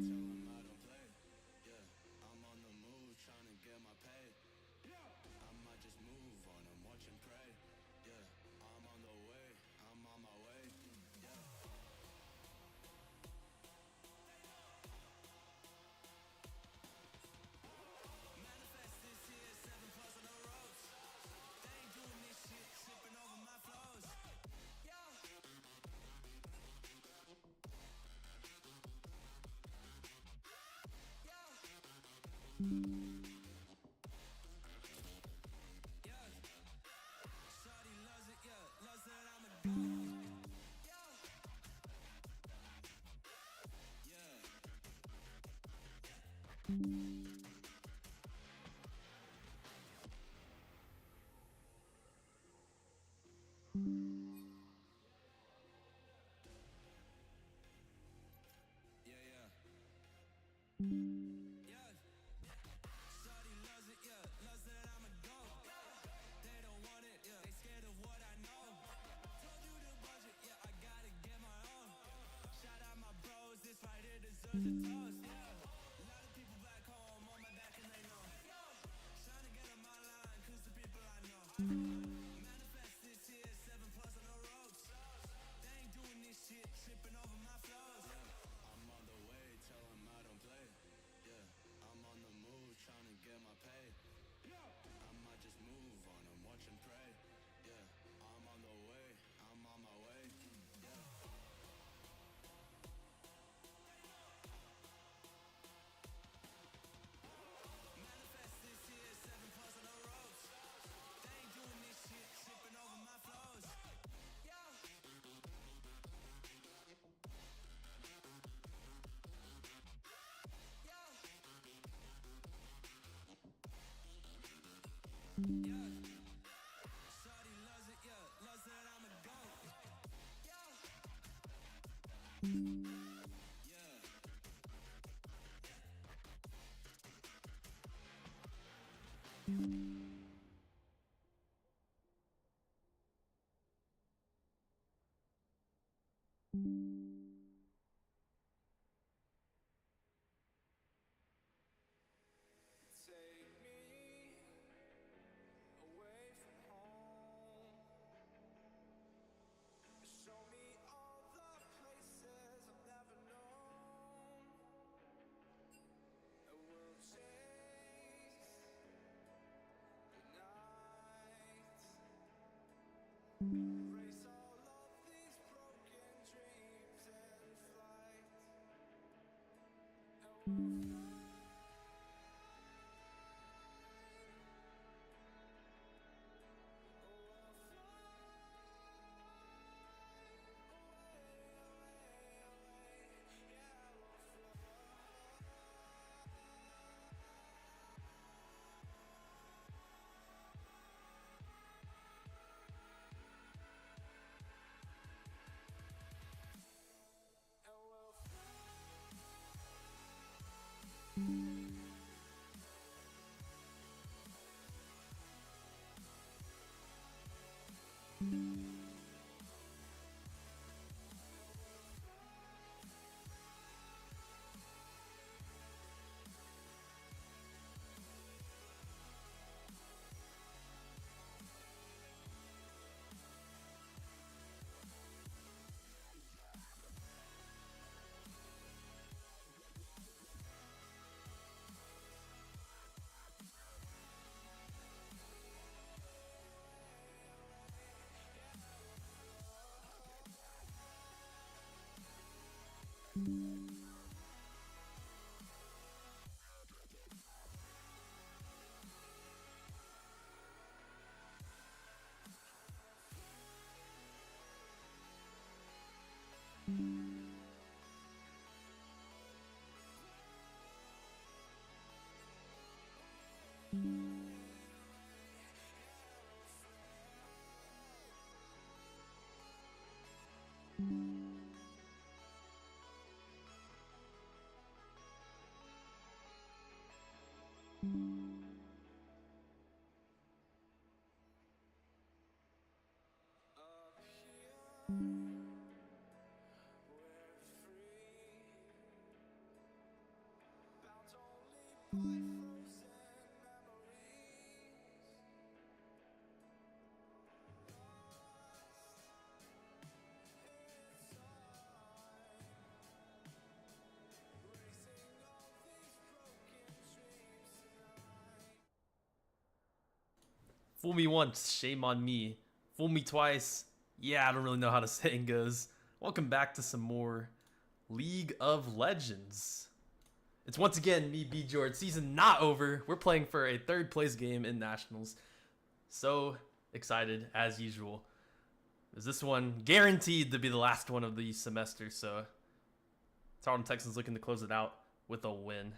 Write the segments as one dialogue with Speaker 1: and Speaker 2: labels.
Speaker 1: tell him I don't play. Yeah, I'm on the move, trying to get my pay. I might just move on him, watch him pray. Yeah, I'm on the way, I'm on my way. Yeah. Manifest this here, 7+ on the ropes. They ain't doing this shit, tripping over my flows. Yeah. Yeah. Shawty loves it, yeah. Loves that I'm a dog. Yeah. Yeah. Yeah. Shawty loves it, yeah. Loves that I'm a dog. They don't want it, yeah. They scared of what I know. Told you the budget, yeah. I gotta get my own. Shout out my bros, this right here deserves a toast, yeah. A lot of people back home on my back and they know. Trying to get on my line, cause the people I know. Manifest this here, 7+ on the ropes. They ain't doing this shit, tripping over my flows. Yeah, I'm on the way, tell him I don't play. Yeah, I'm on the move, trying to get my pay. I might just move on him, watch him pray. Yeah, I'm on the way, I'm on my way. Yeah. Manifest this here, 7+ on the ropes. They ain't doing this shit, tripping over my flows. Yeah. Yeah. Shawty loves it, yeah. Loves that I'm a goat. Yeah.
Speaker 2: Take me away from home. Show me all the places I've never known. A world chase
Speaker 3: Fool me once, shame on me. Fool me twice. Yeah, I don't really know how the saying goes. Welcome back to some more League of Legends. It's once again me, Bjorddd. Season not over. We're playing for a third place game in Nationals. So excited, as usual. Is this one guaranteed to be the last one of the semester, so Tarleton Texans looking to close it out with a win.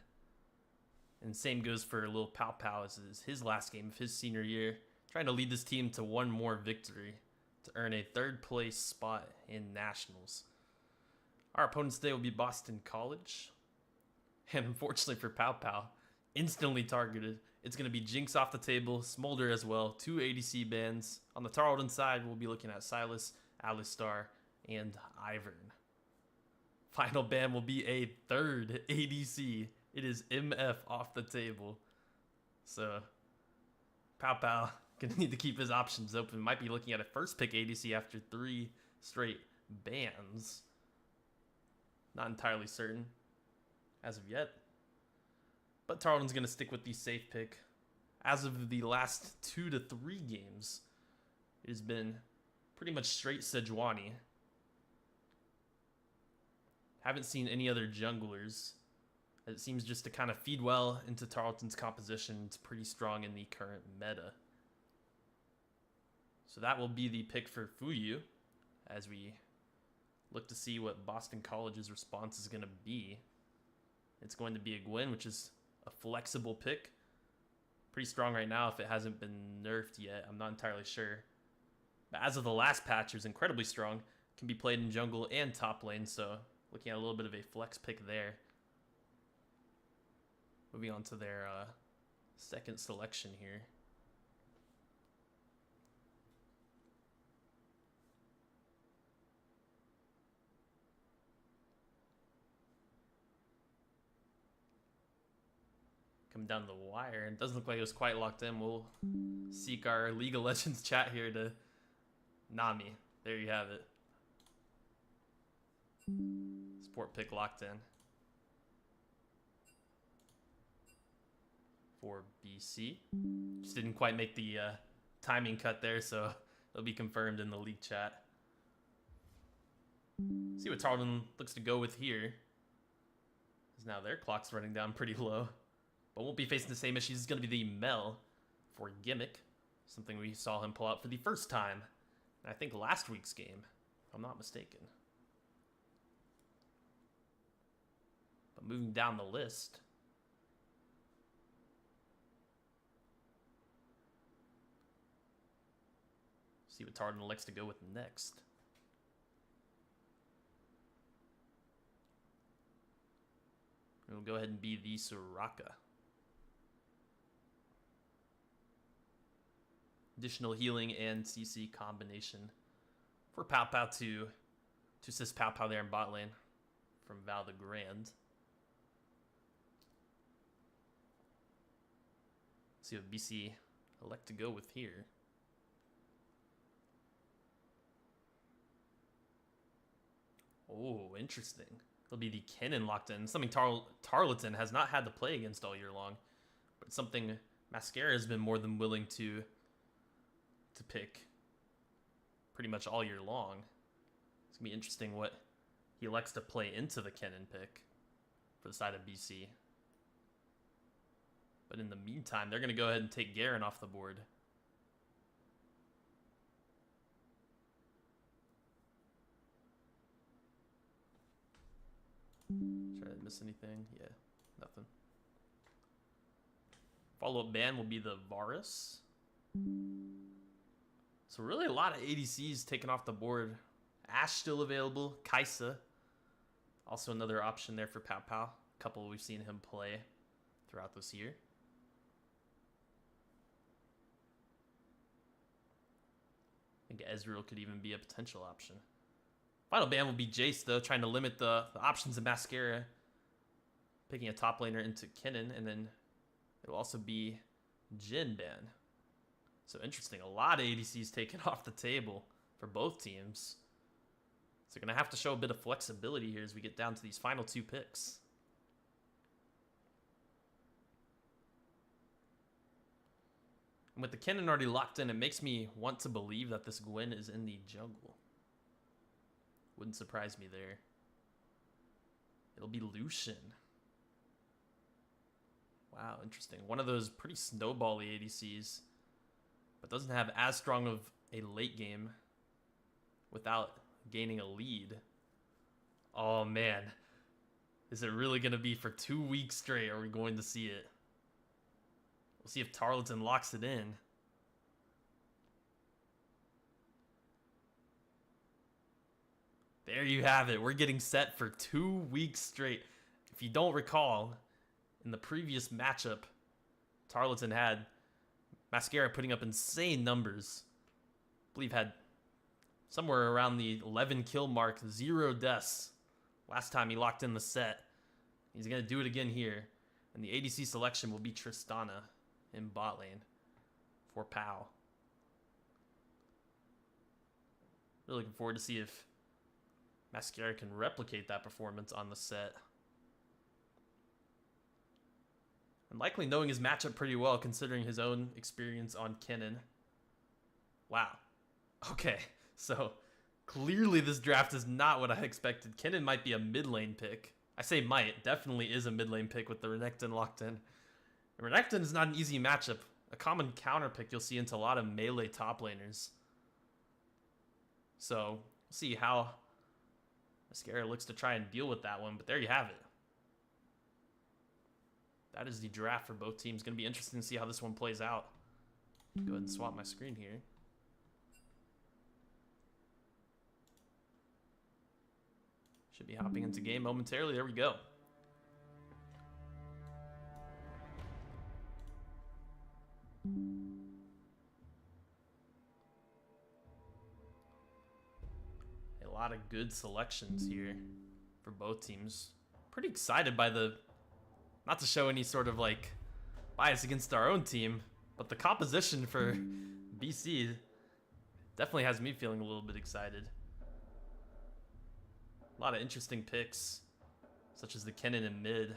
Speaker 3: And same goes for Lil Pow Pow. This is his last game of his senior year. Trying to lead this team to one more victory to earn a third place spot in Nationals. Our opponents today will be Boston College. And unfortunately for Pow Pow, instantly targeted. It's going to be Jinx off the table, Smolder as well, 2 ADC bans. On the Tarleton side, we'll be looking at Silas, Alistar, and Ivern. Final ban will be a third ADC. It is MF off the table. So, Pow Pow gonna need to keep his options open. Might be looking at a first pick ADC after 3 straight bans. Not entirely certain as of yet. But Tarleton's gonna stick with the safe pick. As of the last 2 to 3 games, it has been pretty much straight Sejuani. Haven't seen any other junglers. It seems just to kind of feed well into Tarleton's composition. It's pretty strong in the current meta. So that will be the pick for Fuyu as we look to see what Boston College's response is going to be. It's going to be a Gwen, which is a flexible pick. Pretty strong right now if it hasn't been nerfed yet. I'm not entirely sure. But as of the last patch, it was incredibly strong. Can be played in jungle and top lane, so looking at a little bit of a flex pick there. Moving on to their second selection here. Coming down the wire, and it doesn't look like it was quite locked in. We'll seek our League of Legends chat here to Nami. There you have it. Sport pick locked in. For BC. Just didn't quite make the timing cut there, so it'll be confirmed in the league chat. See what Tarleton looks to go with here. Because now their clock's running down pretty low. But won't be facing the same issues. It's going to be the Mel for Gimmick. Something we saw him pull out for the first time. I think last week's game, if I'm not mistaken. But moving down the list. See what Tarleton likes to go with next. We'll go ahead and be the Soraka. Additional healing and CC combination for Pow Pow to assist Pow Pow there in bot lane from Val the Grand. See what BC elect to go with here. Oh, interesting. It'll be the Kennen locked in. Something Tarleton has not had to play against all year long. But something Mascara has been more than willing to pick pretty much all year long. It's going to be interesting what he elects to play into the Kennen pick for the side of BC. But in the meantime, they're going to go ahead and take Garen off the board. Try to miss anything? Yeah, nothing. Follow-up ban will be the Varus. So really a lot of ADCs taken off the board. Ashe still available. Kaisa. Also another option there for Pow Pow. A couple we've seen him play throughout this year. I think Ezreal could even be a potential option. Final ban will be Jace, though, trying to limit the options of Mascara. Picking a top laner into Kennen, and then It'll also be Jin ban. So interesting. A lot of ADCs taken off the table for both teams. So going to have to show a bit of flexibility here as we get down to these final 2 picks. And with the Kennen already locked in, it makes me want to believe that this Gwen is in the jungle. Wouldn't surprise me there. It'll be Lucian. Wow, interesting. One of those pretty snowbally ADCs, but doesn't have as strong of a late game without gaining a lead. Oh man, is it really going to be for 2 weeks straight? Are we going to see it? We'll see if Tarleton locks it in. There you have it. We're getting set for 2 weeks straight. If you don't recall, in the previous matchup, Tarleton had Mascara putting up insane numbers. I believe had somewhere around the 11 kill mark, 0 deaths last time he locked in the set. He's going to do it again here. And the ADC selection will be Tristana in bot lane for POW. Really looking forward to see if Mascara can replicate that performance on the set. And likely knowing his matchup pretty well, considering his own experience on Kennen. Wow. Okay, so clearly this draft is not what I expected. Kennen might be a mid lane pick. I say might, definitely is a mid lane pick with the Renekton locked in. And Renekton is not an easy matchup. A common counter pick you'll see into a lot of melee top laners. So, we'll see how Mascara looks to try and deal with that one, but there you have it. That is the draft for both teams. Going to be interesting to see how this one plays out. Go ahead and swap my screen here. Should be hopping into game momentarily. There we go. A lot of good selections here for both teams. Pretty excited by the, not to show any sort of like bias against our own team, but the composition for BC definitely has me feeling a little bit excited. A lot of interesting picks, such as the Kennen in mid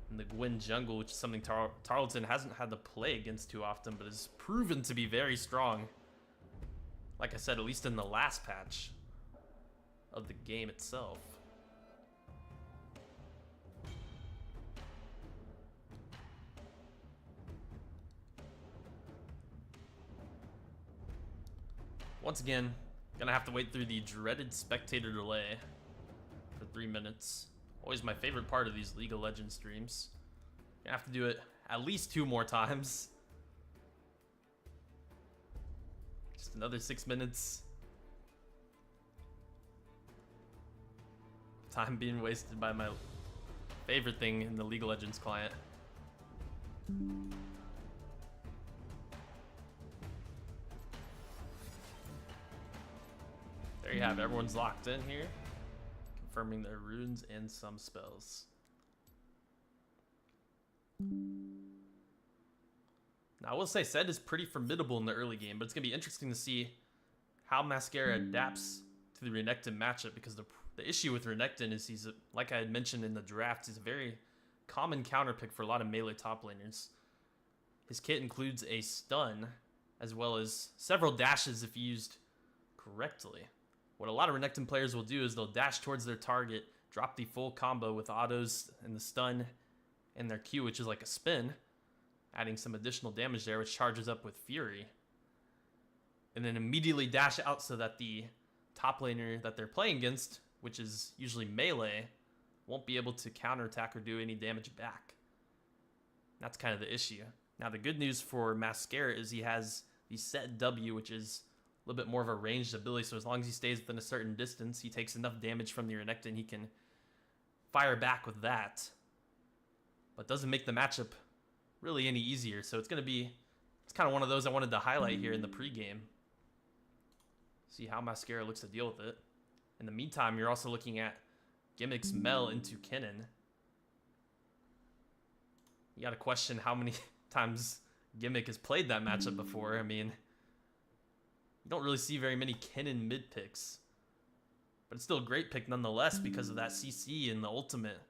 Speaker 3: and the Gwen jungle, which is something Tarleton hasn't had to play against too often, but has proven to be very strong. Like I said, at least in the last patch of the game itself. Once again, gonna have to wait through the dreaded spectator delay for 3 minutes. Always my favorite part of these League of Legends streams. Gonna have to do it at least 2 more times. Just another 6 minutes. Time being wasted by my favorite thing in the League of Legends client. There you have it. Everyone's locked in here, confirming their runes and some spells. Now, I will say Zed is pretty formidable in the early game, but it's going to be interesting to see how Mascara adapts to the Renekton matchup, because the issue with Renekton is he's, like I had mentioned in the draft, he's a very common counter pick for a lot of melee top laners. His kit includes a stun, as well as several dashes if used correctly. What a lot of Renekton players will do is they'll dash towards their target, drop the full combo with autos and the stun and their Q, which is like a spin, adding some additional damage there, which charges up with Fury. And then immediately dash out so that the top laner that they're playing against, which is usually melee, won't be able to counterattack or do any damage back. That's kind of the issue. Now, the good news for Mascara is he has the set W, which is a little bit more of a ranged ability, so as long as he stays within a certain distance, he takes enough damage from the Renekton, he can fire back with that. But doesn't make the matchup really any easier, so it's kind of one of those I wanted to highlight here in the pregame. See how Mascara looks to deal with it. In the meantime, you're also looking at Gimmick's Mel into Kennen. You gotta question how many times Gimmick has played that matchup before. I mean, you don't really see very many Kennen mid picks. But it's still a great pick nonetheless because of that CC and the ultimate.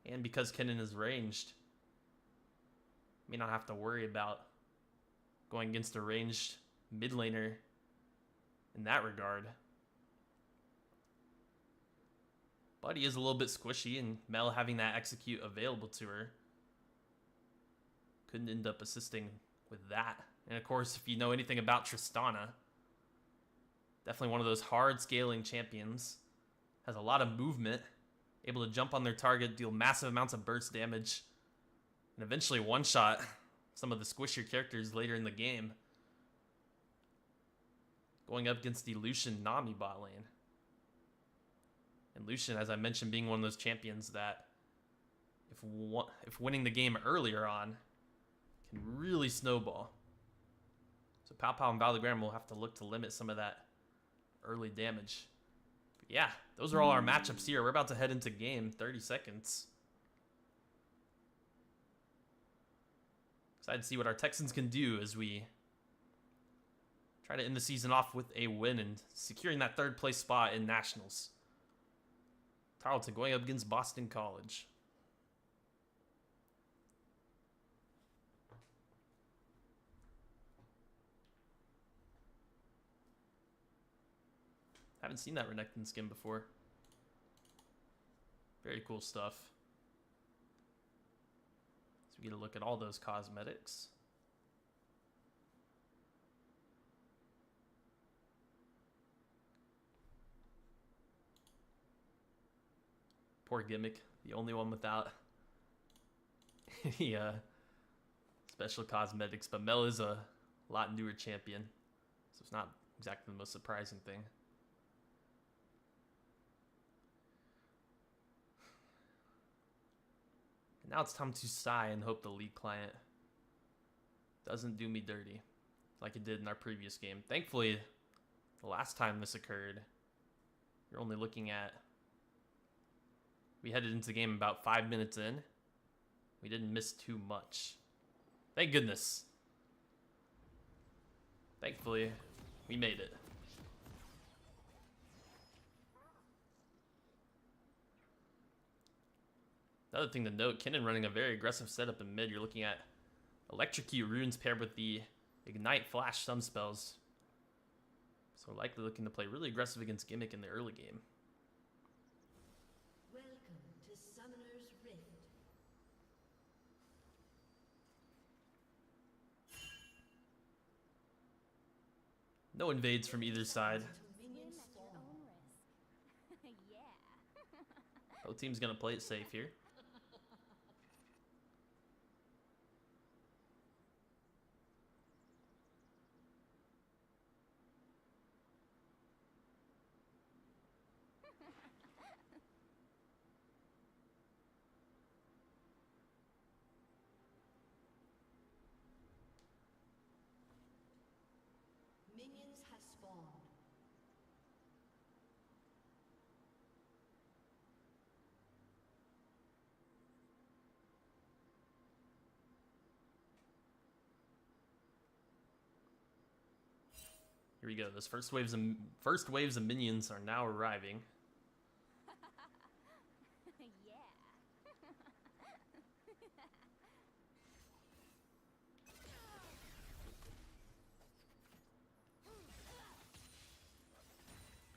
Speaker 3: And because Kennen is ranged. May not have to worry about going against a ranged mid laner in that regard. But he is a little bit squishy, and Mel having that execute available to her couldn't end up assisting with that. And of course, if you know anything about Tristana, definitely one of those hard scaling champions. Has a lot of movement, able to jump on their target, deal massive amounts of burst damage, and eventually one-shot some of the squishier characters later in the game. Going up against the Lucian Nami bot lane. And Lucian, as I mentioned, being one of those champions that if winning the game earlier on can really snowball. So Pow Pow and Valdegram will have to look to limit some of that early damage. But yeah, those are all our matchups here. We're about to head into game. 30 seconds. Excited to see what our Texans can do as we try to end the season off with a win and securing that third place spot in Nationals. Tarleton going up against Boston College. Haven't seen that Renekton skin before. Very cool stuff. So we get a look at all those cosmetics. Poor Gimmick, the only one without any special cosmetics. But Mel is a lot newer champion, so it's not exactly the most surprising thing. And now it's time to sigh and hope the league client doesn't do me dirty like it did in our previous game. Thankfully, the last time this occurred, you're only looking at... We headed into the game about 5 minutes in. We didn't miss too much. Thank goodness. Thankfully, we made it. Another thing to note, Kennen running a very aggressive setup in mid. You're looking at Electrocute runes paired with the Ignite Flash Sun spells. So likely looking to play really aggressive against Gimmick in the early game. No invades from either side. Both teams gonna play it safe here.
Speaker 4: Minions have spawned.
Speaker 3: Here we go. Those first waves of minions are now arriving.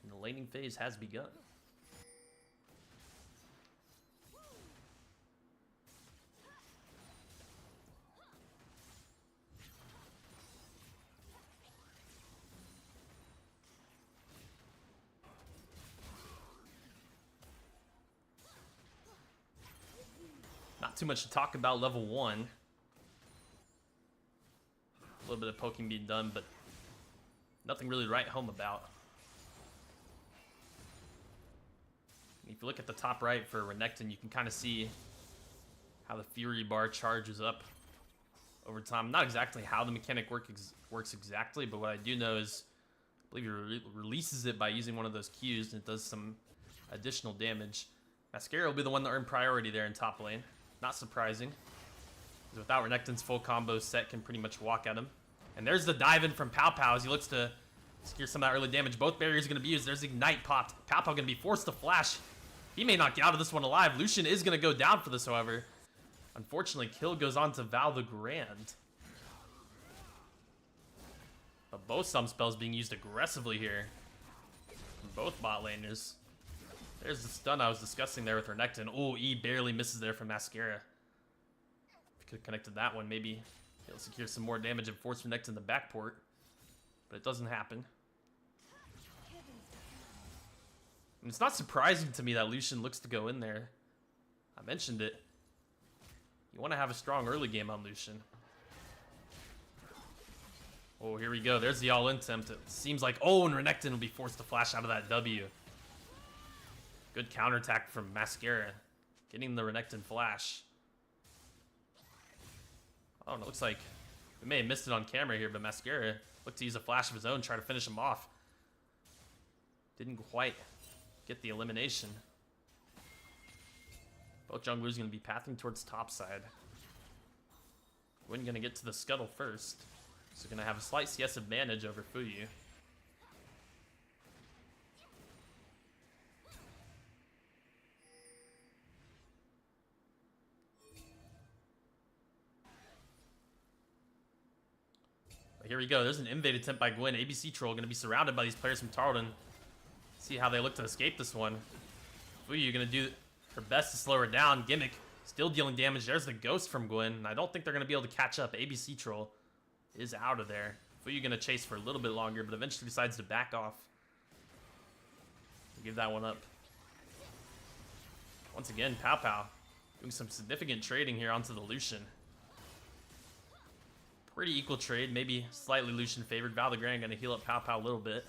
Speaker 3: And the laning phase has begun. Not too much to talk about level 1. A little bit of poking being done, but nothing really to write home about. If you look at the top right for Renekton, you can kind of see how the Fury bar charges up over time. Not exactly how the mechanic works exactly, but what I do know is I believe he releases it by using one of those Qs, and it does some additional damage. Mascara will be the one to earn priority there in top lane. Not surprising. Because without Renekton's full combo set, can pretty much walk at him. And there's the dive in from Pow Pow as he looks to secure some of that early damage. Both barriers are going to be used. There's Ignite popped. Pow Pow going to be forced to flash. He may not get out of this one alive. Lucian is going to go down for this, however. Unfortunately, kill goes on to Val the Grand. But both sum spells being used aggressively here from both bot laners. There's the stun I was discussing there with Renekton. Oh, E barely misses there from Mascara. If he could have connected that one, maybe he'll secure some more damage and force Renekton the backport. But it doesn't happen. And it's not surprising to me that Lucian looks to go in there. I mentioned it. You want to have a strong early game on Lucian. Oh, here we go. There's the all-in attempt. It seems like, oh, and Renekton will be forced to flash out of that W. Good counterattack from Mascara. Getting the Renekton flash. Oh, and it looks like we may have missed it on camera here, but Mascara looked to use a flash of his own, try to finish him off. Didn't quite get the elimination. Both junglers going to be pathing towards top side. Gwyn going to get to the scuttle first. So going to have a slight CS advantage over Fuyu. But here we go. There's an invade attempt by Gwyn. ABC Troll going to be surrounded by these players from Tarleton. See how they look to escape this one. Fuyu going to do her best to slow her down. Gimmick still dealing damage. There's the ghost from Gwyn. And I don't think they're going to be able to catch up. ABC Troll is out of there. Fuyu going to chase for a little bit longer, but eventually decides to back off. Give that one up. Once again, Pow Pow doing some significant trading here onto the Lucian. Pretty equal trade, maybe slightly Lucian favored. Val the Grand going to heal up Pow Pow a little bit.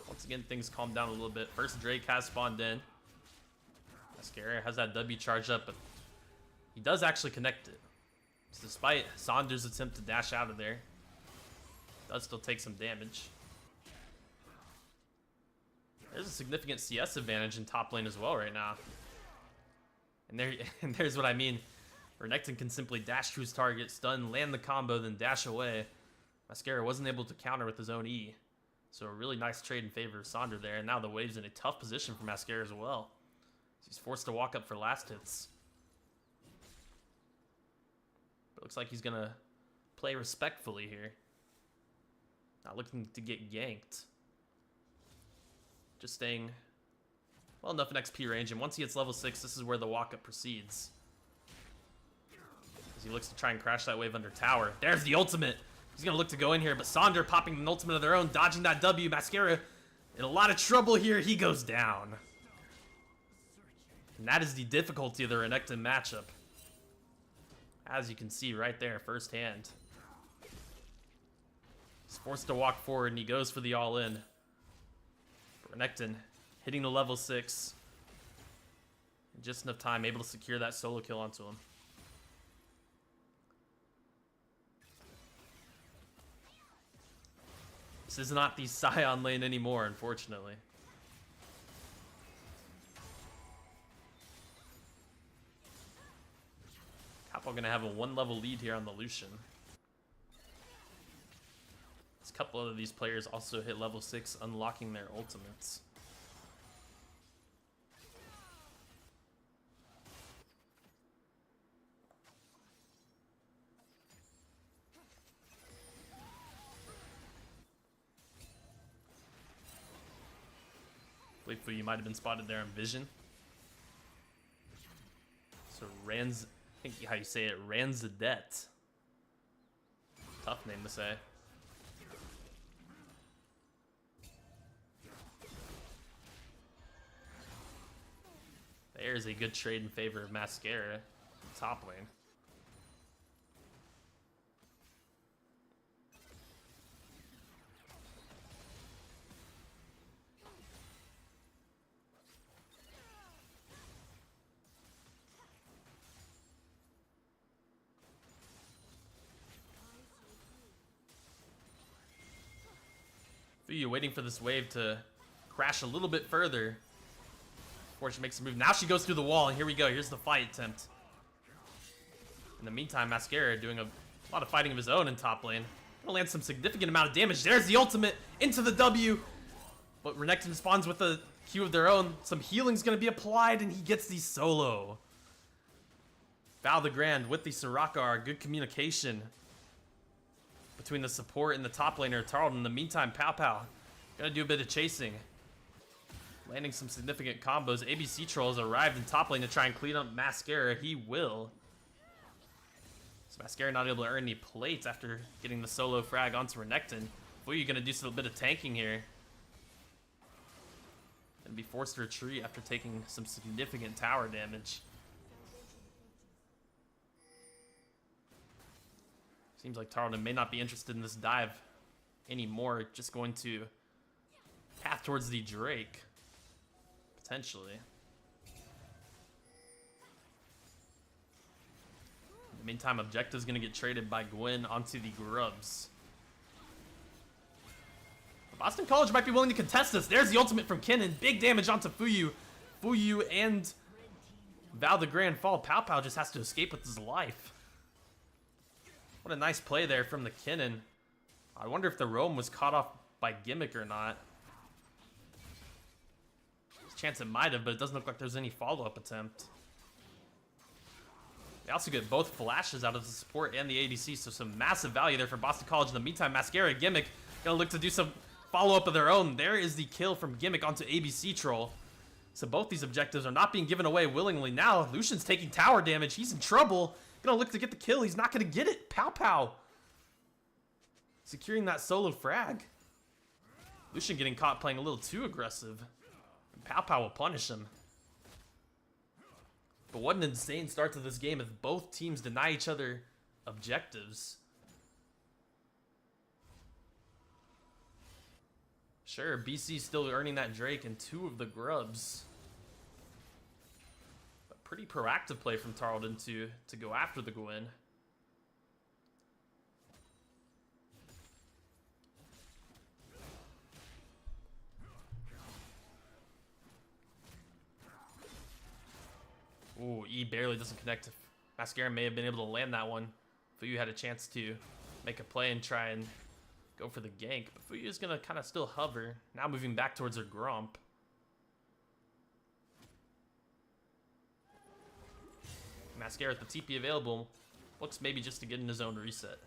Speaker 3: Once again, things calm down a little bit. First Drake has spawned in. Mascara has that W charged up, but he does actually connect it. So despite Saunders' attempt to dash out of there, does still take some damage. There's a significant CS advantage in top lane as well right now. And there's what I mean. Renekton can simply dash to his target, stun, land the combo, then dash away. Mascara wasn't able to counter with his own E. So a really nice trade in favor of Sonder there. And now the wave's in a tough position for Mascara as well. So he's forced to walk up for last hits. But looks like he's going to play respectfully here. Not looking to get ganked. Just staying well enough in XP range. And once he hits level 6, this is where the walk-up proceeds. As he looks to try and crash that wave under tower. There's the ultimate. He's going to look to go in here, but Sonder popping an ultimate of their own, dodging that W. Mascara in a lot of trouble here. He goes down. And that is the difficulty of the Renekton matchup. As you can see right there, firsthand. He's forced to walk forward, and he goes for the all-in. Renekton hitting the level 6. In just enough time, able to secure that solo kill onto him. This is not the Scion lane anymore, unfortunately. Capo gonna have a 1-level lead here on the Lucian. A couple of these players also hit level 6, unlocking their ultimates. I believe Fuyu might have been spotted there on Vision. So Ranz, I think how you say it, Ranzadet. Tough name to say. There's a good trade in favor of Mascara, top lane. Fuyu waiting for this wave to crash a little bit further before she makes a move. Now she goes through the wall, and here we go. Here's the fight attempt. In the meantime, Mascara doing a lot of fighting of his own in top lane. Gonna land some significant amount of damage. There's the ultimate into the W. But Renekton spawns with a Q of their own. Some healing's gonna be applied, and he gets the solo. Val the Grand with the Soraka. Good communication between the support and the top laner, Tarleton. In the meantime, Pow Pow gonna do a bit of chasing. Landing some significant combos. ABC Troll has arrived in top lane to try and clean up Mascara. He will. So Mascara not able to earn any plates after getting the solo frag onto Renekton. Fuyu gonna do a bit of tanking here. And be forced to retreat after taking some significant tower damage. Seems like Tarleton may not be interested in this dive anymore. Just going to path towards the Drake. Potentially. In the meantime, Objective's going to get traded by Gwen onto the Grubs. But Boston College might be willing to contest this. There's the ultimate from Kennen. Big damage onto Fuyu. Fuyu and Val the Grand fall. Pow Pow just has to escape with his life. What a nice play there from the Kennen. I wonder if the roam was caught off by Gimmick or not. There's a chance it might have, but it doesn't look like there's any follow-up attempt. They also get both flashes out of the support and the ADC, so some massive value there for Boston College. In the meantime, Mascara, Gimmick gonna look to do some follow-up of their own. There is the kill from Gimmick onto ABC Troll. So both these objectives are not being given away willingly. Now, Lucian's taking tower damage. He's in trouble. Gonna look to get the kill. He's not gonna get it. Pow Pow securing that solo frag. Lucian getting caught playing a little too aggressive. And Pow Pow will punish him. But what an insane start to this game if both teams deny each other objectives. Sure, BC still earning that Drake and 2 of the Grubs. Pretty proactive play from Tarleton to go after the Gwen. Ooh, E barely doesn't connect. Mascara may have been able to land that one. Fuyu had a chance to make a play and try and go for the gank, but Fuyu is gonna kind of still hover. Now moving back towards her Gromp. Mascara at the TP available. Looks maybe just to get in his own reset.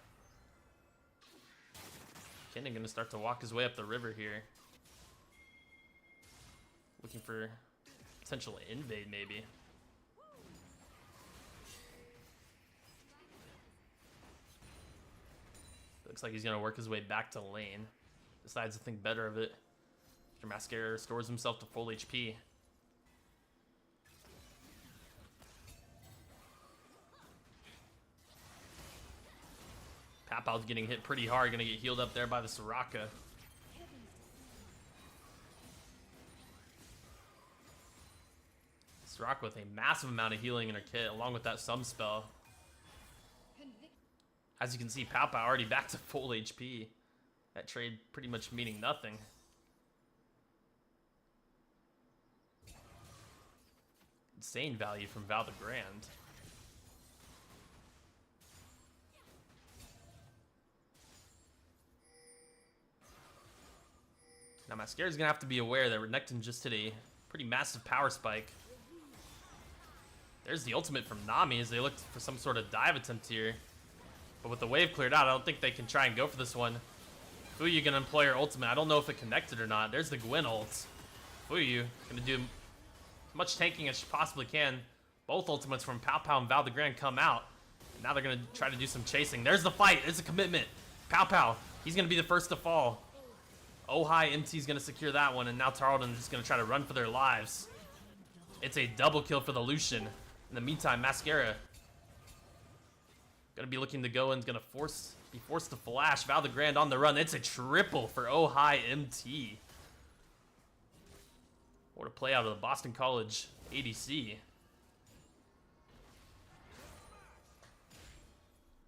Speaker 3: Kennen gonna start to walk his way up the river here. Looking for potential invade maybe. Looks like he's gonna work his way back to lane. Decides to think better of it. After Mascara restores himself to full HP. Papal's getting hit pretty hard, gonna get healed up there by the Soraka. Soraka with a massive amount of healing in her kit, along with that sum spell. As you can see, Pow Pow already back to full HP. That trade pretty much meaning nothing. Insane value from Val the Grand. Now Mascara's gonna have to be aware that Renekton just hit a pretty massive power spike. There's the ultimate from Nami as they look for some sort of dive attempt here. But with the wave cleared out, I don't think they can try and go for this one. Fuyu gonna employ her ultimate. I don't know if it connected or not. There's the Gwen ult. Fuyu gonna do as much tanking as she possibly can. Both ultimates from Pow Pow and Val the Grand come out. And now they're gonna try to do some chasing. There's the fight. It's a commitment. Pow Pow, he's gonna be the first to fall. Oh Hi MT's gonna secure that one, and now Tarleton is gonna try to run for their lives. It's a double kill for the Lucian. In the meantime, Mascara gonna be looking to go and is gonna be forced to flash. Val the Grand on the run. It's a triple for Oh Hi MT. What a play out of the Boston College ADC.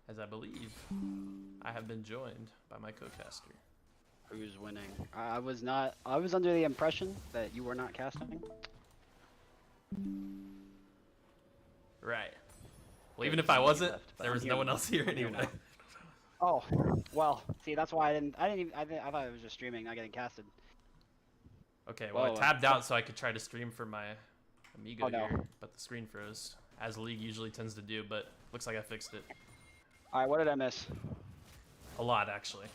Speaker 3: As I believe I have been joined by my co-caster.
Speaker 5: who's winning. I was not. I was under the impression that you were not casting.
Speaker 3: Right. Well, even if I wasn't, there was no one else here anyway.
Speaker 5: Oh, well. See, that's why I didn't even. I thought it was just streaming, not getting casted.
Speaker 3: Okay, well, I tabbed out so I could try to stream for my Amigo here, but the screen froze, as League usually tends to do, but looks like I fixed it.
Speaker 5: Alright, what did I miss?
Speaker 3: A lot, actually.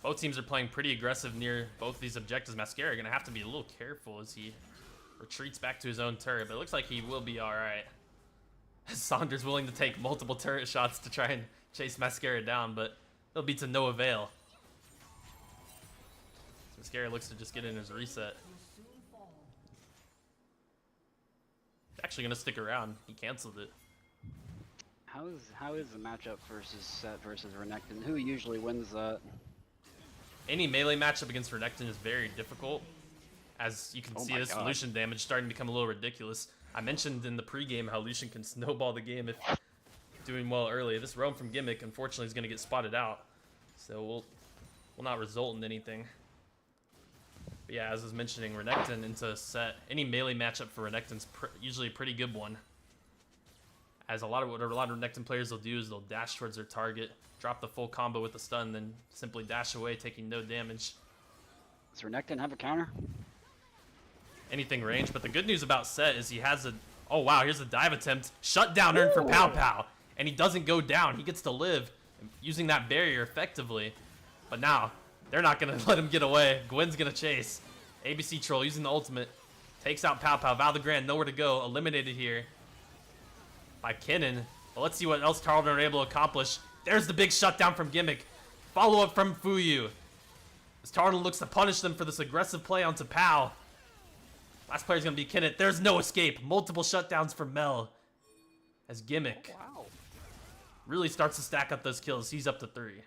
Speaker 3: Both teams are playing pretty aggressive near both these objectives. Mascara going to have to be a little careful as he retreats back to his own turret, but it looks like he will be alright. Saunders willing to take multiple turret shots to try and chase Mascara down, but they'll be to no avail. Mascara looks to just get in his reset. He's actually going to stick around. He canceled it.
Speaker 5: How is the matchup versus Set versus Renekton? Who usually wins that?
Speaker 3: Any melee matchup against Renekton is very difficult. As you can see, this Lucian damage starting to become a little ridiculous. I mentioned in the pregame how Lucian can snowball the game if doing well early. This roam from Gimmick, unfortunately, is going to get spotted out. So will not result in anything. But yeah, as I was mentioning, Renekton into Set. Any melee matchup for Renekton's usually a pretty good one. As what a lot of Renekton players will do is they'll dash towards their target, drop the full combo with the stun, then simply dash away, taking no damage.
Speaker 5: Does Renekton have a counter?
Speaker 3: Anything range, but the good news about Set is he has a... Oh wow, here's a dive attempt. Shutdown earned for Pow Pow. And he doesn't go down. He gets to live using that barrier effectively. But now, they're not going to let him get away. Gwen's going to chase. ABC Troll using the ultimate. Takes out Pow Pow. Val the Grand, nowhere to go. Eliminated here by Kinnan. But let's see what else Tarleton are able to accomplish. There's the big shutdown from Gimmick. Follow up from Fuyu. As Tarleton looks to punish them for this aggressive play onto Pow. Last player's going to be Kinnan. There's no escape. Multiple shutdowns for Mel. As Gimmick really starts to stack up those kills. He's up to 3. In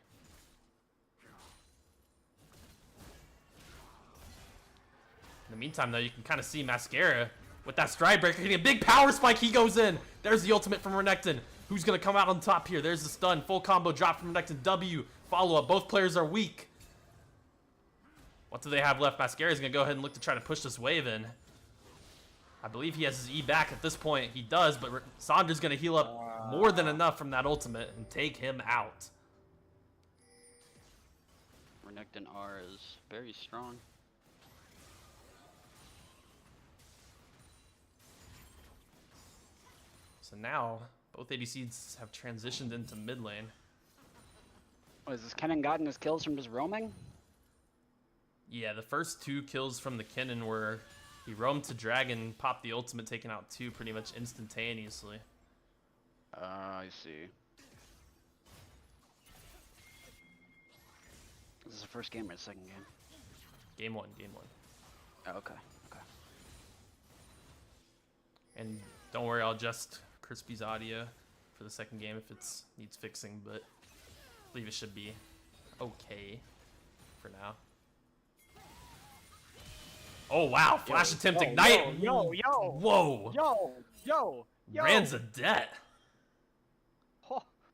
Speaker 3: the meantime, though, you can kind of see Mascara with that stride breaker hitting a big power spike. He goes in. There's the ultimate from Renekton. Who's going to come out on top here? There's the stun. Full combo drop from Renekton. W. Follow up. Both players are weak. What do they have left? Mascara's going to go ahead and look to try to push this wave in. I believe he has his E back at this point. He does, but Saunders going to heal up more than enough from that ultimate and take him out.
Speaker 5: Renekton R is very strong.
Speaker 3: So now, both ADCs have transitioned into mid lane.
Speaker 5: Oh, has this Kennen gotten his kills from just roaming?
Speaker 3: Yeah, the first 2 kills from the Kinnan were he roamed to Dragon, popped the ultimate, taking out 2 pretty much instantaneously.
Speaker 5: I see. Is this the first game or the second game?
Speaker 3: Game 1.
Speaker 5: Oh, okay.
Speaker 3: And don't worry, I'll adjust Crispy's audio for the second game if it needs fixing, but I believe it should be okay for now. Oh wow, flash attempt ignite.
Speaker 5: Yo.
Speaker 3: Whoa. Ranzadet.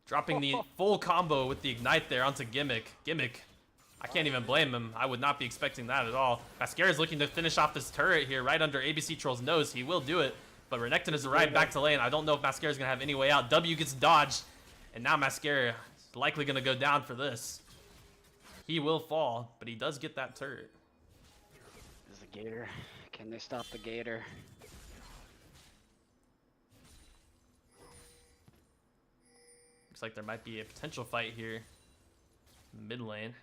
Speaker 3: Dropping the full combo with the ignite there onto Gimmick. Gimmick, I can't even blame him. I would not be expecting that at all. Mascara's looking to finish off this turret here right under ABC Troll's nose. He will do it, but Renekton has arrived back to lane. I don't know if Mascara's going to have any way out. W gets dodged, and now Mascara is likely going to go down for this. He will fall, but he does get that turret.
Speaker 5: Is the Gator? Can they stop the Gator?
Speaker 3: Looks like there might be a potential fight here in the mid lane.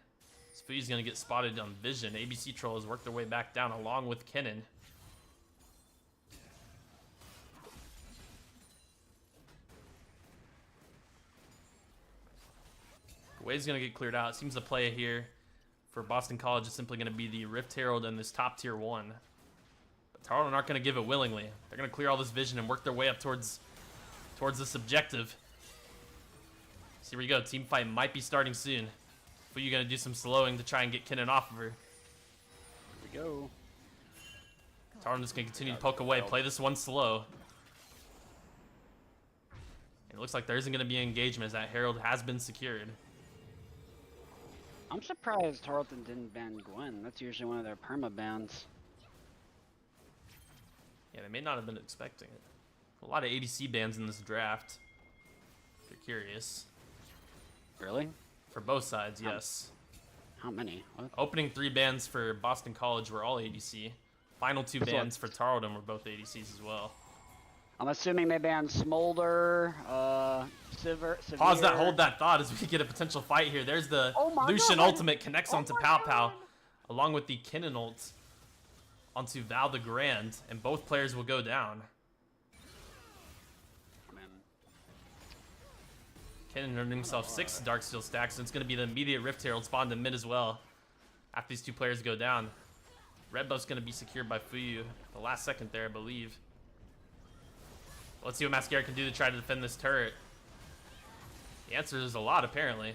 Speaker 3: Sfui's going to get spotted on Vision. ABC Troll has worked their way back down along with Kinnan. Wave's going to get cleared out. Seems the play here for Boston College is simply going to be the Rift Herald and this top tier 1. But Tarleton aren't going to give it willingly. They're going to clear all this vision and work their way up towards this objective. So here we go. Team fight might be starting soon. Fuyu going to do some slowing to try and get Kinnan off of her.
Speaker 5: Here we go.
Speaker 3: Tarleton just going to continue to poke away. Play this one slow. And it looks like there isn't going to be an engagement as that Herald has been secured.
Speaker 5: I'm surprised Tarleton didn't ban Gwen. That's usually one of their perma bans.
Speaker 3: Yeah, they may not have been expecting it. A lot of ADC bans in this draft. If you're curious.
Speaker 5: Really?
Speaker 3: For both sides, yes.
Speaker 5: How many? What?
Speaker 3: Opening 3 bans for Boston College were all ADC. Final 2 bans for Tarleton were both ADCs as well.
Speaker 5: I'm assuming they banned Smolder, Severe.
Speaker 3: Pause that, hold that thought as we get a potential fight here. There's the Lucian ultimate connects onto Pow Pow, along with the Kinnan ult onto Val the Grand, and both players will go down. Kinnan earned himself 6 Darksteel stacks, and it's going to be the immediate Rift Herald spawned in mid as well. After these 2 players go down, red buff's going to be secured by Fuyu. The last second there, I believe. Let's see what Mascara can do to try to defend this turret. The answer is a lot, apparently,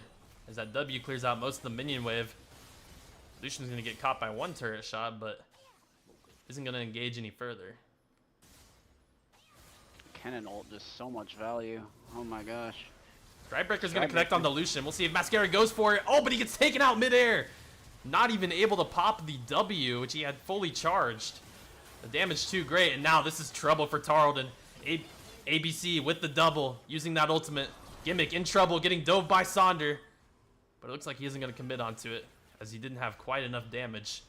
Speaker 3: as that W clears out most of the minion wave. Lucian's going to get caught by 1 turret shot, but isn't going to engage any further.
Speaker 5: Cannon ult, just so much value. Oh my gosh.
Speaker 3: Strikebreaker's going to connect on the Lucian. We'll see if Mascara goes for it. Oh, but he gets taken out midair. Not even able to pop the W, which he had fully charged. The damage too great, and now this is trouble for Tarleton. ABC with the double, using that ultimate. Gimmick in trouble, getting dove by Sonder. But it looks like he isn't going to commit onto it, as he didn't have quite enough damage.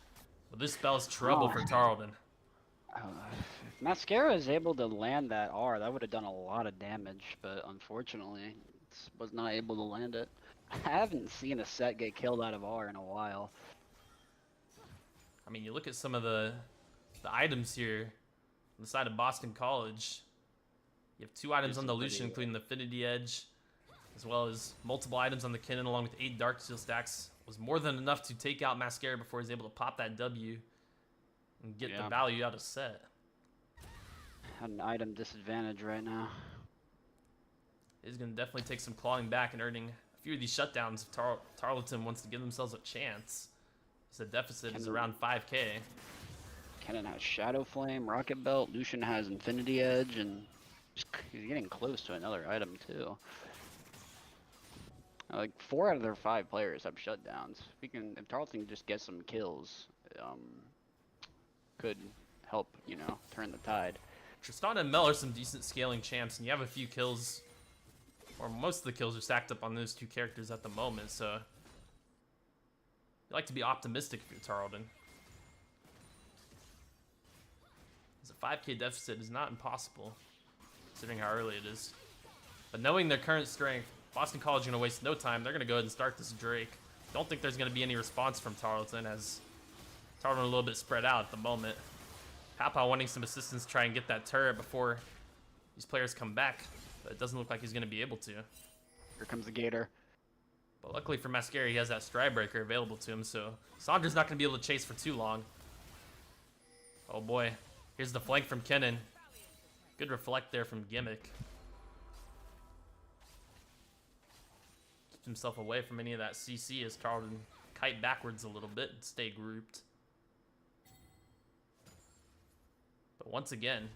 Speaker 3: But this spells trouble for Tarleton.
Speaker 5: If Mascara is able to land that R, that would have done a lot of damage, but unfortunately, was not able to land it. I haven't seen a set get killed out of R in a while.
Speaker 3: I mean, you look at some of the items here on the side of Boston College. You have 2 items on the Lucian, including the Affinity Edge, as well as multiple items on the Kinnan, along with 8 Darksteel stacks. Was more than enough to take out Mascara before he's able to pop that W and get the value out of set.
Speaker 5: Had an item disadvantage right now.
Speaker 3: He's going to definitely take some clawing back and earning a few of these shutdowns if Tarleton wants to give themselves a chance. The deficit is around 5k.
Speaker 5: Cannon has Shadow Flame, Rocket Belt, Lucian has Infinity Edge, and he's getting close to another item too. Like 4 out of their 5 players have shutdowns. If Tarleton can just get some kills, could help, you know, turn the tide.
Speaker 3: Tristan and Mel are some decent scaling champs, and you have a few kills, or most of the kills are stacked up on those 2 characters at the moment, so you like to be optimistic if you're Tarleton. As a 5k deficit is not impossible, considering how early it is. But knowing their current strength, Boston College is going to waste no time. They're going to go ahead and start this Drake. Don't think there's going to be any response from Tarleton, as Tarleton a little bit spread out at the moment. Papa wanting some assistance to try and get that turret before these players come back, but it doesn't look like he's going to be able to.
Speaker 5: Here comes the Gator.
Speaker 3: But luckily for Mascara, he has that Strikebreaker available to him, so Saunders not going to be able to chase for too long. Oh boy, here's the flank from Kinnan. Good reflect there from Gimmick. Keeps himself away from any of that CC as Tarleton kite backwards a little bit and stay grouped. But once again,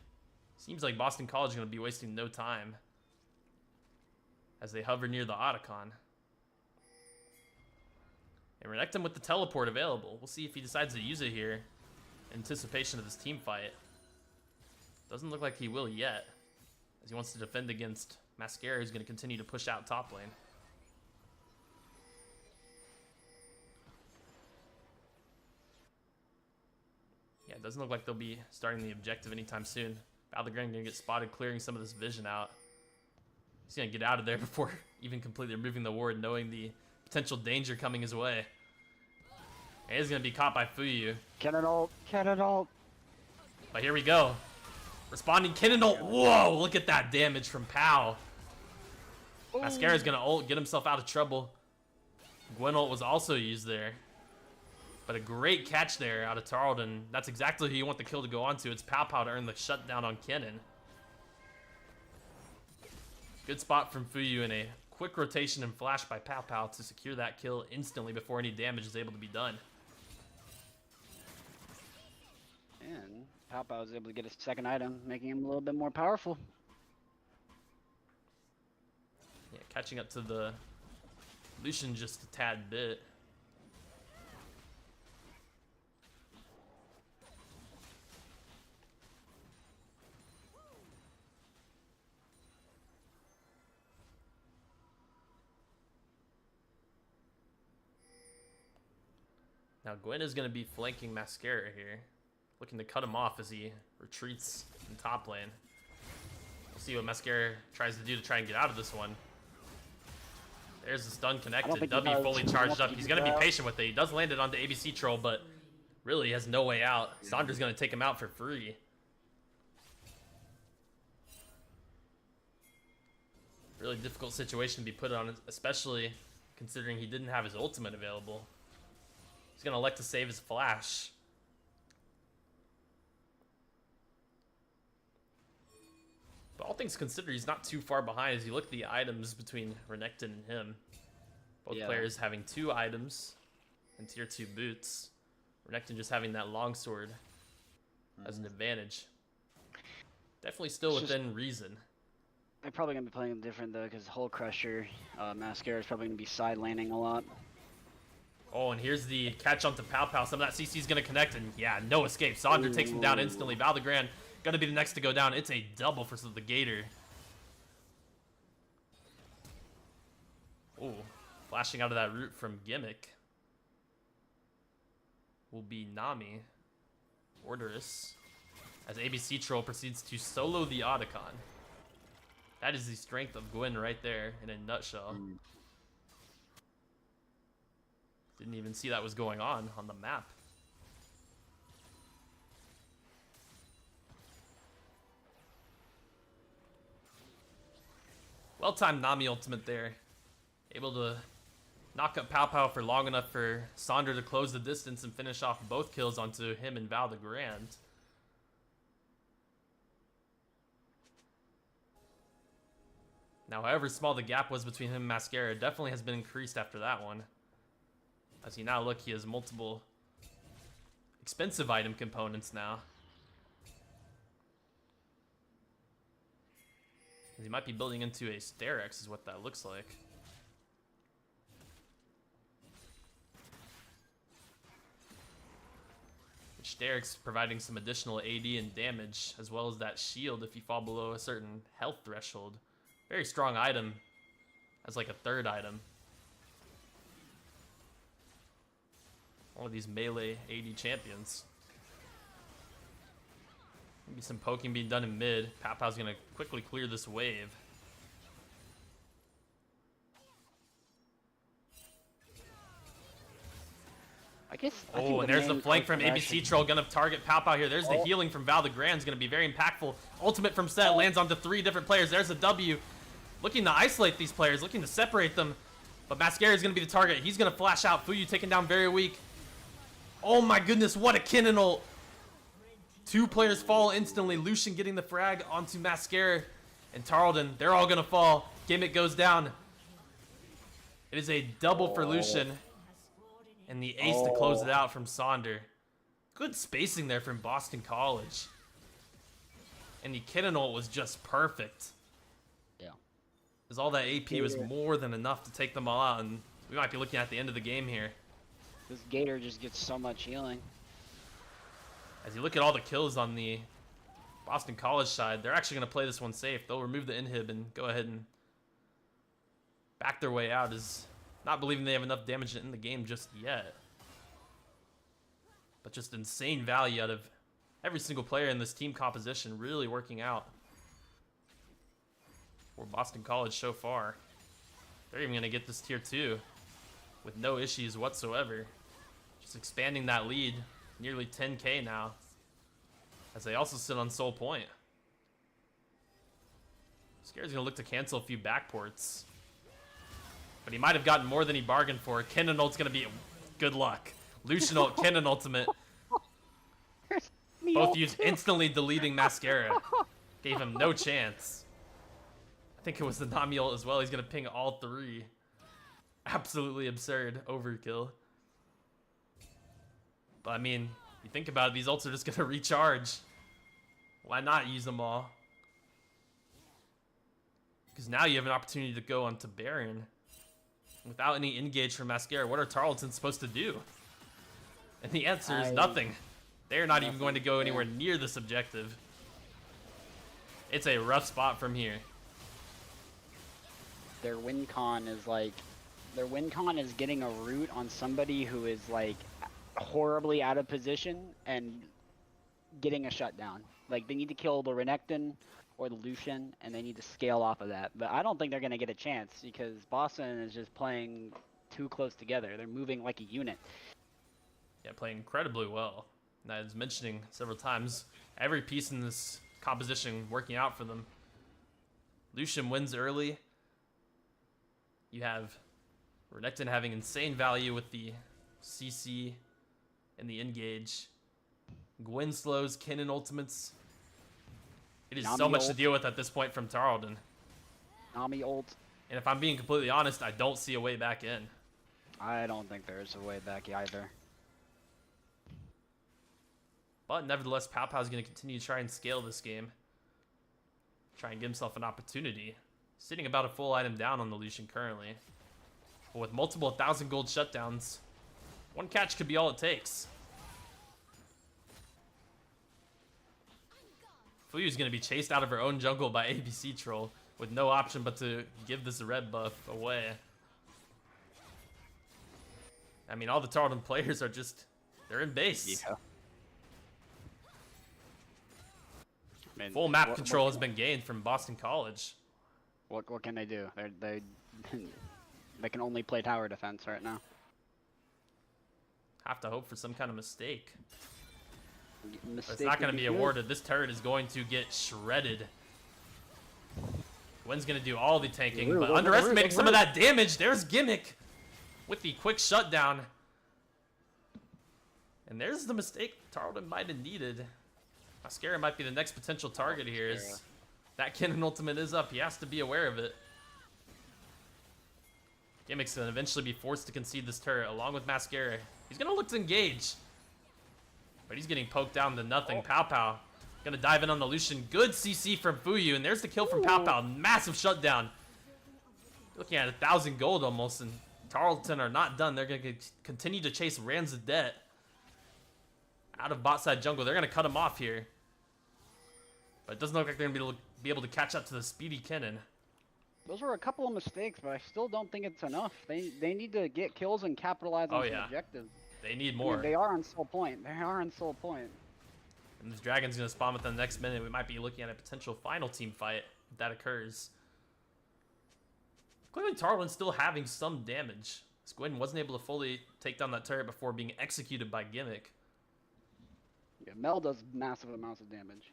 Speaker 3: seems like Boston College is going to be wasting no time as they hover near the Otacon. And Renekton with the teleport available. We'll see if he decides to use it here in anticipation of this team fight. Doesn't look like he will yet, as he wants to defend against Mascara, who's going to continue to push out top lane. Yeah, it doesn't look like they'll be starting the objective anytime soon. Valdegrand going to get spotted clearing some of this vision out. He's going to get out of there before even completely removing the ward, knowing the potential danger coming his way. And he's going to be caught by Fuyu.
Speaker 5: Cannon ult, Cannon ult.
Speaker 3: But here we go. Responding Kinnan ult. Whoa, look at that damage from Pow. Mascara's going to ult, get himself out of trouble. Gwen ult was also used there. But a great catch there out of Tarleton. That's exactly who you want the kill to go on to. It's Pow Pow to earn the shutdown on Kinnan. Good spot from Fuyu and a quick rotation and flash by Pow Pow to secure that kill instantly before any damage is able to be done.
Speaker 5: And Pow Pow was able to get his second item, making him a little bit more powerful.
Speaker 3: Yeah, catching up to the Lucian just a tad bit. Now Gwen is going to be flanking Mascara here, looking to cut him off as he retreats in top lane. We'll see what Mascara tries to do to try and get out of this one. There's the stun connected. W fully charged up. He's going to be patient with it. He does land it on the ABC troll, but really has no way out. Sandra's going to take him out for free. Really difficult situation to be put on, especially considering he didn't have his ultimate available. He's going to elect to save his flash. But all things considered, he's not too far behind as you look at the items between Renekton and him. Both players having 2 items and tier 2 boots. Renekton just having that longsword as an advantage. Definitely still within reason.
Speaker 5: They're probably going to be playing different though, because Hull Crusher, Mascara is probably going to be side laning a lot.
Speaker 3: Oh, and here's the catch onto Pow Pow. Some of that CC is going to connect, and yeah, no escape. Sandra takes him down instantly. Valdegrand going to be the next to go down. It's a double for the Gator. Oh, flashing out of that root from Gimmick will be Nami. Orderous. As ABC Troll proceeds to solo the Otacon. That is the strength of Gwen right there in a nutshell. Didn't even see that was going on the map. Well-timed Nami ultimate there. Able to knock up Pow Pow for long enough for Sandra to close the distance and finish off both kills onto him and Valdegrand. Now, however small the gap was between him and Mascara, definitely has been increased after that one. As you now look, he has multiple expensive item components now. He might be building into a Sterex is what that looks like. Which Sterex providing some additional AD and damage, as well as that shield if you fall below a certain health threshold. Very strong item as like a third item. One of these melee AD champions. Maybe some poking being done in mid. Pow Pow's gonna quickly clear this wave. Oh, and there's the flank from ABC Troll, gonna target Pow Pow here. There's the healing from Valdegrand's gonna be very impactful. Ultimate from Set lands onto 3 different players. There's a W. Looking to isolate these players, looking to separate them. But Mascara is gonna be the target. He's gonna flash out. Fuyu taken down very weak. Oh my goodness, what a cannon ult. 2 players fall instantly. Lucian getting the frag onto Mascara and Tarleton. They're all gonna fall. Gimmick goes down. It is a double for Lucian. And the ace to close it out from Sonder. Good spacing there from Boston College. And the cannon ult was just perfect.
Speaker 5: Yeah.
Speaker 3: Because all that AP was more than enough to take them all out. And we might be looking at the end of the game here.
Speaker 5: This Gator just gets so much healing.
Speaker 3: As you look at all the kills on the Boston College side, they're actually going to play this one safe. They'll remove the inhib and go ahead and back their way out, as not believing they have enough damage in the game just yet. But just insane value out of every single player in this team composition, really working out for Boston College so far. They're even going to get this tier 2 with no issues whatsoever. Just expanding that lead, nearly 10k now, as they also sit on Soul Point. Scare's gonna look to cancel a few backports, but he might have gotten more than he bargained for. Cannon ult's gonna be good luck. Lucian ult, Cannon ultimate. Both used instantly deleting Mascara. Gave him no chance. I think it was the Nami ult as well. He's gonna ping all 3. Absolutely absurd overkill. But I mean, you think about it, these ults are just gonna recharge. Why not use them all? Because now you have an opportunity to go onto Baron without any engage from Mascara. What are Tarleton supposed to do? And the answer is nothing. They're not even going to go anywhere near this objective. It's a rough spot from here.
Speaker 5: Their win con is like, their win con is getting a root on somebody who is like horribly out of position and getting a shutdown. Like, they need to kill the Renekton or the Lucian, and they need to scale off of that. But I don't think they're going to get a chance because Boston is just playing too close together. They're moving like a unit.
Speaker 3: Yeah, playing incredibly well. And I was mentioning several times, every piece in this composition working out for them. Lucian wins early. You have Renekton having insane value with the CC and the engage. Gwen slows, Kennen ultimates. It is so
Speaker 5: Nami
Speaker 3: much to
Speaker 5: ult.
Speaker 3: deal with at this point from Tarleton.
Speaker 5: Nami ult.
Speaker 3: And if I'm being completely honest, I don't see a way back in.
Speaker 5: I don't think there's a way back either.
Speaker 3: But nevertheless, Pow Pow's going to continue to try and scale this game. Try and give himself an opportunity. Sitting about a full item down on the Lucian currently. But with multiple 1,000 gold shutdowns, one catch could be all it takes. Fuyu's going to be chased out of her own jungle by ABC Troll with no option but to give this red buff away. I mean, all the Tarleton players are just, they're in base.
Speaker 5: Yeah. I mean,
Speaker 3: Full map control has been gained from Boston College.
Speaker 5: What can they do? They they can only play tower defense right now.
Speaker 3: Have to hope for some kind of mistake. But
Speaker 5: Mistake
Speaker 3: it's not going to
Speaker 5: would
Speaker 3: be
Speaker 5: good.
Speaker 3: awarded. This turret is going to get shredded. Gwen's going to do all the tanking, but underestimating some of that damage. There's Gimmick with the quick shutdown. And there's the mistake Tarleton might have needed. Mascara might be the next potential target here. Is that Kennen ultimate is up. He has to be aware of it. Gimmick's going to eventually be forced to concede this turret along with Mascara. He's going to look to engage. But he's getting poked down to nothing. Pow Pow going to dive in on the Lucian. Good CC from Fuyu. And there's the kill from Pow Pow. Massive shutdown. Looking at 1,000 gold almost. And Tarleton are not done. They're going to continue to chase Ranzadet out of bot side jungle. They're going to cut him off here. But it doesn't look like they're going to be able to catch up to the speedy Kennen.
Speaker 5: Those were a couple of mistakes, but I still don't think it's enough. They need to get kills and capitalize on some objectives.
Speaker 3: They need
Speaker 5: I
Speaker 3: more.
Speaker 5: mean, they are on soul point. They are on soul point.
Speaker 3: And this dragon's going to spawn within the next minute. We might be looking at a potential final team fight if that occurs. Clearly Tarleton's still having some damage. Squidden wasn't able to fully take down that turret before being executed by Gimmick.
Speaker 5: Yeah, Mel does massive amounts of damage.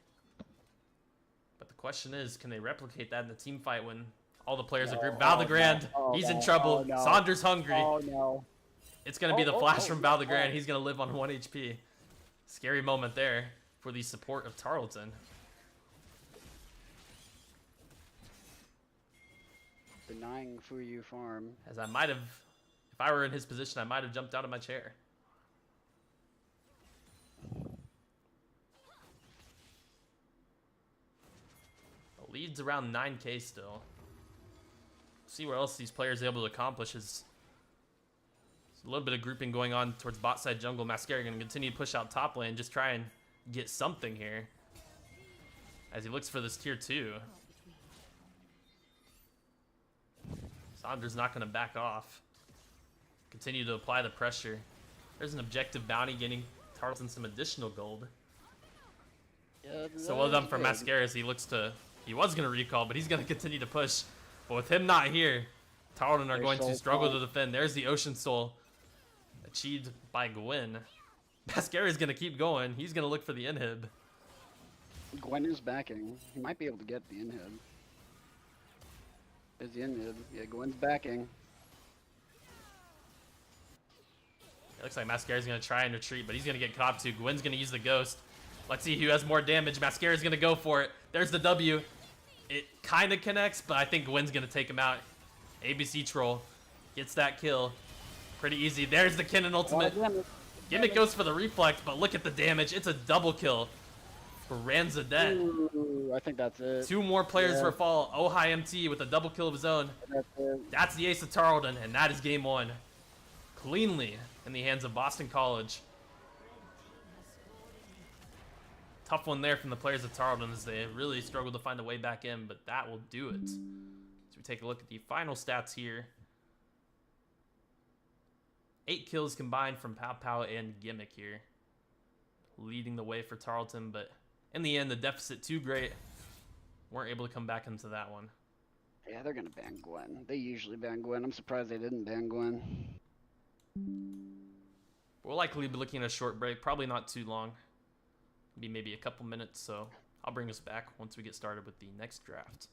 Speaker 3: But the question is, can they replicate that in the team fight when all the players are grouped? Valdegrand, he's in trouble.
Speaker 5: Oh, no.
Speaker 3: Saunders hungry.
Speaker 5: Oh no.
Speaker 3: It's going to be the flash from Valdegrand. He's going to live on 1 HP. Scary moment there for the support of Tarleton.
Speaker 5: Denying Fuyu farm.
Speaker 3: As I might have, if I were in his position, I might have jumped out of my chair. The lead's around 9k still. See what else these players are able to accomplish. Is a little bit of grouping going on towards bot side jungle. Mascara going to continue to push out top lane, just try and get something here as he looks for this tier 2. Saunders not going to back off. Continue to apply the pressure. There's an objective bounty getting Tarleton some additional gold.
Speaker 5: Yeah,
Speaker 3: So well done for Mascara as he looks to... He was going to recall, but he's going to continue to push. But with him not here, Tarleton are going to struggle to defend. There's the Ocean Soul. Achieved by Gwen. Mascara is going to keep going. He's going to look for the inhib.
Speaker 5: Gwen is backing. He might be able to get the inhib. There's the inhib. Yeah, Gwen's backing.
Speaker 3: It looks like Mascara's going to try and retreat, but he's going to get caught too. Gwen's going to use the Ghost. Let's see who has more damage. Mascara's going to go for it. There's the W. It kind of connects, but I think Gwen's going to take him out. ABC Troll gets that kill. Pretty easy. There's the Kennen ultimate. Gimmick goes for the reflect, but look at the damage. It's a double kill for Ranzadet.
Speaker 5: Ooh, I think that's it.
Speaker 3: 2 more players for fall. Ohai MT with a double kill of his own.
Speaker 5: That's it.
Speaker 3: That's the ace of Tarleton, and that is game 1. Cleanly in the hands of Boston College. Tough one there from the players of Tarleton as they really struggled to find a way back in, but that will do it. So we take a look at the final stats here. 8 kills combined from Pow Pow and Gimmick here. Leading the way for Tarleton, but in the end, the deficit too great. Weren't able to come back into that one.
Speaker 5: Yeah, they're gonna ban Gwen. They usually ban Gwen. I'm surprised they didn't ban Gwen.
Speaker 3: We'll likely be looking at a short break, probably not too long. Be maybe a couple minutes, so I'll bring us back once we get started with the next draft.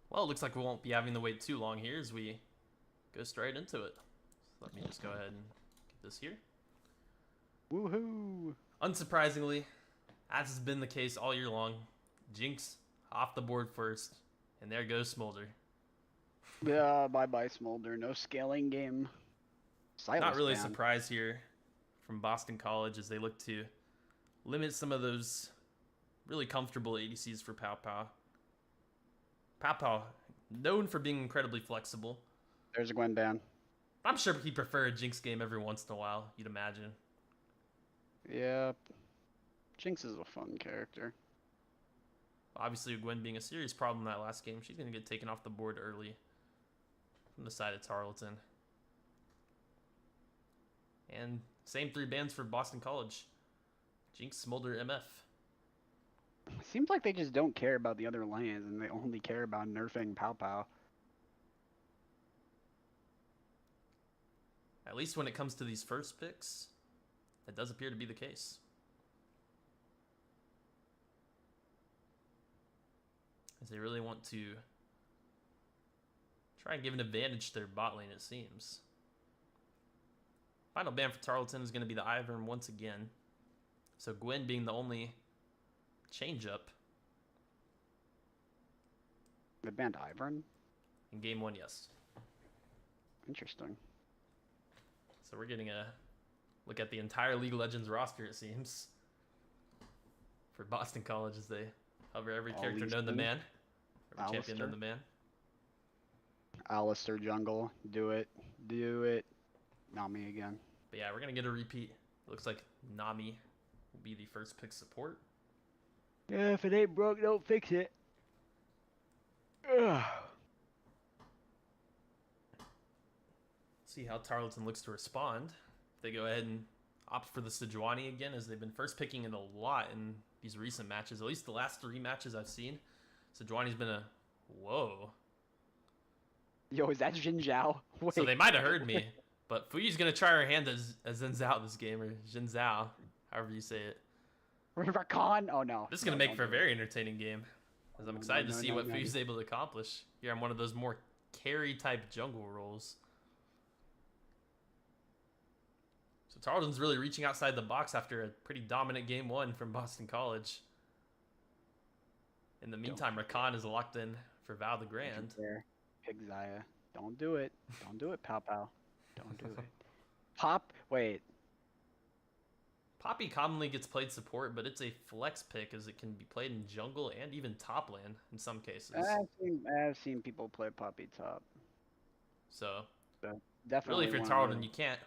Speaker 3: Well, it looks like we won't be having to wait too long here as we go straight into it. So let me just go ahead and get this here.
Speaker 5: Woohoo!
Speaker 3: Unsurprisingly, as has been the case all year long, Jinx off the board first, and there goes Smolder.
Speaker 5: Yeah, bye-bye Smolder. No scaling game. Silas
Speaker 3: Not really a
Speaker 5: ban.
Speaker 3: surprise here from Boston College as they look to limit some of those really comfortable ADCs for Pow Pow. Pow Pow, known for being incredibly flexible.
Speaker 5: There's a Gwen ban.
Speaker 3: I'm sure he'd prefer a Jinx game every once in a while, you'd imagine.
Speaker 5: Yep. Jinx is a fun character.
Speaker 3: Obviously, Gwen being a serious problem that last game, she's going to get taken off the board early from the side of Tarleton. And same 3 bans for Boston College. Jinx, Smolder, MF.
Speaker 5: It seems like they just don't care about the other lanes and they only care about nerfing Pow Pow.
Speaker 3: At least when it comes to these first picks, that does appear to be the case. As they really want to try and give an advantage to their bot lane, it seems. Final ban for Tarleton is going to be the Ivern once again. So Gwen being the only change up.
Speaker 5: They banned Ivern?
Speaker 3: In game 1, yes.
Speaker 5: Interesting.
Speaker 3: So we're getting a look at the entire League of Legends roster, it seems. For Boston College as they cover every character known to man. Every champion known to man.
Speaker 5: Alistair jungle. Do it. Do it. Nami again.
Speaker 3: But yeah, we're going to get a repeat. It looks like Nami will be the first pick support.
Speaker 5: Yeah, if it ain't broke, don't fix it. Ugh.
Speaker 3: See how Tarleton looks to respond. If they go ahead and opt for the Sejuani again, as they've been first picking it a lot in these recent matches. At least the last 3 matches I've seen. Sejuani's been a... Whoa.
Speaker 5: Yo, is that Jin Zhao? Wait.
Speaker 3: So they might have heard me. But Fuyu's going to try her hand as Xin Zhao this game, or Jin Zhao, however you say it.
Speaker 5: Rakan? Oh no.
Speaker 3: This is going to make for a very entertaining game. As I'm excited to see what Fuyu's able to accomplish here on one of those more carry-type jungle roles. So Tarleton's really reaching outside the box after a pretty dominant game 1 from Boston College. In the meantime, Rakan is locked in for Val the Grand.
Speaker 5: Pig Zaya. Don't do it. Don't do it, Pow Pow. Don't do it. Pop. Wait.
Speaker 3: Poppy commonly gets played support, but it's a flex pick as it can be played in jungle and even top lane in some cases.
Speaker 5: I've seen people play Poppy top.
Speaker 3: So
Speaker 5: Definitely.
Speaker 3: really, if you're Tarleton, you can't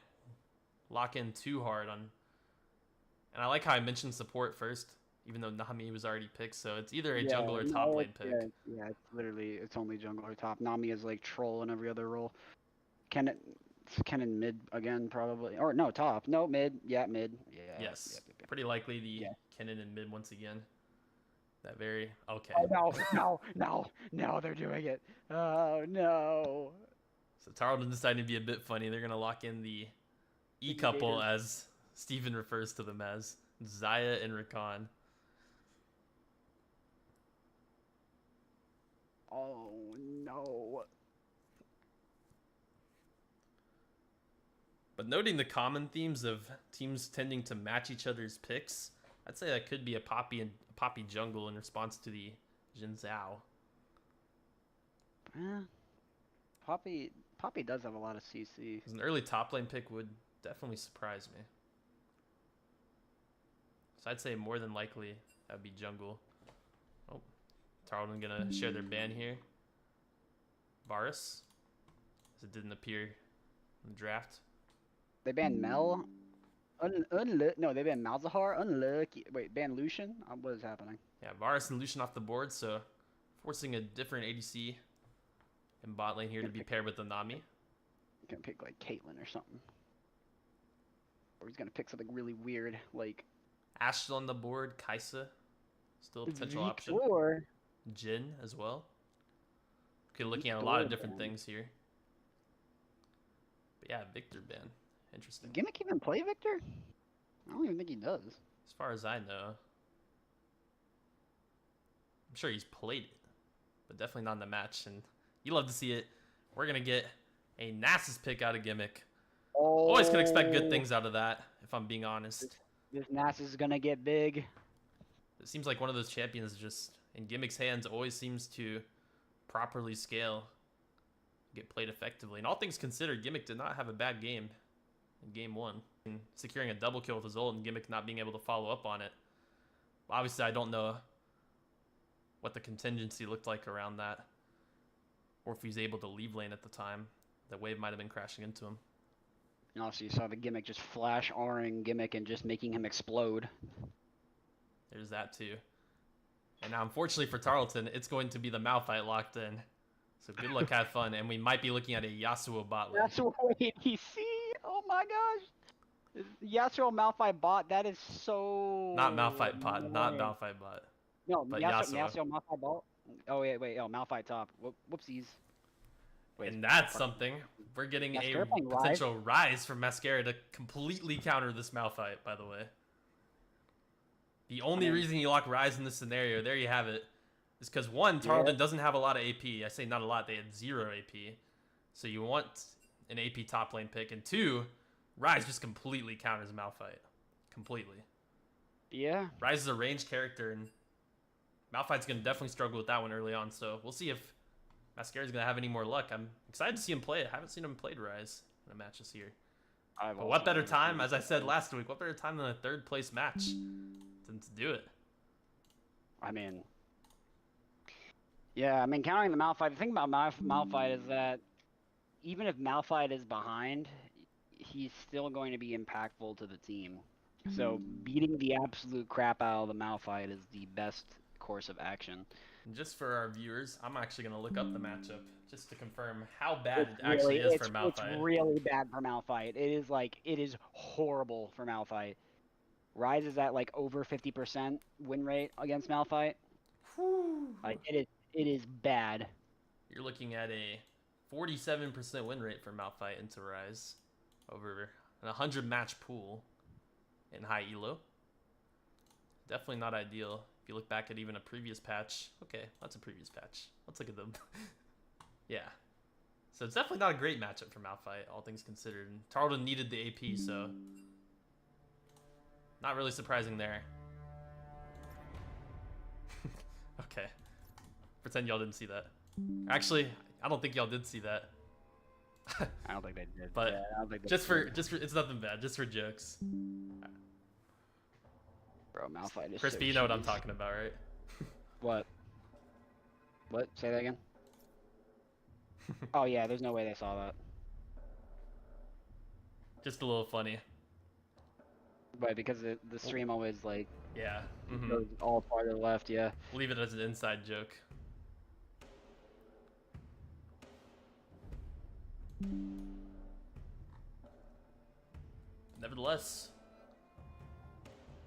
Speaker 3: lock in too hard on. And I like how I mentioned support first, even though Nami was already picked. So it's either a jungle or top lane pick.
Speaker 5: Yeah, it's literally, it's only jungle or top. Nami is like troll in every other role. Kennen mid again probably, or no, top. No, mid. Yeah, mid. Yeah.
Speaker 3: Yes.
Speaker 5: Yep.
Speaker 3: Pretty likely the Kennen in mid once again. That very okay.
Speaker 5: Oh no, they're doing it. Oh no.
Speaker 3: So Tarleton deciding to be a bit funny. They're gonna lock in the E couple, as Steven refers to them as, Zaya and Rakan.
Speaker 5: Oh no.
Speaker 3: But noting the common themes of teams tending to match each other's picks, I'd say that could be a Poppy jungle in response to the Jin Zhao.
Speaker 5: Poppy does have a lot of CC.
Speaker 3: 'Cause an early top lane pick would definitely surprise me. So I'd say more than likely that would be jungle. Oh, Tarleton gonna share their ban here. Varus, as it didn't appear in the draft.
Speaker 5: They banned Mel. No, they banned Malzahar. Unlucky. Wait, banned Lucian? What is happening?
Speaker 3: Yeah, Varus and Lucian off the board, so forcing a different ADC in bot lane here to be paired with the Nami.
Speaker 5: Gonna pick like Caitlyn or something. Or he's gonna pick something really weird like
Speaker 3: Ashe still on the board, Kaisa still a potential option.
Speaker 5: Victor.
Speaker 3: Jin as well. Okay, looking at a lot of different things here. But yeah, Victor ban. Interesting.
Speaker 5: Does Gimmick even play Victor? I don't even think he does.
Speaker 3: As far as I know. I'm sure he's played it, but definitely not in the match. And you love to see it. We're going to get a Nasus pick out of Gimmick. Always can expect good things out of that, if I'm being honest.
Speaker 5: This Nasus is going to get big.
Speaker 3: It seems like one of those champions just, in Gimmick's hands, always seems to properly scale, get played effectively. And all things considered, Gimmick did not have a bad game in game 1. And securing a double kill with his ult and Gimmick not being able to follow up on it. Obviously, I don't know what the contingency looked like around that, or if he was able to leave lane at the time. The wave might have been crashing into him.
Speaker 5: And also, you saw the Gimmick just flash R-ing Gimmick and just making him explode.
Speaker 3: There's that too. And now, unfortunately for Tarleton, it's going to be the Malphite locked in. So good luck, have fun, and we might be looking at a Yasuo bot lane.
Speaker 5: Yasuo ADC? Oh my gosh! Yasuo Malphite bot, that is so...
Speaker 3: Not Malphite bot, not Malphite bot.
Speaker 5: No,
Speaker 3: but
Speaker 5: Yasuo Malphite bot? Oh, wait, oh, Malphite top. Whoopsies. Wait,
Speaker 3: And that's something. We're getting
Speaker 5: Mascara
Speaker 3: a
Speaker 5: playing
Speaker 3: potential rise from Mascara to completely counter this Malphite, by the way. The only reason you lock Rise in this scenario, there you have it, is because one, Tarleton doesn't have a lot of AP. I say not a lot, they had 0 AP. So you want an AP top lane pick. And 2, Rise just completely counters Malphite. Completely.
Speaker 5: Yeah.
Speaker 3: Rise is a ranged character, and Malphite's going to definitely struggle with that one early on. So we'll see if Mascara's going to have any more luck. I'm excited to see him play it. I haven't seen him played Rise in a match this year. But what better time, as I said last week, what better time than a 3rd place match to do it?
Speaker 5: I mean, yeah, I mean, countering the Malphite, the thing about Malphite is that even if Malphite is behind, he's still going to be impactful to the team. So beating the absolute crap out of the Malphite is the best course of action.
Speaker 3: And just for our viewers, I'm actually going to look up the matchup just to confirm how bad it actually is for Malphite.
Speaker 5: It's really bad for Malphite. It is horrible for Malphite. Rise is at like over 50% win rate against Malphite. Like it is bad.
Speaker 3: You're looking at a 47% win rate for Malphite into Rise over an 100 match pool in high elo. Definitely not ideal. If you look back at even a previous patch, okay, that's a previous patch. Let's look at them. Yeah. So it's definitely not a great matchup for Malphite, all things considered. And Tarleton needed the AP, so not really surprising there. Okay. Pretend y'all didn't see that. Actually, I don't think y'all did see that.
Speaker 5: I don't think they did.
Speaker 3: But
Speaker 5: yeah, I don't think they
Speaker 3: just for it's nothing bad, just for jokes.
Speaker 5: Bro, Malphite is
Speaker 3: Crispy,
Speaker 5: so
Speaker 3: you know what I'm
Speaker 5: cheese.
Speaker 3: talking about, right?
Speaker 5: What? What? Say that again? Oh yeah, there's no way they saw that.
Speaker 3: Just a little funny.
Speaker 5: But because the stream always like
Speaker 3: Yeah.
Speaker 5: goes all far to the left, yeah.
Speaker 3: Leave it as an inside joke. Nevertheless,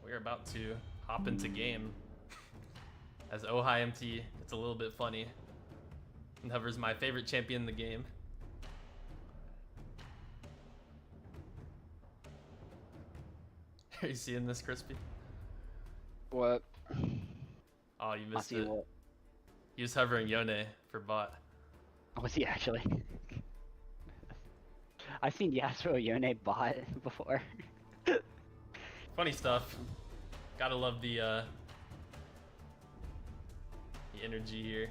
Speaker 3: we are about to hop into game. As Ohio MT, it's a little bit funny. And Hover's my favorite champion in the game. Are you seeing this, Crispy?
Speaker 5: What?
Speaker 3: Oh, you
Speaker 5: I
Speaker 3: missed
Speaker 5: see
Speaker 3: it.
Speaker 5: what?
Speaker 3: He was hovering Yone for bot.
Speaker 5: Was he actually? I've seen Yasuo Yone bot before.
Speaker 3: Funny stuff. Gotta love the energy here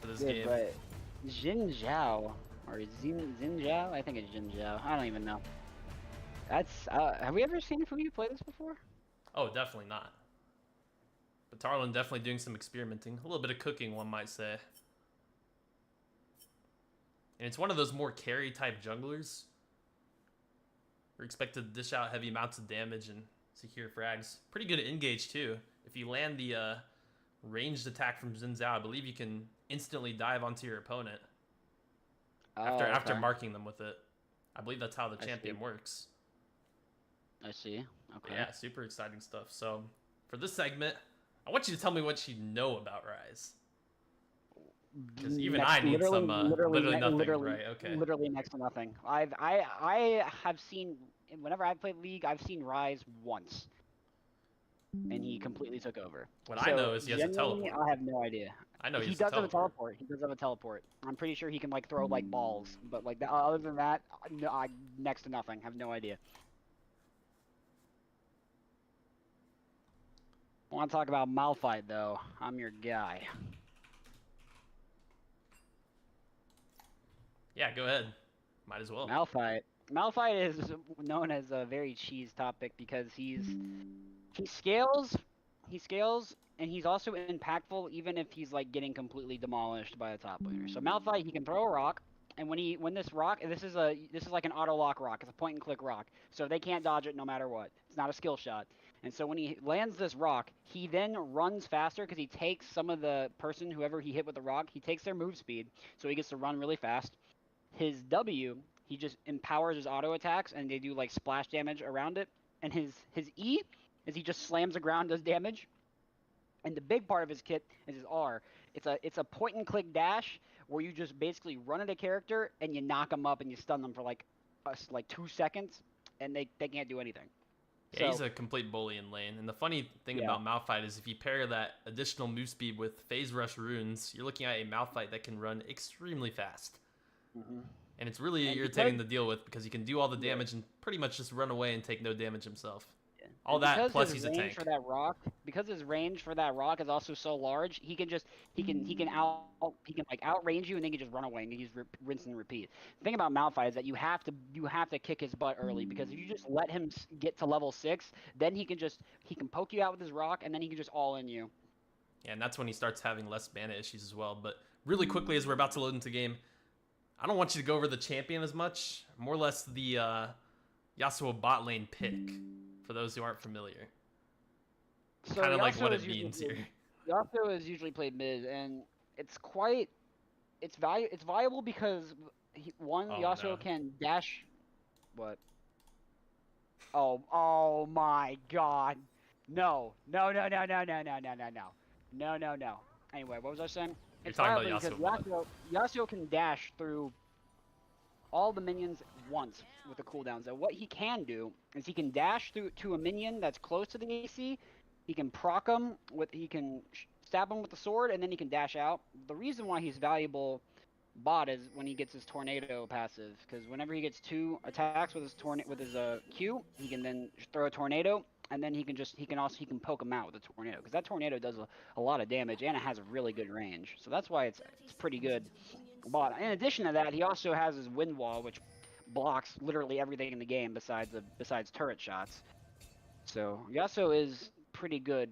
Speaker 3: for this game.
Speaker 5: But Jin Zhao, or Xin Zhao? I think it's Jin Zhao. I don't even know. That's, have we ever seen Fuyu play this before?
Speaker 3: Oh, definitely not. But Tarleton definitely doing some experimenting. A little bit of cooking, one might say. And it's one of those more carry type junglers. We're expected to dish out heavy amounts of damage and secure frags. Pretty good at engage too. If you land the ranged attack from Xin Zhao, I believe you can instantly dive onto your opponent. After marking them with it. I believe that's how the champion works.
Speaker 5: I see. Okay.
Speaker 3: Yeah, super exciting stuff. So, for this segment, I want you to tell me what you know about Rise. Because even I need some literally nothing, right? Okay.
Speaker 5: Literally next to nothing. I have seen, whenever I've played League, I've seen Rise once, and he completely took over.
Speaker 3: What I know is he has a teleport.
Speaker 5: I have no idea.
Speaker 3: I know
Speaker 5: he does have a teleport. He does have a teleport. I'm pretty sure he can like throw like balls, but like that, other than that, no, next to nothing. I have no idea. I want to talk about Malphite though. I'm your guy.
Speaker 3: Yeah, go ahead. Might as well.
Speaker 5: Malphite. Malphite is known as a very cheese topic because he scales, and he's also impactful even if he's like getting completely demolished by a top laner. So Malphite, he can throw a rock, and when this rock, this is like an auto lock rock. It's a point and click rock, so they can't dodge it no matter what. It's not a skill shot. And so when he lands this rock, he then runs faster because he takes some of the person, whoever he hit with the rock, he takes their move speed, so he gets to run really fast. His W, he just empowers his auto attacks, and they do like splash damage around it. And his E is he just slams the ground, does damage. And the big part of his kit is his R. It's a point and click dash where you just basically run at a character and you knock them up and you stun them for like 2 seconds, and they can't do anything.
Speaker 3: Yeah, he's a complete bully in lane. And the funny thing about Malphite is if you pair that additional move speed with Phase Rush runes, you're looking at a Malphite that can run extremely fast.
Speaker 5: Mm-hmm.
Speaker 3: And it's really irritating to deal with because he can do all the damage and pretty much just run away and take no damage himself.
Speaker 5: Yeah.
Speaker 3: All that plus he's a tank.
Speaker 5: Because his range for that rock is also so large, he can outrange you and then he can just run away and he just rinse and repeat. The thing about Malphite is that you have to kick his butt early, because if you just let him get to level 6, then he can poke you out with his rock and then he can just all in you.
Speaker 3: Yeah, and that's when he starts having less mana issues as well. But really quickly, as we're about to load into game, I don't want you to go over the champion as much. More or less the Yasuo bot lane pick, for those who aren't familiar.
Speaker 5: So
Speaker 3: kind of like what it
Speaker 5: usually
Speaker 3: means here.
Speaker 5: Yasuo is usually played mid, and it's viable because Yasuo can dash. What? Oh my God! No. Anyway, what was I saying?
Speaker 3: You're
Speaker 5: It's
Speaker 3: talking
Speaker 5: viable
Speaker 3: about
Speaker 5: because Yasuo can dash through all the minions once with the cooldowns. So what he can do is he can dash through to a minion that's close to the AC. He can proc him stab him with the sword, and then he can dash out. The reason why he's valuable bot is when he gets his tornado passive, because whenever he gets 2 attacks with his Q, he can then throw a tornado, and then he can poke him out with a tornado, because that tornado does a lot of damage and it has a really good range. So that's why it's pretty good bot. In addition to that, he also has his wind wall, which blocks literally everything in the game besides turret shots. So Yasuo is pretty good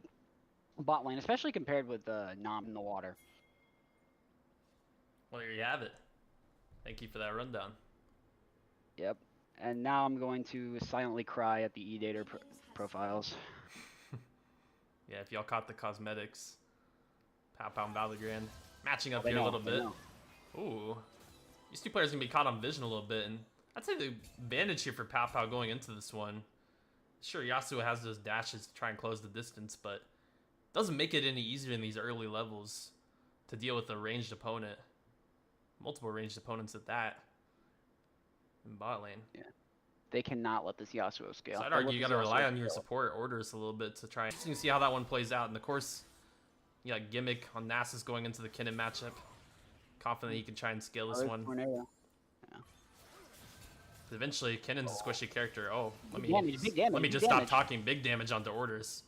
Speaker 5: bot lane, especially compared with Nam in the water.
Speaker 3: Well, there you have it. Thank you for that rundown.
Speaker 5: Yep. And now I'm going to silently cry at the E-Dater profiles.
Speaker 3: Yeah, if y'all caught the cosmetics, Pow Pow and Valorant matching up here a little bit. Ooh, these two players are gonna be caught on vision a little bit, and I'd say the advantage here for Pow Pow going into this one, Sure, Yasuo has those dashes to try and close the distance, but doesn't make it any easier in these early levels to deal with a ranged opponent. Multiple ranged opponents at that. In bot lane.
Speaker 5: Yeah. They cannot let this Yasuo scale.
Speaker 3: So I'd
Speaker 5: They
Speaker 3: argue
Speaker 5: let
Speaker 3: you
Speaker 5: this
Speaker 3: gotta rely
Speaker 5: Yasuo
Speaker 3: on your
Speaker 5: scale.
Speaker 3: support orders a little bit to try. Interesting to see how that one plays out. And of course, you got Gimmick on Nasus going into the Kinnan matchup. Confident he can try and scale this
Speaker 5: there's
Speaker 3: one.
Speaker 5: Tornado.
Speaker 3: Eventually, Kinnan's a squishy character. Oh, let
Speaker 5: Big damage,
Speaker 3: me
Speaker 5: big
Speaker 3: just stop
Speaker 5: damage.
Speaker 3: talking. Big damage onto orders.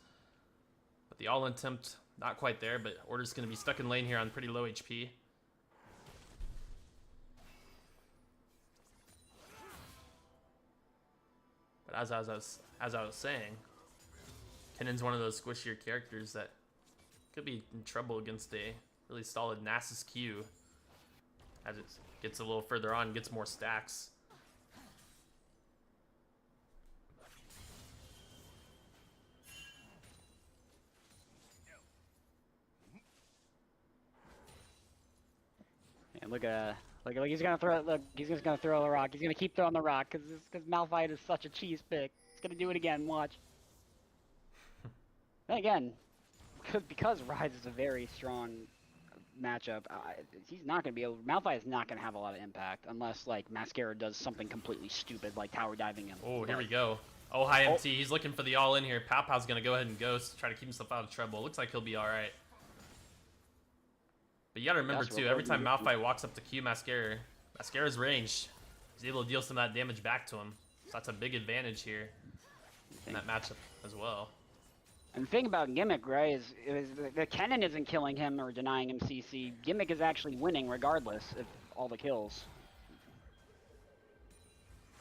Speaker 3: But the all-in attempt, not quite there, but orders gonna be stuck in lane here on pretty low HP. But as I was saying, Kinnan's one of those squishier characters that could be in trouble against a really solid Nasus Q. As it gets a little further on, gets more stacks.
Speaker 5: And look he's gonna throw. Look, he's just gonna throw the rock. He's gonna keep throwing the rock because Malphite is such a cheese pick. He's gonna do it again. Watch. Then again, because Rise is a very strong matchup, he's not gonna be able. Malphite is not gonna have a lot of impact unless like Mascara does something completely stupid like tower diving him.
Speaker 3: Oh, here
Speaker 5: But-
Speaker 3: we go. Oh, hi MT. He's looking for the all-in here. Pow Pow's gonna go ahead and ghost, try to keep himself out of trouble. Looks like he'll be all right. But you gotta remember
Speaker 5: That's
Speaker 3: too,
Speaker 5: what
Speaker 3: every
Speaker 5: we're
Speaker 3: time
Speaker 5: doing.
Speaker 3: Malphite walks up to Q Mascara, Mascara's ranged. He's able to deal some of that damage back to him. So that's a big advantage here in that matchup as well.
Speaker 5: And the thing about Gimmick, right, is the Kennen isn't killing him or denying him CC. Gimmick is actually winning regardless of all the kills.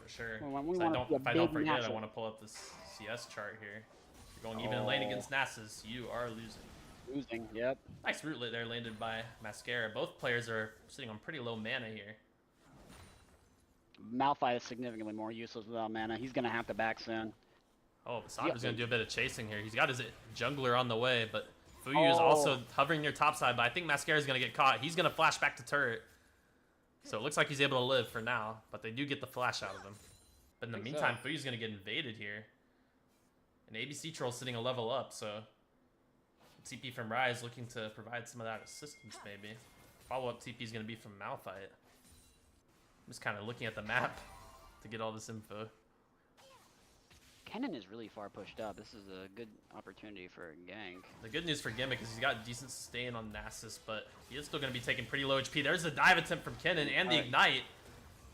Speaker 3: For sure.
Speaker 5: Well, when we
Speaker 3: So
Speaker 5: wanna see a
Speaker 3: if I don't
Speaker 5: big
Speaker 3: forget, I
Speaker 5: matchup.
Speaker 3: want to pull up this CS chart here. If you're going even in lane against Nasus, you are losing.
Speaker 5: Losing, yep.
Speaker 3: Nice rootlet there landed by Mascara. Both players are sitting on pretty low mana here.
Speaker 5: Malphite is significantly more useless without mana. He's gonna have to back soon.
Speaker 3: Oh, Sandra's going to do a bit of chasing here. He's got his jungler on the way, but Fuyu is also hovering near topside, but I think Mascara's going to get caught. He's going to flash back to turret. So it looks like he's able to live for now, but they do get the flash out of him. But in the meantime, Fuyu's going to get invaded here. And ABC Troll's sitting a level up, so TP from Rise looking to provide some of that assistance maybe. Follow-up TP is going to be from Malphite. I'm just kind of looking at the map to get all this info.
Speaker 5: Kennen is really far pushed up. This is a good opportunity for a gank.
Speaker 3: The good news for Gimmick is he's got decent sustain on Nasus, but he is still going to be taking pretty low HP. There's a dive attempt from Kennen and the Ignite.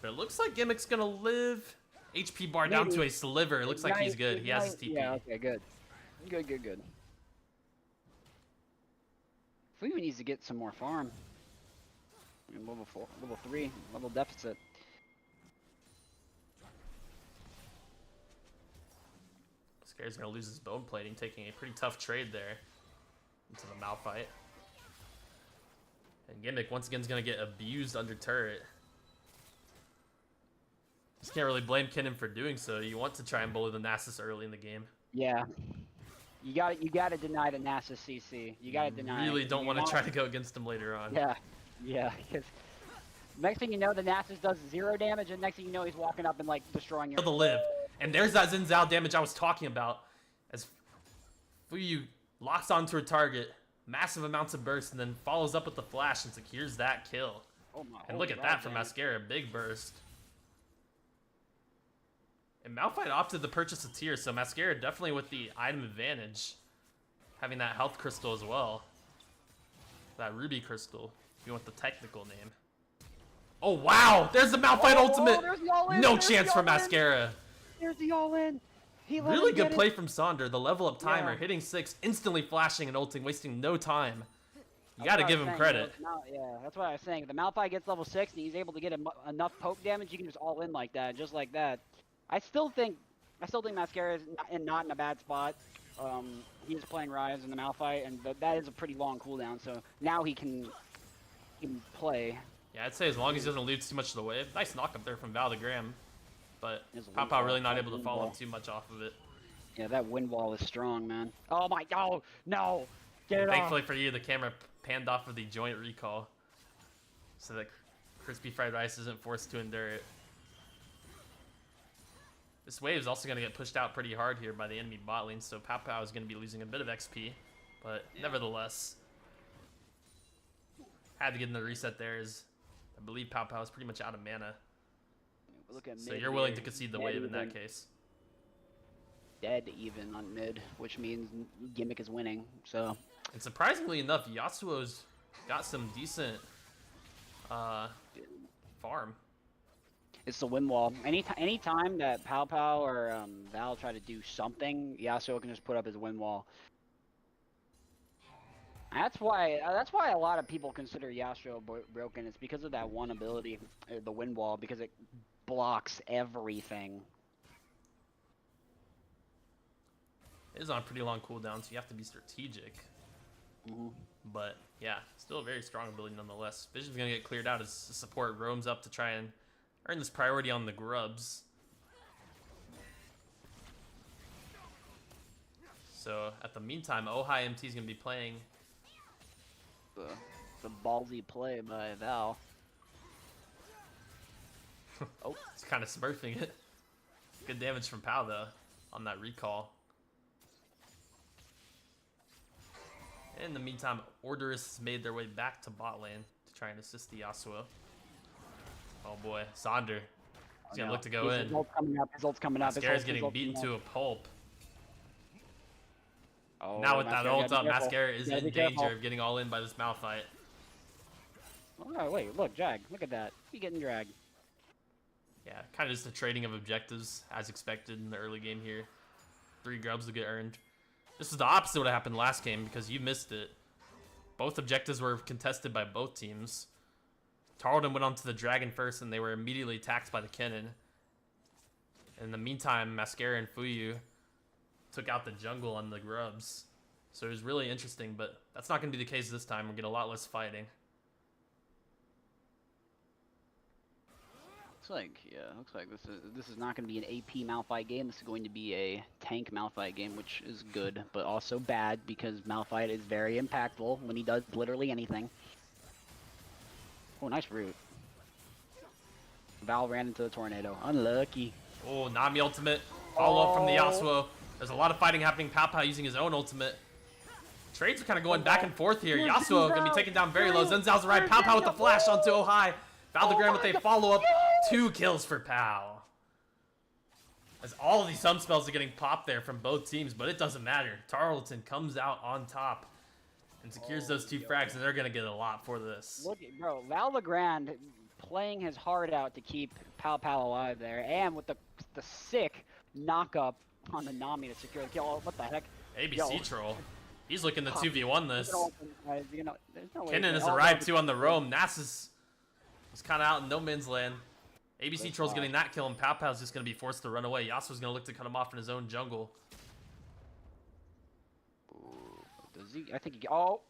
Speaker 3: But it looks like Gimmick's going to live. HP bar down to a sliver. It looks like he's good. He has his TP.
Speaker 5: Yeah, okay, good. Good. Fuyu needs to get some more farm. I mean, level 4, level 3, level deficit.
Speaker 3: Scare's going to lose his bone plating, taking a pretty tough trade there into the Malphite. And Gimmick once again is going to get abused under turret. Just can't really blame Kennen for doing so. You want to try and bully the Nasus early in the game.
Speaker 5: Yeah. You gotta deny the Nasus CC. You gotta deny.
Speaker 3: Really
Speaker 5: it.
Speaker 3: don't
Speaker 5: You
Speaker 3: want to try to go against him later on.
Speaker 5: Yeah, because next thing you know, the Nasus does 0 damage, and next thing you know, he's walking up and like destroying your.
Speaker 3: To live. And there's that Xin Zhao damage I was talking about. As Fuyu locks onto her target, massive amounts of burst, and then follows up with the flash and secures that kill.
Speaker 5: Oh my!
Speaker 3: And look at that from Mascara, big burst. And Malphite opted to purchase a tier, so Mascara definitely with the item advantage. Having that health crystal as well. That ruby crystal, if you want the technical name. Oh wow! There's the Malphite ultimate!
Speaker 5: There's the all-in,
Speaker 3: No
Speaker 5: there's
Speaker 3: chance
Speaker 5: the
Speaker 3: for
Speaker 5: all-in.
Speaker 3: Mascara.
Speaker 5: There's the all-in. He let
Speaker 3: Really
Speaker 5: him get
Speaker 3: good
Speaker 5: it.
Speaker 3: play from Sonder. The level up timer,
Speaker 5: Yeah.
Speaker 3: hitting 6, instantly flashing and ulting, wasting no time. You
Speaker 5: That's
Speaker 3: gotta
Speaker 5: what I
Speaker 3: give
Speaker 5: was
Speaker 3: him
Speaker 5: saying,
Speaker 3: credit.
Speaker 5: yeah, that's what I was saying. If the Malphite gets level 6 and he's able to get enough poke damage, you can just all in like that, just like that. I still think Mascara is not in a bad spot. He's playing Rise in the Malphite, and that is a pretty long cooldown. So now he can play.
Speaker 3: Yeah, I'd say as long as he doesn't lose too much of the wave. Nice knock up there from Valdegram. But
Speaker 5: His
Speaker 3: Pow
Speaker 5: wind
Speaker 3: Pow
Speaker 5: wall,
Speaker 3: really not
Speaker 5: that
Speaker 3: able to
Speaker 5: wind
Speaker 3: follow
Speaker 5: wall.
Speaker 3: up too much off of it.
Speaker 5: Yeah, that wind wall is strong, man. Oh my! No! Get it
Speaker 3: Thankfully
Speaker 5: off.
Speaker 3: for you, the camera panned off of the joint recall. So that Crispyfriedrice isn't forced to endure it. This wave is also going to get pushed out pretty hard here by the enemy bot lane, so Pow Pow is going to be losing a bit of XP. But nevertheless, had to get in the reset there, as I believe Pow Pow is pretty much out of mana.
Speaker 5: Look at
Speaker 3: So
Speaker 5: mid
Speaker 3: you're willing
Speaker 5: here.
Speaker 3: to concede the
Speaker 5: Dead
Speaker 3: wave in that
Speaker 5: even.
Speaker 3: case.
Speaker 5: Dead even on mid, which means Gimmick is winning. So
Speaker 3: And surprisingly enough, Yasuo's got some decent farm.
Speaker 5: it's the win wall. Anytime that Pow Pow or Val try to do something, Yasuo can just put up his win wall. That's why a lot of people consider Yasuo broken. It's because of that one ability, the win wall, because it blocks everything.
Speaker 3: It is on a pretty long cooldown, so you have to be strategic. But yeah, still a very strong ability nonetheless. Vision's gonna get cleared out as the support roams up to try and earn this priority on the grubs. So at the meantime, Ojai MT is gonna be playing.
Speaker 5: The ballsy play by Val.
Speaker 3: Oh, he's kind of smurfing it. Good damage from Pow though on that recall. In the meantime, Orderists made their way back to bot lane to try and assist the Yasuo. Oh boy, Sonder. He's gonna look to go in.
Speaker 5: His ult's coming up. His ult's coming up.
Speaker 3: Mascara's getting beaten to a pulp.
Speaker 5: Oh,
Speaker 3: Now with that ult up, Mascara is in danger
Speaker 5: careful.
Speaker 3: of getting all in by this Malphite.
Speaker 5: Oh, wait, look, drag. Look at that. He getting dragged.
Speaker 3: Yeah, kind of just a trading of objectives as expected in the early game here. 3 grubs to get earned. This is the opposite of what happened last game because you missed it. Both objectives were contested by both teams. Tarleton went onto the dragon first and they were immediately attacked by the Kennen. In the meantime, Mascara and Fuyu took out the jungle on the grubs. So it was really interesting, but that's not going to be the case this time. We're getting a lot less fighting.
Speaker 5: Looks like this is not going to be an AP Malphite game. This is going to be a tank Malphite game, which is good, but also bad because Malphite is very impactful when he does literally anything. Oh, nice root. Val ran into the tornado. Unlucky.
Speaker 3: Oh, Nami ultimate. Follow up from the Yasuo. There's a lot of fighting happening. Pow Pow using his own ultimate. Trades are kind of going back and forth here. Yasuo going to be taken down very low. Zenzao's right. Pow Pow with the flash onto Ojai. Valdegram with a follow-up. 2 kills for Pow. As all of these sum spells are getting popped there from both teams, but it doesn't matter. Tarleton comes out on top and secures those 2 frags, and they're going to get a lot for this.
Speaker 5: Look, bro, Val Legrand playing his heart out to keep Pow Pow alive there, and with the sick knock-up on the Nami to secure the kill. Oh, what the heck?
Speaker 3: ABC Troll. He's looking to 2v1 this.
Speaker 5: There's no way
Speaker 3: Kennen has arrived too on the roam. Nasus was kind of out in no man's land. ABC Troll's getting that kill, and Pow Pow's just going to be forced to run away. Yasuo's going to look to cut him off in his own jungle.
Speaker 5: Does he? I think he. Oh.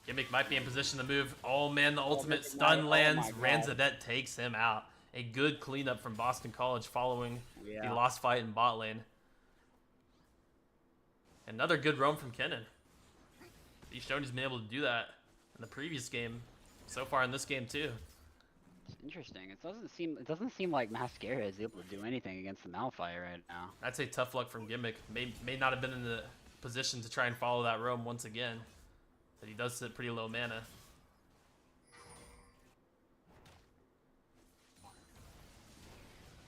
Speaker 3: Gimmick might be in position to move. Oh man, the ultimate
Speaker 5: this
Speaker 3: stun
Speaker 5: might- oh
Speaker 3: lands.
Speaker 5: my God.
Speaker 3: Ranzadet takes him out. A good cleanup from Boston College following the
Speaker 5: Yeah.
Speaker 3: lost fight in bot lane. Another good roam from Kennen. He's shown he's been able to do that in the previous game. So far in this game too.
Speaker 5: It's interesting. It doesn't seem like Mascara is able to do anything against the Malphite right now.
Speaker 3: I'd say tough luck from Gimmick. May not have been in the position to try and follow that roam once again. But he does sit pretty low mana.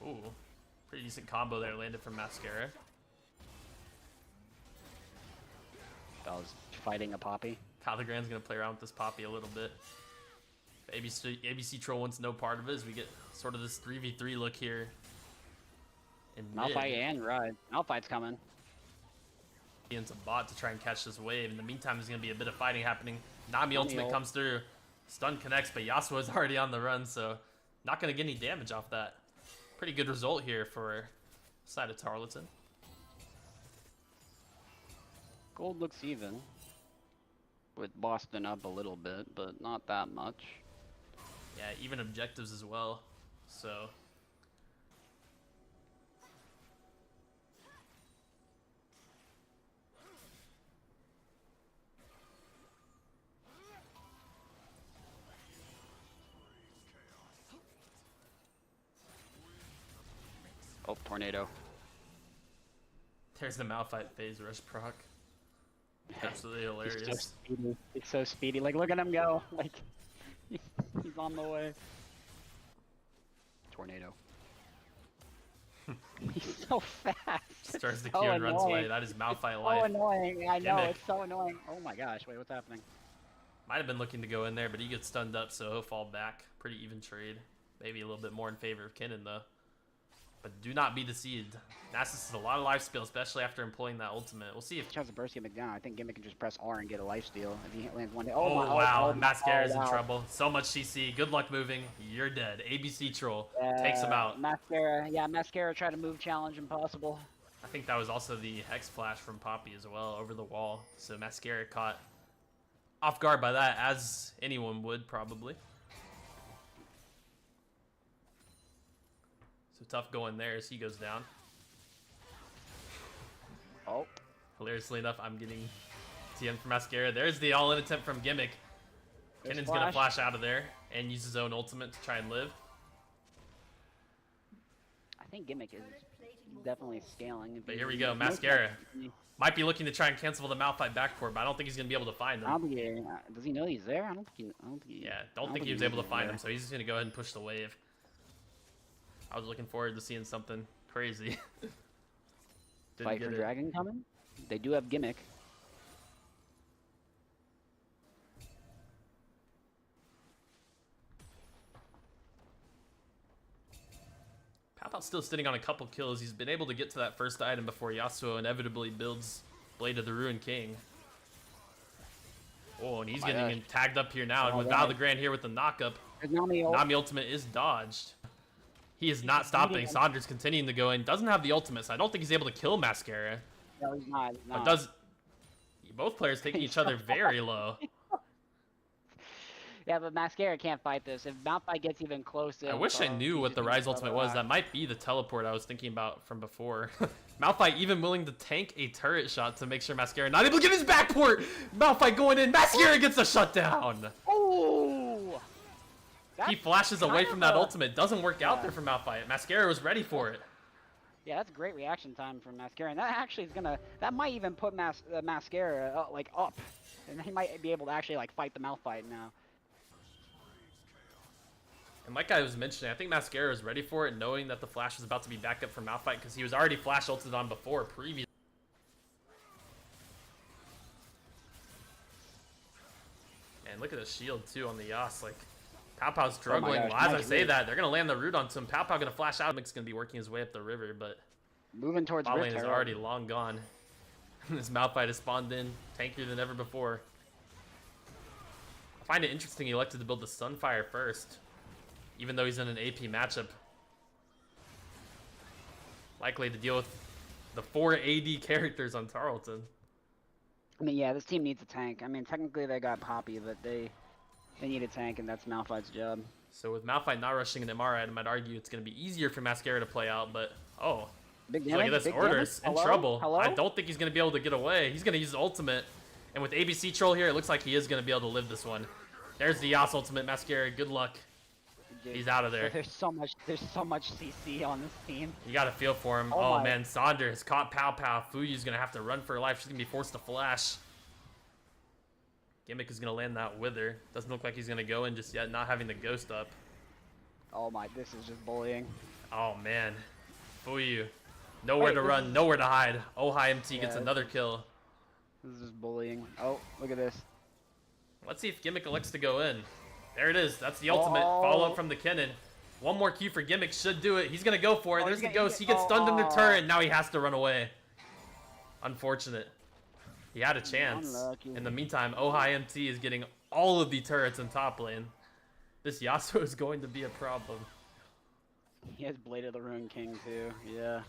Speaker 3: Ooh, pretty decent combo there landed from Mascara.
Speaker 5: I was fighting a Poppy.
Speaker 3: Valdegrand's gonna play around with this Poppy a little bit. ABC Troll wants no part of it as we get sort of this 3v3 look here. In
Speaker 5: Malphite
Speaker 3: mid.
Speaker 5: and Ride. Malphite's coming.
Speaker 3: Into bot to try and catch this wave. In the meantime, there's going to be a bit of fighting happening. Nami ultimate comes through. Stun connects, but Yasuo is already on the run, so not going to get any damage off that. Pretty good result here for side of Tarleton.
Speaker 5: Gold looks even. With Boston up a little bit, but not that much.
Speaker 3: Yeah, even objectives as well. So
Speaker 5: Oh, tornado.
Speaker 3: There's the Malphite phase rush proc. Absolutely hilarious.
Speaker 5: He's so speedy. He's so speedy. Like, look at him go. Like, he's on the way. Tornado. He's so fast.
Speaker 3: Starts the
Speaker 5: So
Speaker 3: Q and runs
Speaker 5: annoying.
Speaker 3: away. That is Malphite
Speaker 5: So
Speaker 3: life.
Speaker 5: annoying. I know,
Speaker 3: Gimmick.
Speaker 5: it's so annoying. Oh my gosh, wait, what's happening?
Speaker 3: Might have been looking to go in there, but he gets stunned up, so he'll fall back. Pretty even trade. Maybe a little bit more in favor of Kennen, though. But do not be deceived. Nasus is a lot of life steal, especially after employing that ultimate. We'll see if...
Speaker 5: He tries to burst Gimmick down. I think Gimmick can just press R and get a life steal. If he lands one day.
Speaker 3: Oh,
Speaker 5: my,
Speaker 3: wow.
Speaker 5: my-
Speaker 3: Mascara's
Speaker 5: oh,
Speaker 3: in
Speaker 5: wow.
Speaker 3: trouble. So much CC. Good luck moving. You're dead. ABC troll. Takes him out.
Speaker 5: Mascara. Yeah, Mascara tried to move challenge impossible.
Speaker 3: I think that was also the Hex Flash from Poppy as well, over the wall. So Mascara caught off guard by that, as anyone would, probably. So tough going there as he goes down.
Speaker 5: Oh.
Speaker 3: Hilariously enough, I'm getting TM from Mascara. There's the all-in attempt from Gimmick.
Speaker 5: There's
Speaker 3: Kennen's going to flash out of there and use his own ultimate to try and live.
Speaker 5: I think Gimmick is definitely scaling.
Speaker 3: But here we go, Mascara. Might be looking to try and cancel the Malphite backport, but I don't think he's going to be able to find
Speaker 5: I
Speaker 3: him.
Speaker 5: don't think he, does he know he's there? I don't think he.
Speaker 3: Yeah, don't think he was able to find him, so he's just going to go ahead and push the wave. I was looking forward to seeing something crazy. Didn't
Speaker 5: Fight
Speaker 3: get
Speaker 5: for
Speaker 3: it.
Speaker 5: Dragon coming? They do have Gimmick.
Speaker 3: Palpal's still sitting on a couple kills. He's been able to get to that first item before Yasuo inevitably builds Blade of the Ruined King. Oh, and he's
Speaker 5: my
Speaker 3: getting
Speaker 5: gosh.
Speaker 3: tagged up here now. And
Speaker 5: Oh,
Speaker 3: with
Speaker 5: right.
Speaker 3: Val the Grand here with the knockup,
Speaker 5: There's Nami ult.
Speaker 3: Nami ultimate is dodged. He is not stopping.
Speaker 5: beating him.
Speaker 3: Saunders continuing to go in. Doesn't have the ultimate, so I don't think he's able to kill Mascara.
Speaker 5: No, he's not. He's
Speaker 3: But
Speaker 5: not.
Speaker 3: does... Both players taking each other very low.
Speaker 5: Yeah, but Mascara can't fight this. If Malphite gets even closer.
Speaker 3: I wish I knew what the Rise ultimate was. That might be the teleport I was thinking about from before. Malphite even willing to tank a turret shot to make sure Mascara not able to get his backport. Malphite going in. Mascara gets a shutdown.
Speaker 5: Oh!
Speaker 3: He flashes away from that ultimate. Doesn't work out there for Malphite. Mascara was ready for it.
Speaker 5: Yeah, that's great reaction time from Mascara, and that actually is gonna. That might even put Mascara like up, and he might be able to actually like fight the Malphite now.
Speaker 3: And like I was mentioning, I think Mascara was ready for it, knowing that the flash was about to be back up for Malphite because he was already flash ulted on before previous. And look at the shield too on the Yas. Like Pow Pow's struggling.
Speaker 5: gosh,
Speaker 3: Well, as I
Speaker 5: nice
Speaker 3: say
Speaker 5: move.
Speaker 3: that, they're gonna land the root onto him. Pow Pow gonna flash out. Mick's gonna be working his way up the river, but
Speaker 5: Moving towards
Speaker 3: bot
Speaker 5: Rift
Speaker 3: lane is
Speaker 5: Herald.
Speaker 3: already long gone. This Malphite has spawned in, tankier than ever before. I find it interesting he elected to build the Sunfire first, even though he's in an AP matchup. Likely to deal with the 4 AD characters on Tarleton.
Speaker 5: I mean, yeah, this team needs a tank. I mean, technically they got Poppy, but they need a tank, and that's Malphite's job.
Speaker 3: So with Malphite not rushing an MR item, I'd argue it's going to be easier for Mascara to play out, but oh.
Speaker 5: Big
Speaker 3: Look
Speaker 5: damage.
Speaker 3: at this,
Speaker 5: big
Speaker 3: Orders
Speaker 5: damage.
Speaker 3: in
Speaker 5: Hello?
Speaker 3: trouble.
Speaker 5: Hello?
Speaker 3: I don't think he's going to be able to get away. He's going to use his ultimate. And with ABC Troll here, it looks like he is going to be able to live this one. There's the Yas ultimate, Mascara. Good luck.
Speaker 5: Dude,
Speaker 3: He's out of there.
Speaker 5: There's so much CC on this team.
Speaker 3: You got to feel for him.
Speaker 5: Oh
Speaker 3: Oh,
Speaker 5: my.
Speaker 3: man, Saunders caught Pow Pow. Fuyu's going to have to run for her life. She's going to be forced to flash. Gimmick is going to land that Wither. Doesn't look like he's going to go in just yet, not having the Ghost up.
Speaker 5: Oh my, this is just bullying.
Speaker 3: Oh, man. Fuyu. Nowhere
Speaker 5: Wait,
Speaker 3: to
Speaker 5: this
Speaker 3: run,
Speaker 5: is-
Speaker 3: nowhere to hide. Oh, High MT gets
Speaker 5: Yeah.
Speaker 3: another kill.
Speaker 5: This is just bullying. Oh, look at this.
Speaker 3: Let's see if Gimmick elects to go in. There it is. That's the ultimate.
Speaker 5: Oh.
Speaker 3: Follow-up from the Kennen. One more Q for Gimmick should do it. He's going to go for it.
Speaker 5: Oh,
Speaker 3: There's
Speaker 5: he's
Speaker 3: the
Speaker 5: gonna-
Speaker 3: Ghost. He gets stunned under
Speaker 5: oh.
Speaker 3: turret. Now he has to run away. Unfortunate. He had a chance.
Speaker 5: Unlucky.
Speaker 3: In the meantime, Ohai MT is getting all of the turrets in top lane. This Yasuo is going to be a problem.
Speaker 5: He has Blade of the Ruined King too. Yeah.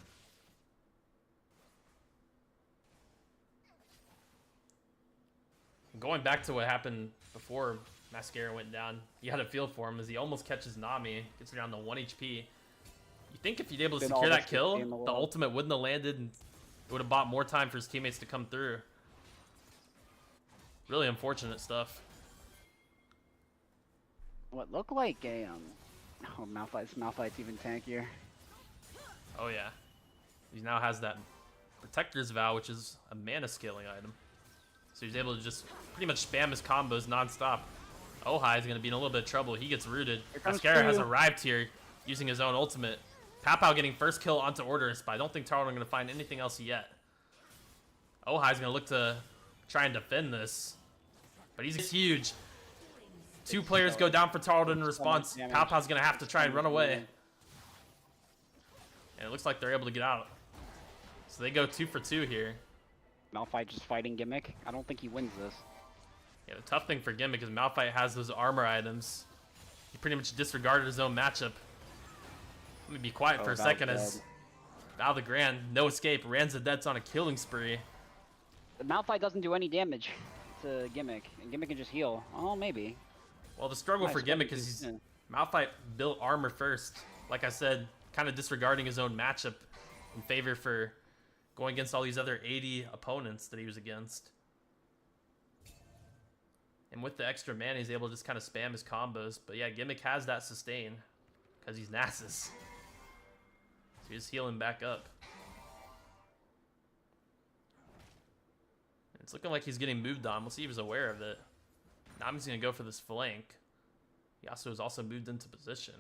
Speaker 3: Going back to what happened before Mascara went down, you had a feel for him as he almost catches Nami, gets her down to 1 HP. You think if he'd able to
Speaker 5: Been
Speaker 3: secure
Speaker 5: all
Speaker 3: that
Speaker 5: this
Speaker 3: kill,
Speaker 5: game
Speaker 3: the
Speaker 5: alone.
Speaker 3: ultimate wouldn't have landed and it would have bought more time for his teammates to come through. Really unfortunate stuff.
Speaker 5: What looked like a oh, Malphite's even tankier.
Speaker 3: Oh yeah. He now has that Protector's Vow, which is a mana scaling item. So he's able to just pretty much spam his combos nonstop. Ohai is going to be in a little bit of trouble. He gets rooted. Mascara has arrived here using his own ultimate. Pow getting first kill onto Orders, but I don't think Tarleton are going to find anything else yet. Ohai is going to look to try and defend this, but he's huge. 2 players go down for Tarleton in response. Pow's going to have to try and run away. And it looks like they're able to get out. So they go 2 for 2 here.
Speaker 5: Malphite just fighting Gimmick. I don't think he wins this.
Speaker 3: Yeah, the tough thing for Gimmick is Malphite has those armor items. He pretty much disregarded his own matchup. Let me be quiet for a second as Val the Grand, no escape. Ranzadet's on a killing spree.
Speaker 5: The Malphite doesn't do any damage to Gimmick, and Gimmick can just heal. Oh, maybe.
Speaker 3: Well, the struggle for Gimmick is Malphite built armor first. Like I said, kind of disregarding his own matchup in favor for going against all these other 80 opponents that he was against. And with the extra mana, he's able to just kind of spam his combos. But yeah, Gimmick has that sustain because he's Nasus. So he's healing back up. It's looking like he's getting moved on. We'll see if he's aware of it. Now I'm just going to go for this flank. Yasuo has also moved into position.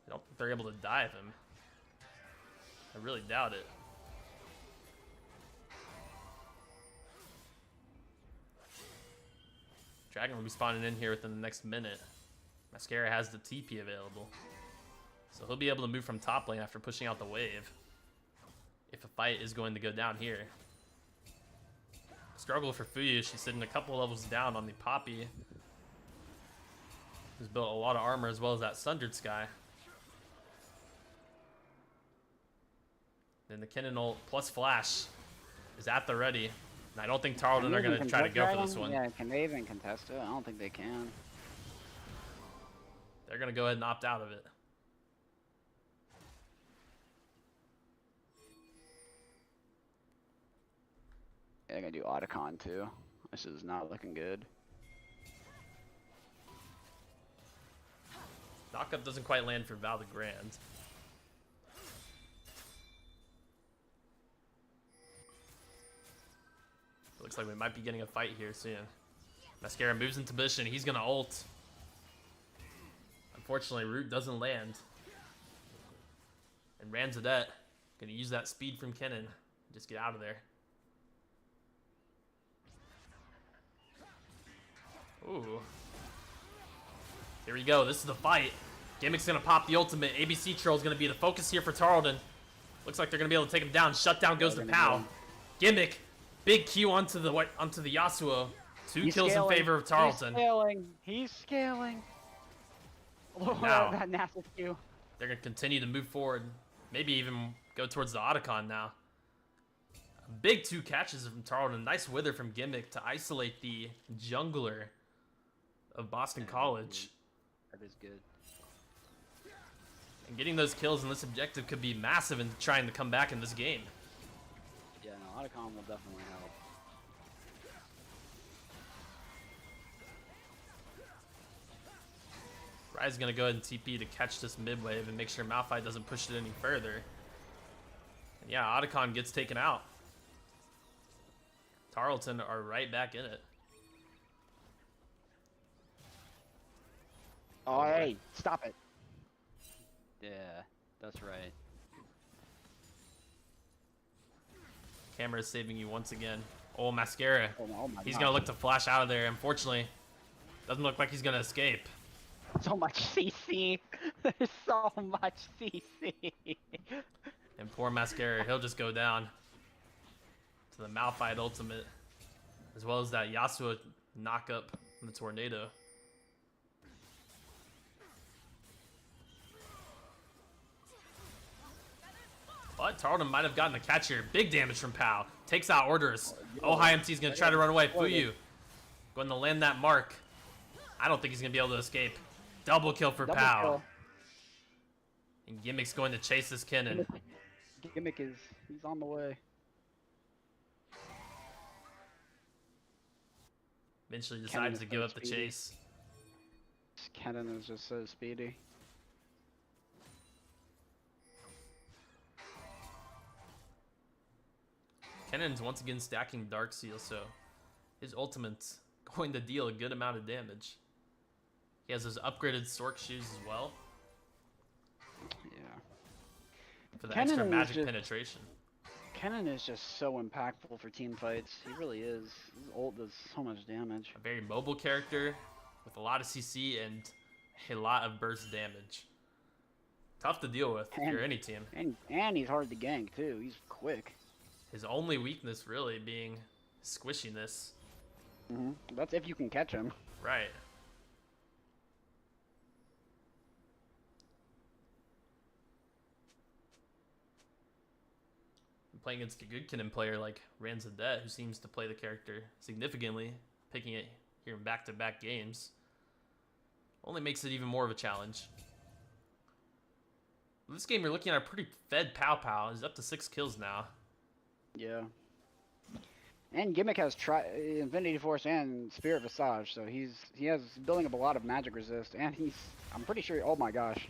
Speaker 3: I don't think they're able to dive him. I really doubt it. Dragon will be spawning in here within the next minute. Mascara has the TP available. So he'll be able to move from top lane after pushing out the wave. If a fight is going to go down here. Struggle for Fuyu. She's sitting a couple levels down on the Poppy. Who's built a lot of armor as well as that Sundered Sky. Then the Kennen ult plus Flash is at the ready. And I don't think Tarleton are going to try to go for this one.
Speaker 5: Yeah, can they even contest it? I don't think they can.
Speaker 3: They're going to go ahead and opt out of it.
Speaker 5: Yeah, they're going to do Otacon too. This is not looking good.
Speaker 3: Knockup doesn't quite land for Val the Grand. Looks like we might be getting a fight here soon. Mascara moves into position. He's going to ult. Unfortunately, Root doesn't land. And Ranzadet going to use that speed from Kennen. Just get out of there. Ooh. Here we go. This is the fight. Gimmick's going to pop the ultimate. ABC Troll is going to be the focus here for Tarleton. Looks like they're going to be able to take him down. Shutdown goes to Pow. Gimmick. Big Q onto the Yasuo. He's kills scaling. In favor of Tarleton.
Speaker 5: He's scaling. Oh,
Speaker 3: now,
Speaker 5: that Nasus Q.
Speaker 3: They're going to continue to move forward. Maybe even go towards the Otacon now. Big 2 catches from Tarleton. Nice wither from Gimmick to isolate the jungler of Boston College.
Speaker 5: That is good.
Speaker 3: And getting those kills in this objective could be massive in trying to come back in this game.
Speaker 5: Yeah, no, Otacon will definitely help.
Speaker 3: Rise is going to go ahead and TP to catch this mid wave and make sure Malphite doesn't push it any further. And yeah, Otacon gets taken out. Tarleton are right back in it.
Speaker 5: Oh, hey, stop it. Yeah, that's right.
Speaker 3: Camera is saving you once again. Oh, Mascara.
Speaker 5: Oh my
Speaker 3: He's
Speaker 5: God.
Speaker 3: going to look to flash out of there. Unfortunately, doesn't look like he's going to escape.
Speaker 5: So much CC. There's so much CC.
Speaker 3: And poor Mascara, he'll just go down to the Malphite ultimate, as well as that Yasuo knock up from the tornado. But Tarleton might have gotten a catch here. Big damage from Pow. Takes out Orders. Oh, High MC is going to try to run away. Fuyu going to land that mark. I don't think he's going to be able to escape. Double kill for Pow. And Gimmick's going to chase this Kennen.
Speaker 5: Gimmick is, he's on the way.
Speaker 3: Eventually decides to give up the chase.
Speaker 5: Kennen is just so speedy.
Speaker 3: Kennen's once again stacking Dark Seal, so his ultimate's going to deal a good amount of damage. He has his upgraded Stork shoes as well
Speaker 5: Yeah.
Speaker 3: for the
Speaker 5: Kennen
Speaker 3: extra
Speaker 5: is
Speaker 3: magic
Speaker 5: just-
Speaker 3: penetration.
Speaker 5: Kennen is just so impactful for team fights. He really is. His ult does so much damage.
Speaker 3: A very mobile character with a lot of CC and a lot of burst damage. Tough to deal with if you're any team.
Speaker 5: And he's hard to gank too. He's quick.
Speaker 3: His only weakness really being squishiness.
Speaker 5: That's if you can catch him.
Speaker 3: Right. Playing against a good Kennen player like Ranzadet, who seems to play the character significantly, picking it here in back-to-back games, only makes it even more of a challenge. This game, you're looking at a pretty fed Pow Pow. He's up to 6 kills now.
Speaker 5: Yeah. And Gimmick has Infinity Force and Spirit Visage, so he has building up a lot of magic resist, and I'm pretty sure. Oh my gosh.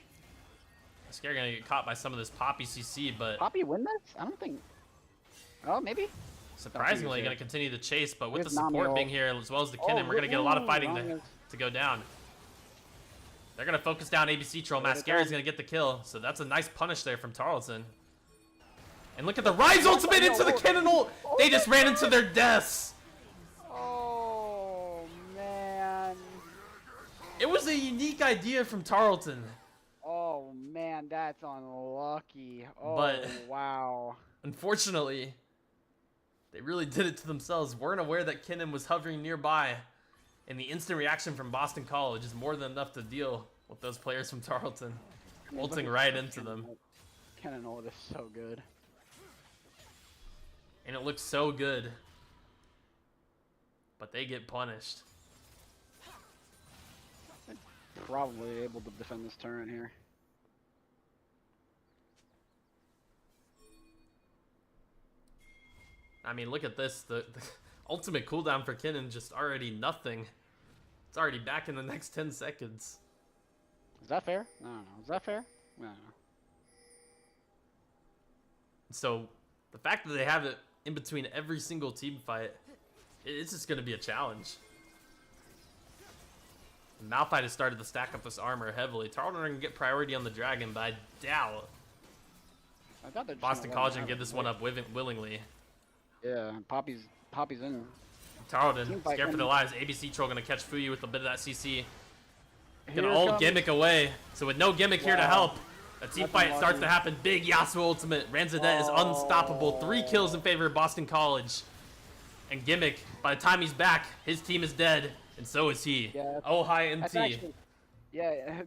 Speaker 3: Scary gonna get caught by some of this Poppy CC, but
Speaker 5: Poppy win this? I don't think. Oh, maybe.
Speaker 3: surprisingly
Speaker 5: here.
Speaker 3: gonna continue to chase. But with the
Speaker 5: Here's Nami
Speaker 3: support
Speaker 5: ult.
Speaker 3: being here as well as the Kennen, we're gonna get a lot of fighting
Speaker 5: Nami.
Speaker 3: to go down. They're gonna focus down ABC Troll.
Speaker 5: Way to
Speaker 3: Mascara's
Speaker 5: go.
Speaker 3: gonna get the kill, so that's a nice punish there from Tarleton. And look at the Rise ultimate into the Kennen ult! They just ran into their deaths!
Speaker 5: Oh, man.
Speaker 3: It was a unique idea from Tarleton.
Speaker 5: Oh, man, that's unlucky. Oh,
Speaker 3: But-
Speaker 5: wow.
Speaker 3: Unfortunately, they really did it to themselves. Weren't aware that Kennen was hovering nearby. And the instant reaction from Boston College is more than enough to deal with those players from Tarleton. Ulting right into them.
Speaker 5: Kennen ult is so good.
Speaker 3: And it looks so good. But they get punished.
Speaker 5: Probably able to defend this turret here.
Speaker 3: I mean, look at this. The ultimate cooldown for Kennen just already nothing. It's already back in the next 10 seconds.
Speaker 5: Is that fair? I don't know. Is that fair? I don't know.
Speaker 3: So, the fact that they have it in between every single team fight, it's just going to be a challenge. Malphite has started to stack up this armor heavily. Tarleton are going to get priority on the dragon, but I doubt
Speaker 5: I thought they're just
Speaker 3: Boston
Speaker 5: gonna let
Speaker 3: College
Speaker 5: him
Speaker 3: can
Speaker 5: have
Speaker 3: give
Speaker 5: it.
Speaker 3: this one up willingly.
Speaker 5: Yeah, Poppy's in.
Speaker 3: Tarleton,
Speaker 5: Team fight
Speaker 3: scared for
Speaker 5: can-
Speaker 3: their lives. ABC Troll going to catch Fuyu with a bit of that CC. Gonna
Speaker 5: Here
Speaker 3: ult
Speaker 5: comes-
Speaker 3: Gimmick away. So with no Gimmick here to
Speaker 5: Wow.
Speaker 3: help, a team
Speaker 5: That's
Speaker 3: fight
Speaker 5: unlucky.
Speaker 3: starts to happen. Big Yasuo ultimate. Ranzadet is unstoppable. 3 kills in favor of Boston College. And Gimmick, by the time he's back, his team is dead, and so is he.
Speaker 5: Yeah,
Speaker 3: Oh, hi
Speaker 5: That's
Speaker 3: MT.
Speaker 5: actually, yeah,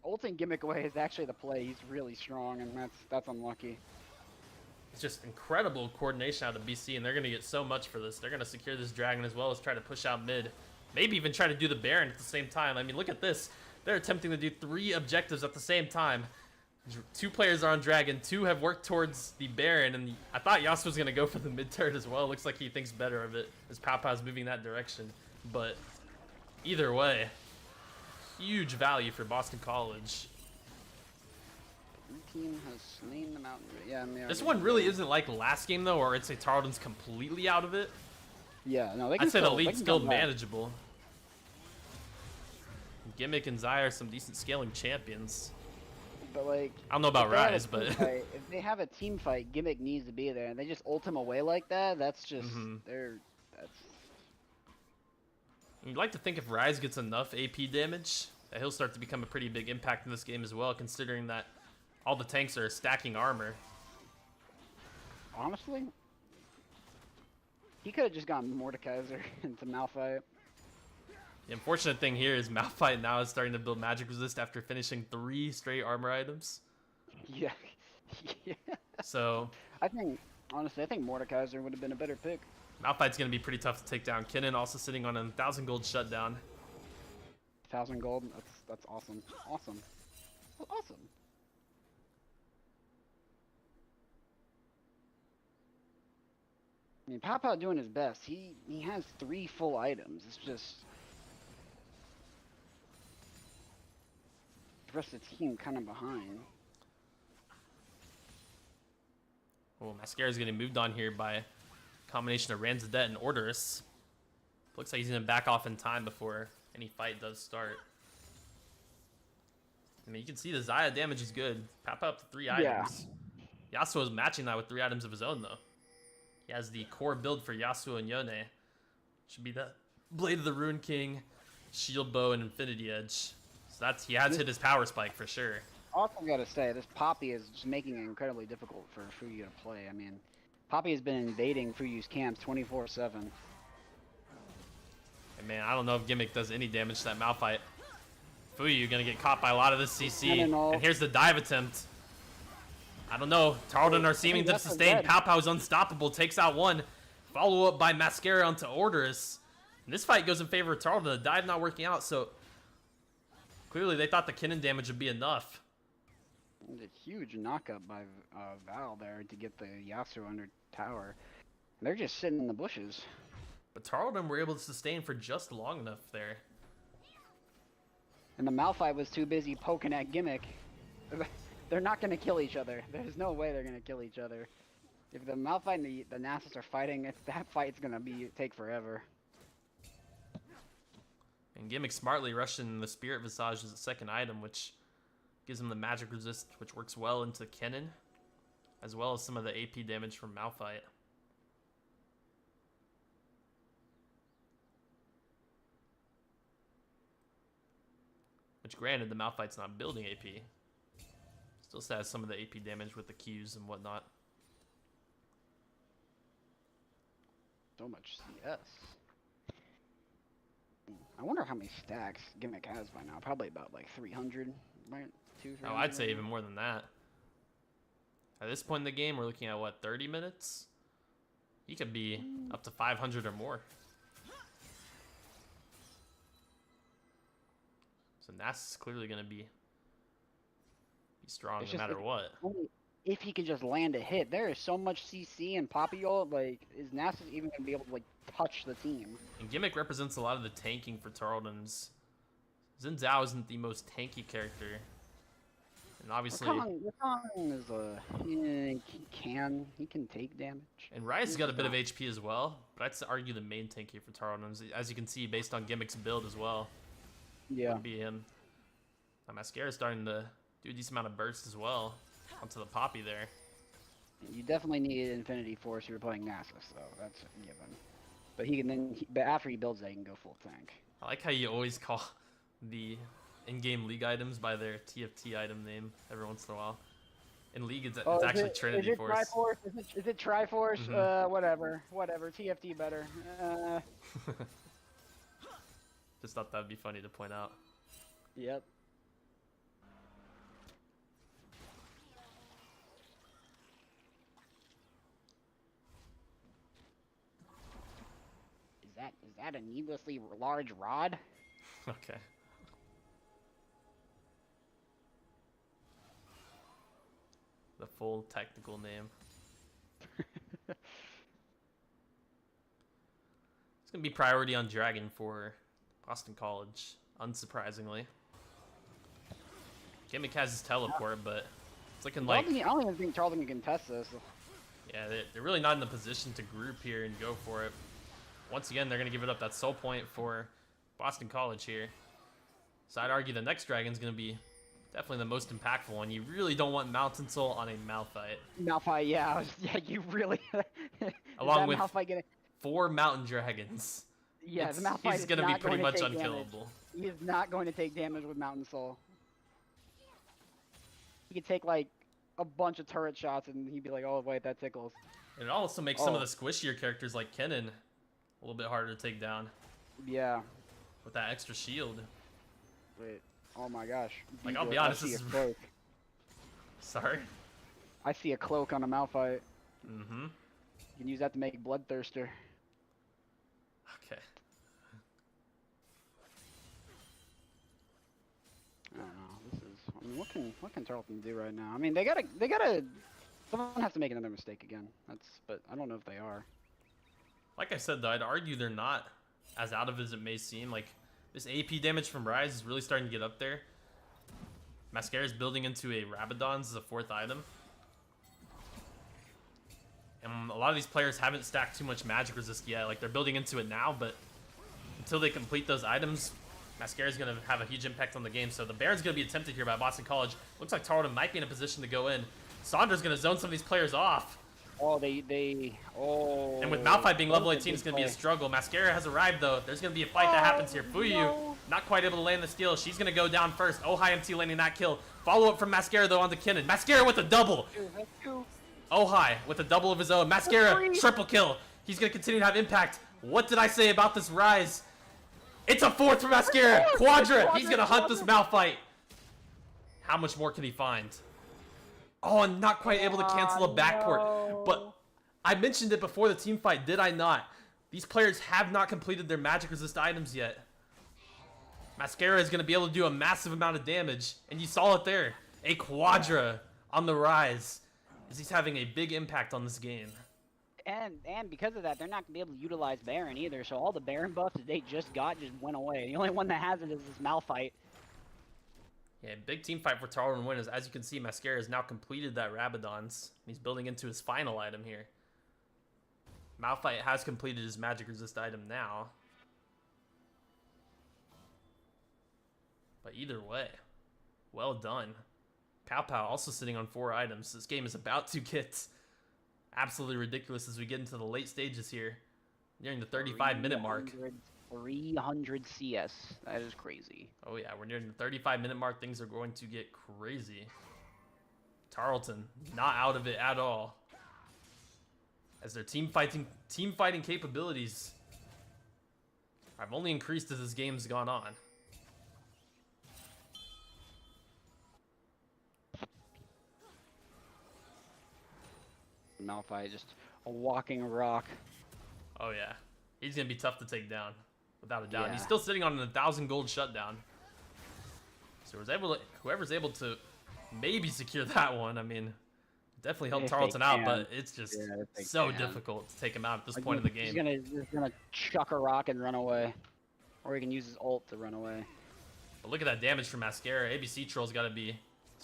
Speaker 5: ulting Gimmick away is actually the play. He's really strong, and that's unlucky.
Speaker 3: It's just incredible coordination out of BC, and they're going to get so much for this. They're going to secure this dragon as well as try to push out mid. Maybe even try to do the Baron at the same time. I mean, look at this. They're attempting to do 3 objectives at the same time. 2 players are on dragon, 2 have worked towards the Baron, and I thought Yasuo was going to go for the mid turret as well. Looks like he thinks better of it as Pow Pow's moving that direction. But either way, huge value for Boston College.
Speaker 5: Your team has slain the mountain. Yeah, and they
Speaker 3: This
Speaker 5: are
Speaker 3: one
Speaker 5: getting-
Speaker 3: really isn't like last game, though, or I'd say Tarleton's completely out of it.
Speaker 5: Yeah, no, they can
Speaker 3: I'd say the
Speaker 5: still, they
Speaker 3: lead's
Speaker 5: can
Speaker 3: still
Speaker 5: come back.
Speaker 3: manageable. Gimmick and Zai are some decent scaling champions.
Speaker 5: But like,
Speaker 3: I don't know about
Speaker 5: if they have a
Speaker 3: Rise,
Speaker 5: team
Speaker 3: but
Speaker 5: fight- if they have a team fight, Gimmick needs to be there, and they just ult him away like that. That's just that's.
Speaker 3: you'd like to think if Rise gets enough AP damage, that he'll start to become a pretty big impact in this game as well, considering that all the tanks are stacking armor.
Speaker 5: Honestly, he could have just gotten Mordekaiser into Malphite.
Speaker 3: The unfortunate thing here is Malphite now is starting to build magic resist after finishing 3 straight armor items.
Speaker 5: Yeah, yeah.
Speaker 3: So
Speaker 5: Honestly, I think Mordekaiser would have been a better pick.
Speaker 3: Malphite's going to be pretty tough to take down. Kennen also sitting on a 1,000 gold shutdown.
Speaker 5: 1,000 gold. That's awesome. Awesome. Awesome. I mean, Papa doing his best. He has 3 full items. It's just the rest of the team kind of behind.
Speaker 3: Oh, Mascara's getting moved on here by a Combination of Ramsdet and Orderus. Looks like he's gonna back off in time before any fight does start. I mean, you can see the Xayah damage is good. Papa up to 3 items. Yasuo's matching that with 3 items of his own, though. He has the core build for Yasuo and Yone. Should be the Blade of the Rune King, Shield Bow, and Infinity Edge. So that's, he has hit his power spike for sure.
Speaker 5: Also gotta say, this Poppy is just making it incredibly difficult for Fuyu to play. I mean, Poppy has been invading Fuyu's camps 24/7.
Speaker 3: And man, I don't know if Gimmick does any damage to that Malphite. Fuyu gonna get caught by a lot of this CC. And here's the dive attempt. I don't know. Tarleton are seeming to sustain. Pow Pow's unstoppable. Takes out one. Follow up by Mascara onto Orderus. And this fight goes in favor of Tarleton. The dive not working out, so clearly they thought the Kinnan damage would be enough.
Speaker 5: A huge knockup by Val there to get the Yasuo under tower. They're just sitting in the bushes.
Speaker 3: But Tarleton were able to sustain for just long enough there.
Speaker 5: And the Malphite was too busy poking at Gimmick. They're not going to kill each other. There's no way they're going to kill each other. If the Malphite and the Nasus are fighting, that fight's going to take forever.
Speaker 3: And Gimmick smartly rushed in the Spirit Visage as a second item, which gives him the magic resist, which works well into Kennen, as well as some of the AP damage from Malphite. Which, granted, the Malphite's not building AP. Still has some of the AP damage with the Qs and whatnot.
Speaker 5: So much CS. I wonder how many stacks Gimmick has by now. Probably about like 300, right? 200.
Speaker 3: Oh, I'd say even more than that. At this point in the game, we're looking at what, 30 minutes? He could be up to 500 or more. So Nasus is clearly going to be strong no matter what.
Speaker 5: If he could just land a hit, there is so much CC and Poppy ult. Like, is Nasus even going to be able to like touch the team?
Speaker 3: And Gimmick represents a lot of the tanking for Tarleton's. Xin Zhao isn't the most tanky character, and obviously
Speaker 5: Rakan is he can take damage.
Speaker 3: And Ryze's got a bit of HP as well, but I'd argue the main tank here for Tarleton's, as you can see based on Gimmick's build as well.
Speaker 5: Yeah,
Speaker 3: would be him. Mascara's starting to do a decent amount of burst as well onto the Poppy there.
Speaker 5: You definitely need Infinity Force if you're playing Nasus, though. That's a given. But he can then, but after he builds that, he can go full tank.
Speaker 3: I like how you always call the in-game League items by their TFT item name every once in a while. In League, it's actually Trinity Force.
Speaker 5: Triforce? Is it Triforce?
Speaker 3: Mm-hmm.
Speaker 5: Whatever. TFT better.
Speaker 3: Just thought that'd be funny to point out.
Speaker 5: Yep. Is that a needlessly large rod?
Speaker 3: Okay. The full technical name. It's gonna be priority on Dragon for Boston College, unsurprisingly. Gimmick has his teleport, but it's looking like...
Speaker 5: I don't even think Tarleton can contest this.
Speaker 3: Yeah, they're really not in the position to group here and go for it. Once again, they're going to give it up that soul point for Boston College here. So I'd argue the next Dragon's going to be definitely the most impactful one. You really don't want Mountain Soul on a Malphite.
Speaker 5: Malphite, yeah. Yeah, you really...
Speaker 3: Along with 4 Mountain Dragons.
Speaker 5: Yeah, the Malphite
Speaker 3: he's going to be pretty much unkillable.
Speaker 5: He is not going to take damage with Mountain Soul. He could take, like, a bunch of turret shots and he'd be like, oh, wait, that tickles.
Speaker 3: And it also makes some of the squishier characters like Kennen a little bit harder to take down.
Speaker 5: Yeah.
Speaker 3: With that extra shield.
Speaker 5: Wait. Oh my gosh.
Speaker 3: Like, I'll be honest, this is... Sorry?
Speaker 5: I see a cloak on a Malphite.
Speaker 3: Mm-hmm.
Speaker 5: You can use that to make Bloodthirster.
Speaker 3: Okay.
Speaker 5: I don't know. I mean, what can Tarleton do right now? I mean, they gotta. Someone has to make another mistake again. But I don't know if they are.
Speaker 3: Like I said, though, I'd argue they're not as out of it as it may seem. Like, this AP damage from Ryze is really starting to get up there. Mascara's building into a Rabadon's as a 4th item. And a lot of these players haven't stacked too much magic resist yet. Like, they're building into it now, but until they complete those items, Mascara's going to have a huge impact on the game. So the Baron's going to be attempted here by Boston College. Looks like Tarleton might be in a position to go in. Saunders going to zone some of these players off.
Speaker 5: Oh, oh.
Speaker 3: And with Malphite being level 18, it's going to be a struggle. Mascara has arrived, though. There's going to be a fight that happens here. Fuyu,
Speaker 5: no.
Speaker 3: not quite able to land the steal. She's going to go down first. Oh, high MT landing that kill. Follow up from Mascara, though, onto Kinnan. Mascara with a double. Oh, high with a double of his own. Mascara, triple kill. He's going to continue to have impact. What did I say about this Rise? It's a fourth for Mascara. Quadra. He's going to hunt this Malphite. How much more can he find? Oh, and not quite able to cancel a backport.
Speaker 5: No.
Speaker 3: But I mentioned it before the team fight, did I not? These players have not completed their magic resist items yet. Mascara is going to be able to do a massive amount of damage, and you saw it there. A Quadra on the Rise, as he's having a big impact on this game.
Speaker 5: And because of that, they're not going to be able to utilize Baron either, so all the Baron buffs that they just got just went away. The only one that has it is this Malphite.
Speaker 3: Yeah, big team fight for Tarleton winners. As you can see, Mascara has now completed that Rabadon's. He's building into his final item here. Malphite has completed his magic resist item now. But either way, well done. Pow Pow also sitting on 4 items. This game is about to get absolutely ridiculous as we get into the late stages here. Nearing the 35-minute mark.
Speaker 5: 300 CS. That is crazy.
Speaker 3: Oh yeah, we're nearing the 35-minute mark. Things are going to get crazy. Tarleton, not out of it at all. As their team fighting capabilities have only increased as this game's gone on.
Speaker 5: Malphite just a walking rock.
Speaker 3: Oh yeah, he's gonna be tough to take down, without a doubt.
Speaker 5: Yeah.
Speaker 3: He's still sitting on a 1,000 gold shutdown. So whoever's able to maybe secure that one. I mean, definitely help
Speaker 5: If
Speaker 3: Tarleton
Speaker 5: they
Speaker 3: out,
Speaker 5: can.
Speaker 3: but it's just so difficult to take him out at this point in the game.
Speaker 5: He's gonna chuck a rock and run away, or he can use his ult to run away.
Speaker 3: But look at that damage from Mascara. ABC Troll's got to be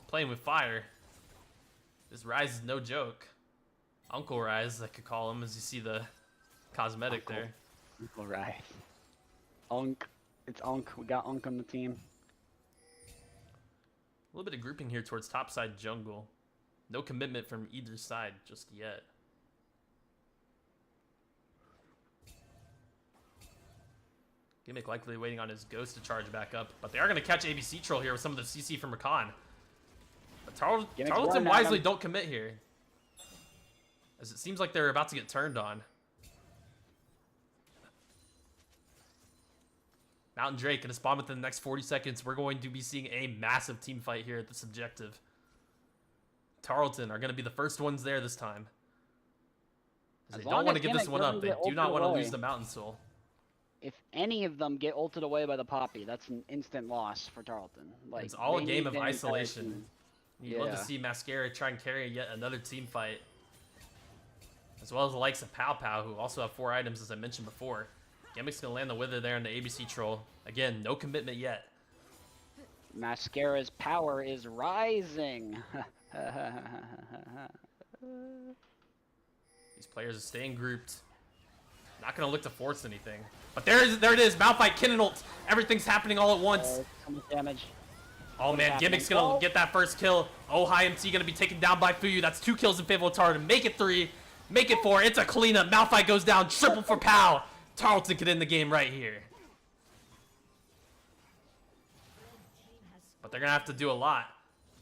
Speaker 3: playing with fire. This Rise is no joke. Uncle Rise, I could call him, as you see the cosmetic there.
Speaker 5: Uncle Rise. Unk. It's Unk. We got Unk on the team.
Speaker 3: A little bit of grouping here towards topside jungle. No commitment from either side just yet. Gimmick likely waiting on his ghost to charge back up, but they are going to catch ABC Troll here with some of the CC from Rakan. But Tarleton wisely don't commit here, as it seems like they're about to get turned on. Mountain Drake going to spawn within the next 40 seconds. We're going to be seeing a massive team fight here at this objective. Tarleton are going to be the first ones there this time, as they don't want to give this one up. They do not want to lose the Mountain Soul.
Speaker 5: If any of them get ulted away by the Poppy, that's an instant loss for Tarleton. Like,
Speaker 3: it's all a game of
Speaker 5: their entire
Speaker 3: isolation.
Speaker 5: team.
Speaker 3: You'd love to see Mascara try and carry yet another team fight, as well as the likes of Pow Pow, who also have 4 items, as I mentioned before. Gimmick's going to land the Wither there on the ABC Troll. Again, no commitment yet.
Speaker 5: Mascara's power is rising.
Speaker 3: These players are staying grouped. Not going to look to force anything. But there it is. Malphite, Kinnan ult. Everything's happening all at once.
Speaker 5: So much damage.
Speaker 3: Oh man, Gimmick's going to get that first kill. Oh, high MT going to be taken down by Fuyu. That's 2 kills in favor of Tarleton. Make it 3. Make it 4. It's a cleanup. Malphite goes down. Triple for Pow. Tarleton could end the game right here. But they're going to have to do a lot.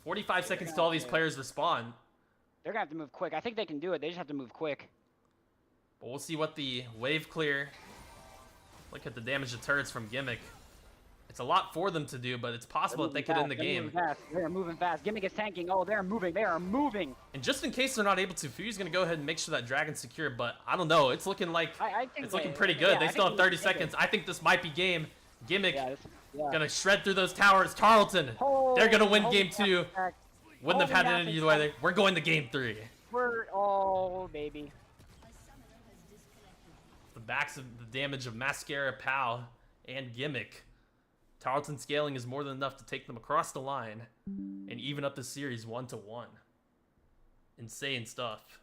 Speaker 3: 45 seconds till all these players respond.
Speaker 5: They're going to have to move quick. I think they can do it. They just have to move quick.
Speaker 3: But we'll see what the wave clear. Look at the damage to turrets from Gimmick. It's a lot for them to do, but it's possible that they could end the game.
Speaker 5: They're moving fast. Gimmick is tanking. Oh, they're moving. They are moving.
Speaker 3: And just in case they're not able to, Fuyu's going to go ahead and make sure that Dragon's secure, but I don't know. It's looking like it's looking pretty good.
Speaker 5: Yeah,
Speaker 3: they still have 30 seconds. I think this might be game. Gimmick
Speaker 5: Yeah.
Speaker 3: going to shred through those towers. Tarleton, they're going to win game 2. Wouldn't have had it any other way. We're going to game 3.
Speaker 5: Oh, baby.
Speaker 3: The backs of the damage of Mascara, Pow, and Gimmick. Tarleton scaling is more than enough to take them across the line and even up the series 1-1. Insane stuff.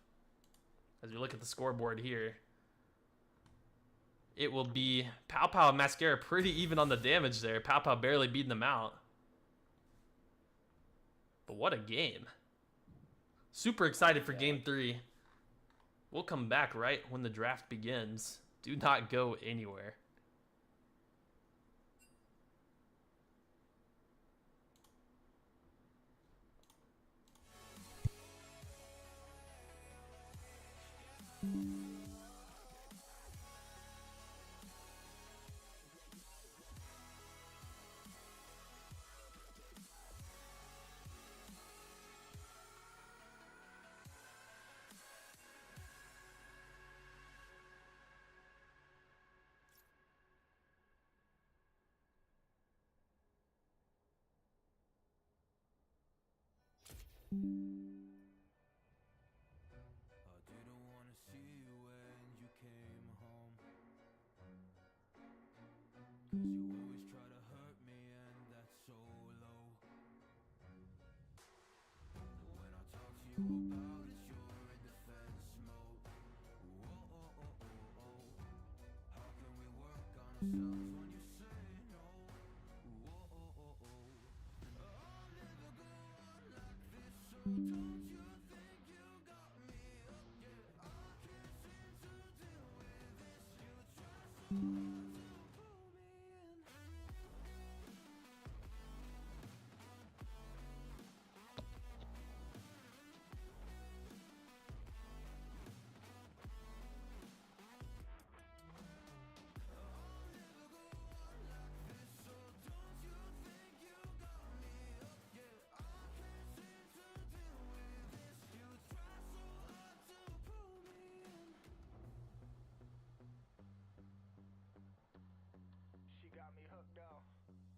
Speaker 3: as we look at the scoreboard here. It will be Pow Pow and Mascara pretty even on the damage there. Pow Pow barely beating them out. But what a game. Super excited for game 3. We'll come back right when the draft begins. Do not go anywhere.
Speaker 1: I didn't wanna see you when you came home, 'cause you always try to hurt me and that's so low. When I talk to you about it, you're in defense mode. Whoa, oh, oh, oh, oh. How can we work on ourselves when you say no? Whoa, oh, oh, oh. I'll never go on like this, so don't you think you got me up? Yeah, I can't seem to deal with this. You try so hard to pull me in. She got me hooked up.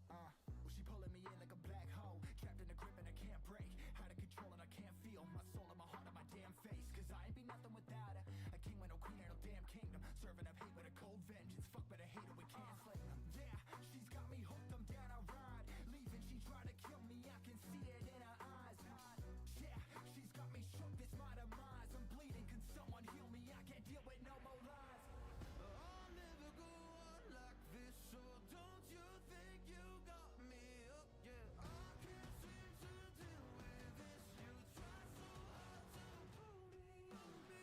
Speaker 2: Well, she pulling me in like a black hole, trapped in a grip and I can't break. Out of control and I can't feel my soul and my heart and my damn face. 'Cause I ain't be nothing without her. A king with no queen and no damn kingdom. Serving up hate with a cold vengeance. Fuck, but I hate her, we can't slay them. Yeah, she's got me hooked, I'm down, I ride. Leaving, she tried to kill me, I can see it in her eyes. Yeah, she's got me shook, this my demise. I'm bleeding, can someone heal me? I can't deal with no more lies.
Speaker 1: I'll never go on like this, so don't you think you got me up? Yeah, I can't seem to deal with this. You try so hard to pull me on me.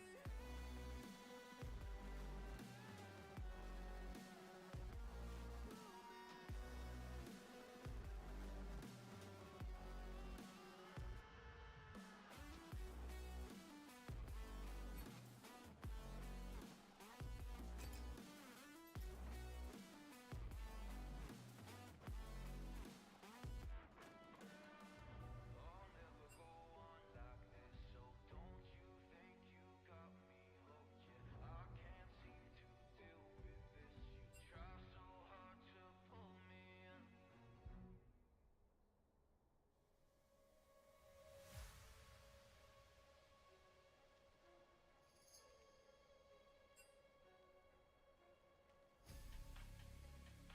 Speaker 1: I'll never go on like this, so don't you think you got me hooked? Yeah, I can't seem to deal with this. You try so hard to pull me in.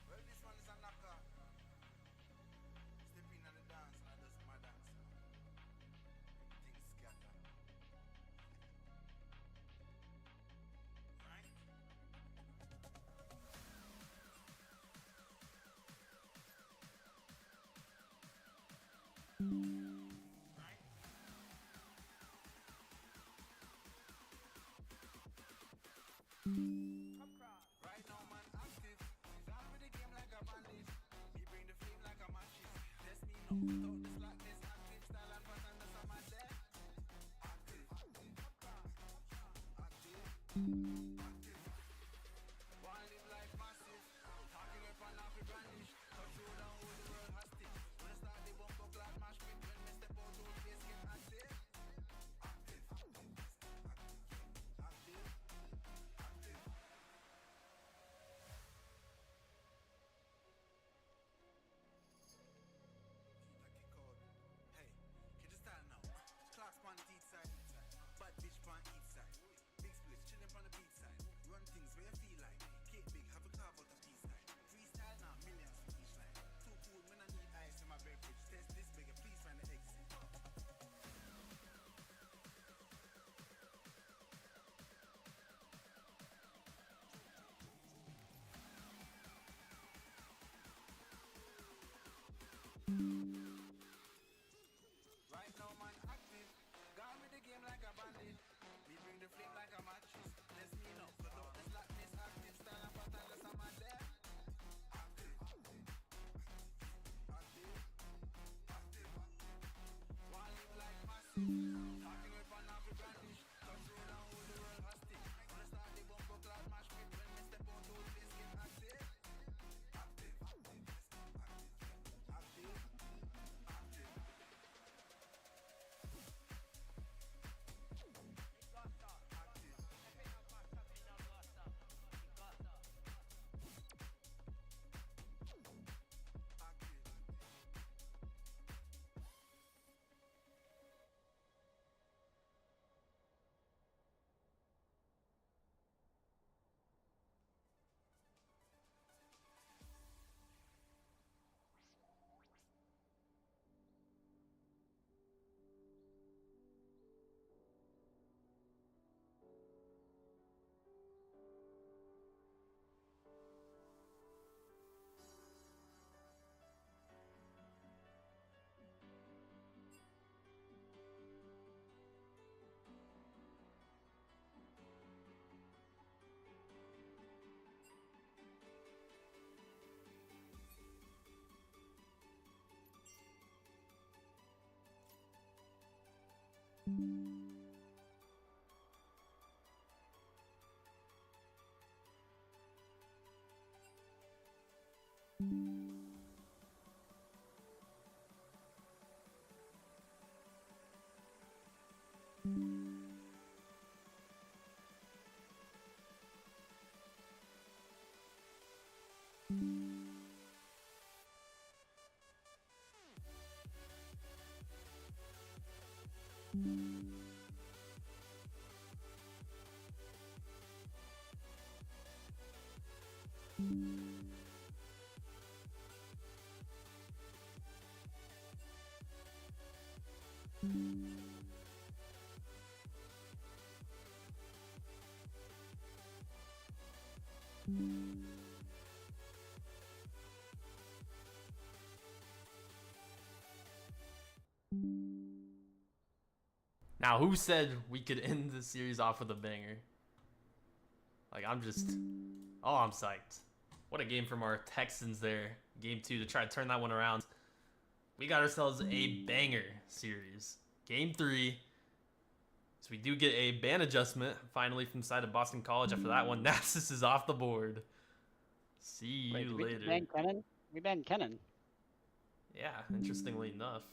Speaker 2: Well, this one is a knocker. Step in on the dance and I just my dance. Everything scatter. Right? Right? Right now, man, active. Start with the game like a bandit. Me bring the flame like a matches. Test me now without the slackness. Active style and pattern, that's how my dead. Active. Active. Active. Wanna live life massive. Talking up and off the brandish. Touch road down with the world hostage. When I start the bump up like mash pit. When me step out, those face get active. Active. Active. Active. Active. Hey, can you start now? Clocks on the east side, bad bitch on each side. Big splits chilling from the beach
Speaker 1: Right now, man, active. Gone with the game like a bandit. Me bring the flame like a mattress. Let's me know. So don't this like this active. Stand up and unless I'm on there. Active. Active. Active. One live like massive. Talking with one of the brandish. Touch road and hold the world hostage. Wanna start the bumper cloud mash pit. When me step out, all this get active. Active. Active. Active. Active.
Speaker 3: Now, who said we could end the series off with a banger? Like, I'm psyched. What a game from our Texans there. Game 2 to try to turn that one around. We got ourselves a banger series. Game 3. So we do get a ban adjustment finally from the side of Boston College after that one. Nasus is off the board. See you later.
Speaker 5: We banned Kennen.
Speaker 3: Yeah, interestingly enough.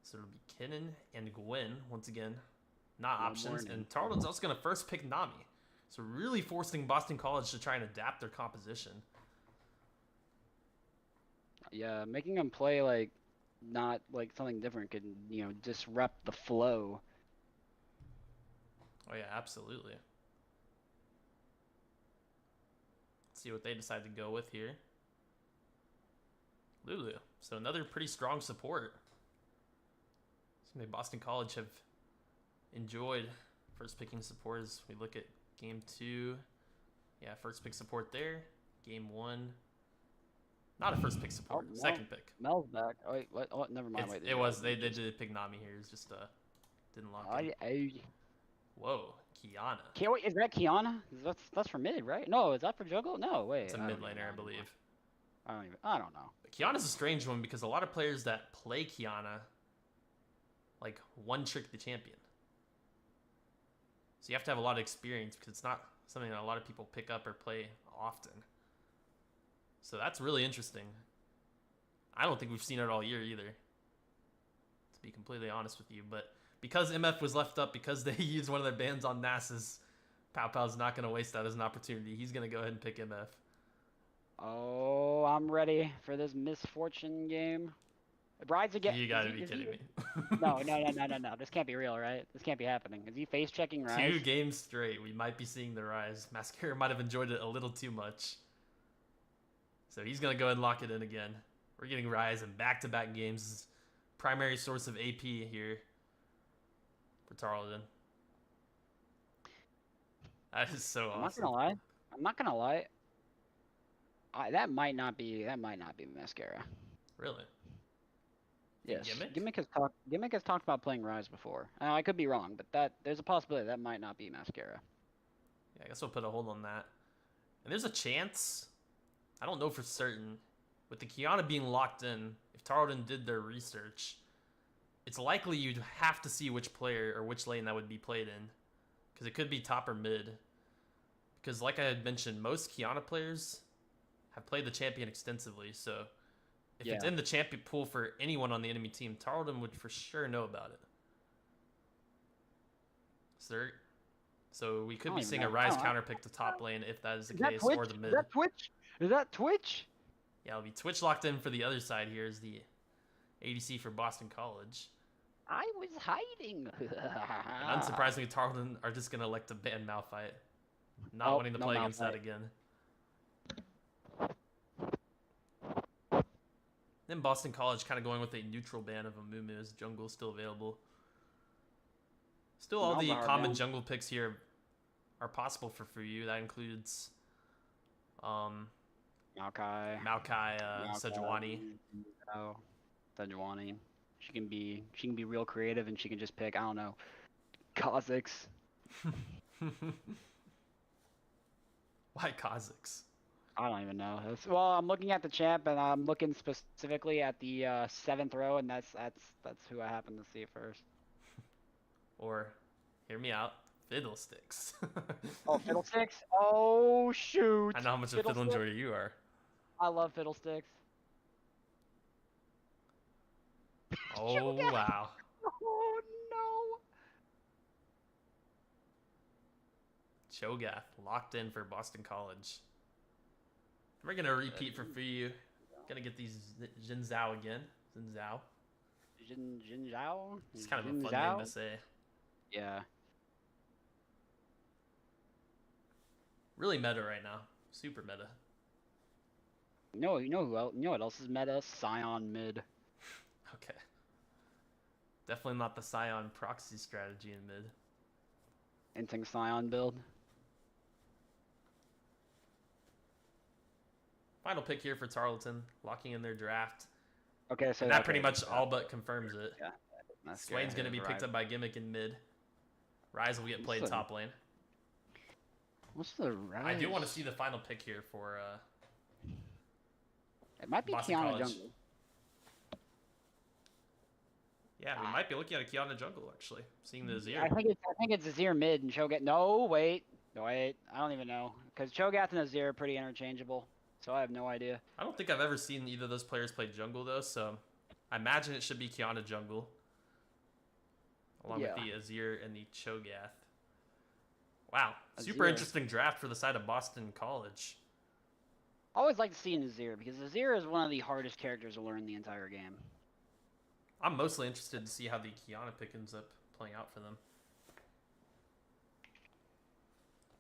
Speaker 3: So it'll be Kennen and Gwen once again. Not options. And Tarleton's also going to first pick Nami. So really forcing Boston College to try and adapt their composition.
Speaker 5: Yeah, making them play like not like something different could, disrupt the flow.
Speaker 3: Oh yeah, absolutely. Let's see what they decide to go with here. Lulu. So another pretty strong support. Maybe Boston College have enjoyed first picking support as we look at game 2. Yeah, first pick support there. Game 1. Not a first pick support, second pick.
Speaker 5: Mel's back. Oh, wait, what? Oh, never mind.
Speaker 3: They did pick Nami here. It's just didn't lock in. Whoa, Kiana.
Speaker 5: Wait, is that Kiana? That's for mid, right? No, is that for jungle? No, wait.
Speaker 3: It's a mid laner, I believe.
Speaker 5: I don't know.
Speaker 3: But Kiana's a strange one because a lot of players that play Kiana like one trick the champion. So you have to have a lot of experience because it's not something that a lot of people pick up or play often. So that's really interesting. I don't think we've seen it all year either, to be completely honest with you. But because MF was left up, because they used one of their bans on Nasus, Pow Pow's not going to waste that as an opportunity. He's going to go ahead and pick MF.
Speaker 5: Oh, I'm ready for this misfortune game. Bride's again.
Speaker 3: You gotta be kidding me.
Speaker 5: No. This can't be real, right? This can't be happening. Is he face checking Rise?
Speaker 3: 2 games straight. We might be seeing the Rise. Mascara might have enjoyed it a little too much. So he's gonna go ahead and lock it in again. We're getting Rise in back-to-back games. Primary source of AP here for Tarleton. That is so awesome.
Speaker 5: I'm not gonna lie. That might not be Mascara.
Speaker 3: Really?
Speaker 5: Yes.
Speaker 3: Gimmick?
Speaker 5: Gimmick has talked about playing Rise before. I could be wrong, but there's a possibility that might not be Mascara.
Speaker 3: Yeah, I guess we'll put a hold on that. And there's a chance, I don't know for certain, with the Kiana being locked in, if Tarleton did their research, it's likely you'd have to see which player or which lane that would be played in. Because it could be top or mid. Because like I had mentioned, most Kiana players have played the champion extensively, so if it's in the champion pool for anyone on the enemy team, Tarleton would for sure know about it. So we could be seeing a Rise counterpick to top lane if that is the case, or the mid.
Speaker 5: Is that Twitch? Is that Twitch?
Speaker 3: Yeah, it'll be Twitch locked in for the other side here is the ADC for Boston College.
Speaker 5: I was hiding.
Speaker 3: And unsurprisingly, Tarleton are just going to elect to ban Malphite. Not wanting to play against that again. Then Boston College kind of going with a neutral ban of Amumu as jungle still available. Still, all the common jungle picks here are possible for you. That includes
Speaker 5: Maokai,
Speaker 3: Sejuani.
Speaker 5: Sejuani. She can be real creative and she can just pick, I don't know, Kha'Zix.
Speaker 3: Why Kha'Zix?
Speaker 5: I don't even know. Well, I'm looking at the champ and I'm looking specifically at the 7th row, and that's who I happen to see first.
Speaker 3: Or, hear me out, Fiddlesticks.
Speaker 5: Oh, Fiddlesticks? Oh, shoot.
Speaker 3: I know how much of a fiddle enjoyer you are.
Speaker 5: I love Fiddlesticks.
Speaker 3: Oh, wow.
Speaker 5: Oh, no.
Speaker 3: Cho'Gath locked in for Boston College. We're going to repeat for you. Going to get these Jin Zhao again. Jin Zhao.
Speaker 5: Jin Zhao?
Speaker 3: It's kind of a fun name to say.
Speaker 5: Yeah.
Speaker 3: Really meta right now. Super meta.
Speaker 5: You know who else? You know what else is meta? Scion mid.
Speaker 3: Okay. Definitely not the Scion proxy strategy in mid.
Speaker 5: Instinct Scion build.
Speaker 3: Final pick here for Tarleton, locking in their draft.
Speaker 5: Okay, so
Speaker 3: and that pretty much all but confirms it.
Speaker 5: Yeah.
Speaker 3: Swain's going to be picked up by Gimmick in mid. Rise will get played top lane.
Speaker 5: What's the Rise?
Speaker 3: I do want to see the final pick here for
Speaker 5: it might be
Speaker 3: Boston
Speaker 5: Kiana
Speaker 3: College.
Speaker 5: jungle.
Speaker 3: Yeah, we might be looking at a Kiana jungle, actually. Seeing the Azir.
Speaker 5: I think it's Azir mid and Cho'Gath. No, wait. I don't even know. Because Cho'Gath and Azir are pretty interchangeable. So I have no idea.
Speaker 3: I don't think I've ever seen either of those players play jungle, though, so I imagine it should be Kiana jungle. Along with the Azir and the Cho'Gath. Wow. Super interesting draft for the side of Boston College.
Speaker 5: I always like to see an Azir, because Azir is one of the hardest characters to learn the entire game.
Speaker 3: I'm mostly interested to see how the Kiana pick ends up playing out for them.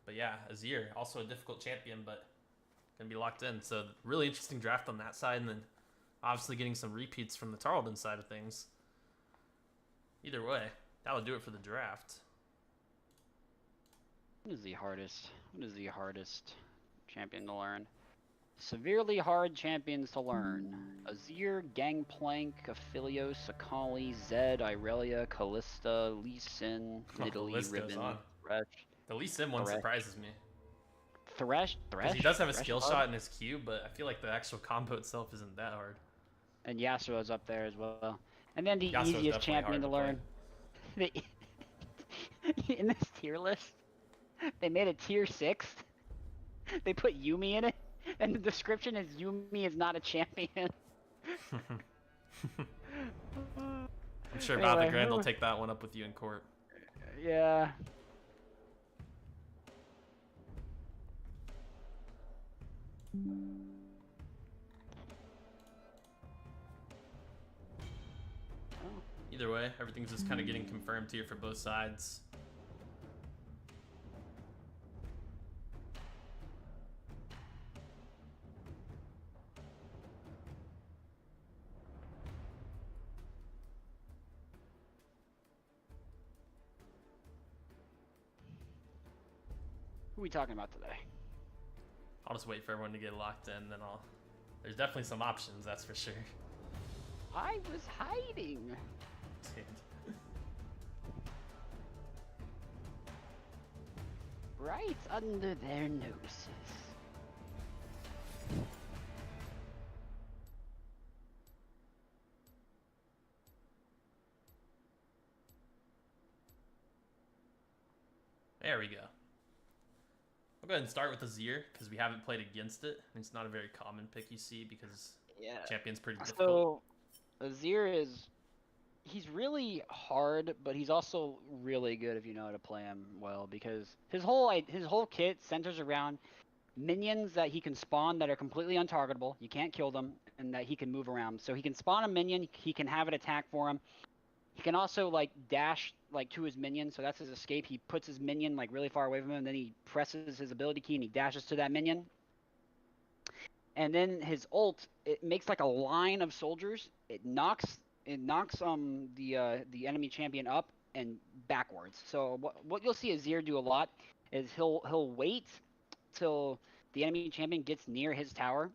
Speaker 3: But yeah, Azir, also a difficult champion, but going to be locked in. So really interesting draft on that side, and then obviously getting some repeats from the Tarleton side of things. Either way, that would do it for the draft.
Speaker 5: What is the hardest champion to learn? Severely hard champions to learn. Azir, Gangplank, Aphelios, Akali, Zed, Irelia, Callista, Lee Sin, Nidalee, Ribbon, Thresh.
Speaker 3: The Lee Sin one surprises me.
Speaker 5: Thresh?
Speaker 3: He does have a skill shot in his Q, but I feel like the actual combo itself isn't that hard.
Speaker 5: And Yasuo's up there as well. And then the
Speaker 3: Yasuo's
Speaker 5: easiest champion to learn. In this tier list, they made a tier 6. They put Yuumi in it, and the description is Yuumi is not a champion.
Speaker 3: I'm sure Valve Grand will take that one up with you in court.
Speaker 5: Yeah.
Speaker 3: Either way, everything's just kind of getting confirmed here for both sides.
Speaker 5: Who are we talking about today?
Speaker 3: I'll just wait for everyone to get locked in, then there's definitely some options, that's for sure.
Speaker 5: I was hiding.
Speaker 3: Dude.
Speaker 5: Right under their noses.
Speaker 3: There we go. I'll go ahead and start with Azir because we haven't played against it. And it's not a very common pick you see because
Speaker 5: Yeah.
Speaker 3: champion's pretty difficult.
Speaker 5: So Azir he's really hard, but he's also really good if you know how to play him well because his whole kit centers around minions that he can spawn that are completely untargetable. You can't kill them, and that he can move around. So he can spawn a minion. He can have it attack for him. He can also like dash like to his minion, so that's his escape. He puts his minion like really far away from him, and then he presses his ability key and he dashes to that minion. And then his ult, it makes like a line of soldiers. It knocks the enemy champion up and backwards. So what you'll see Azir do a lot is he'll wait till the enemy champion gets near his tower,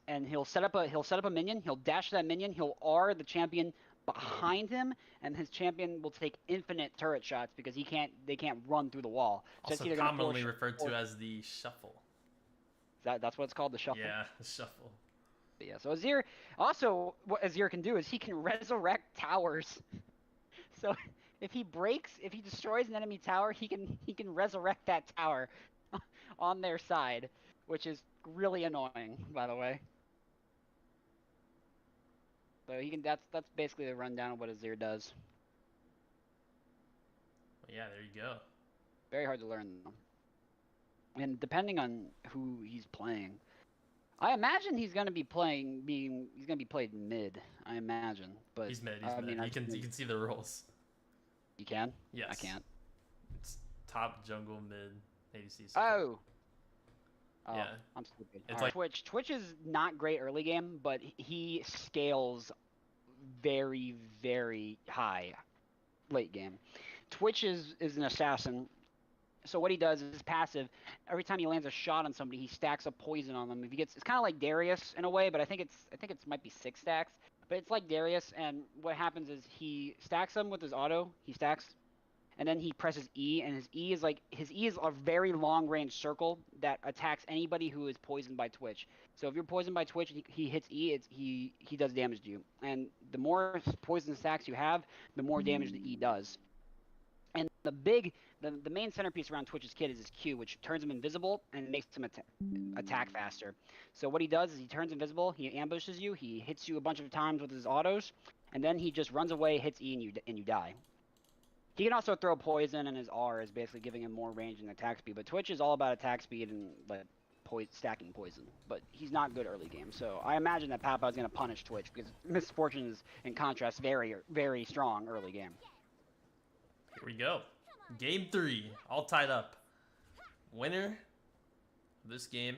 Speaker 5: and he'll set up a minion. He'll dash to that minion. He'll R the champion behind him, and his champion will take infinite turret shots because they can't run through the wall. So
Speaker 3: Also commonly referred to as the shuffle.
Speaker 5: That's what it's called, the shuffle.
Speaker 3: Yeah, the shuffle.
Speaker 5: But yeah, so Azir also, what Azir can do is he can resurrect towers. So if he destroys an enemy tower, he can resurrect that tower on their side, which is really annoying, by the way. So that's basically the rundown of what Azir does.
Speaker 3: Well, yeah, there you go.
Speaker 5: Very hard to learn though. And depending on who he's playing, I imagine he's gonna be played mid. I imagine, but
Speaker 3: He's mid. He's mid. You can see the roles.
Speaker 5: You can?
Speaker 3: Yes.
Speaker 5: I can't.
Speaker 3: It's top, jungle, mid, ADC.
Speaker 5: Oh,
Speaker 3: yeah.
Speaker 5: I'm stupid.
Speaker 3: It's
Speaker 5: Right.
Speaker 3: like
Speaker 5: Twitch is not great early game, but he scales very, very high late game. Twitch is an assassin. So what he does is passive. Every time he lands a shot on somebody, he stacks a poison on them. If he gets, it's kind of like Darius in a way, but I think it might be 6 stacks. But it's like Darius, and what happens is he stacks them with his auto. He stacks, and then he presses E, and his E is a very long range circle that attacks anybody who is poisoned by Twitch. So if you're poisoned by Twitch, he hits E, he does damage to you. And the more poison stacks you have, the more damage the E does. And the main centerpiece around Twitch's kit is his Q, which turns him invisible and makes him attack faster. So what he does is he turns invisible, he ambushes you, he hits you a bunch of times with his autos, and then he just runs away, hits E, and you die. He can also throw poison, and his R is basically giving him more range and attack speed. But Twitch is all about attack speed and like stacking poison. But he's not good early game. So I imagine that Papa is going to punish Twitch because Misfortune is, in contrast, very, very strong early game.
Speaker 3: Here we go. Game 3, all tied up. Winner of this game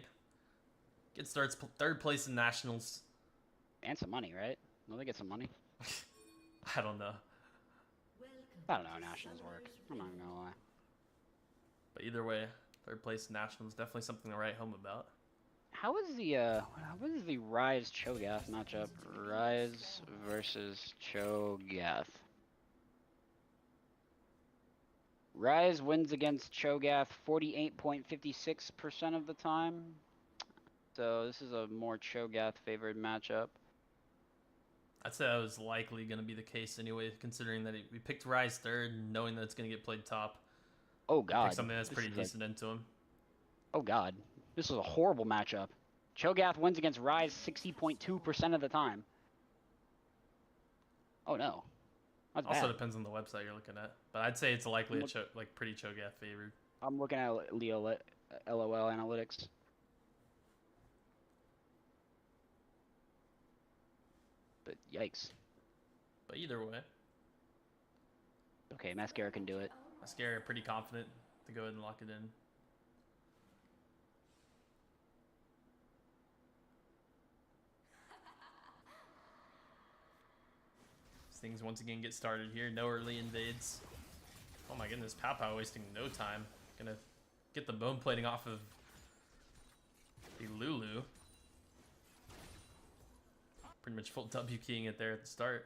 Speaker 3: starts 3rd place in nationals.
Speaker 5: And some money, right? Don't they get some money?
Speaker 3: I don't know.
Speaker 5: I don't know how nationals work. I'm not gonna lie.
Speaker 3: But either way, 3rd place in nationals, definitely something to write home about.
Speaker 5: How is the Rise Cho'Gath matchup? Rise versus Cho'Gath. Rise wins against Cho'Gath 48.56% of the time. So this is a more Cho'Gath favored matchup.
Speaker 3: I'd say that was likely going to be the case anyway, considering that we picked Rise 3rd, knowing that it's going to get played top.
Speaker 5: Oh god.
Speaker 3: Pick something that's pretty decent into him.
Speaker 5: Oh god. This is a horrible matchup. Cho'Gath wins against Rise 60.2% of the time. Oh no. That's
Speaker 3: Also
Speaker 5: bad.
Speaker 3: depends on the website you're looking at, but I'd say it's likely pretty Cho'Gath favored.
Speaker 5: I'm looking at LOL analytics. But yikes.
Speaker 3: But either way,
Speaker 5: Okay, Mascara can do it.
Speaker 3: Mascara pretty confident to go ahead and lock it in. Things once again get started here. No early invades. Oh my goodness, Pow Pow wasting no time. Gonna get the bone plating off of the Lulu. Pretty much full W keying it there at the start.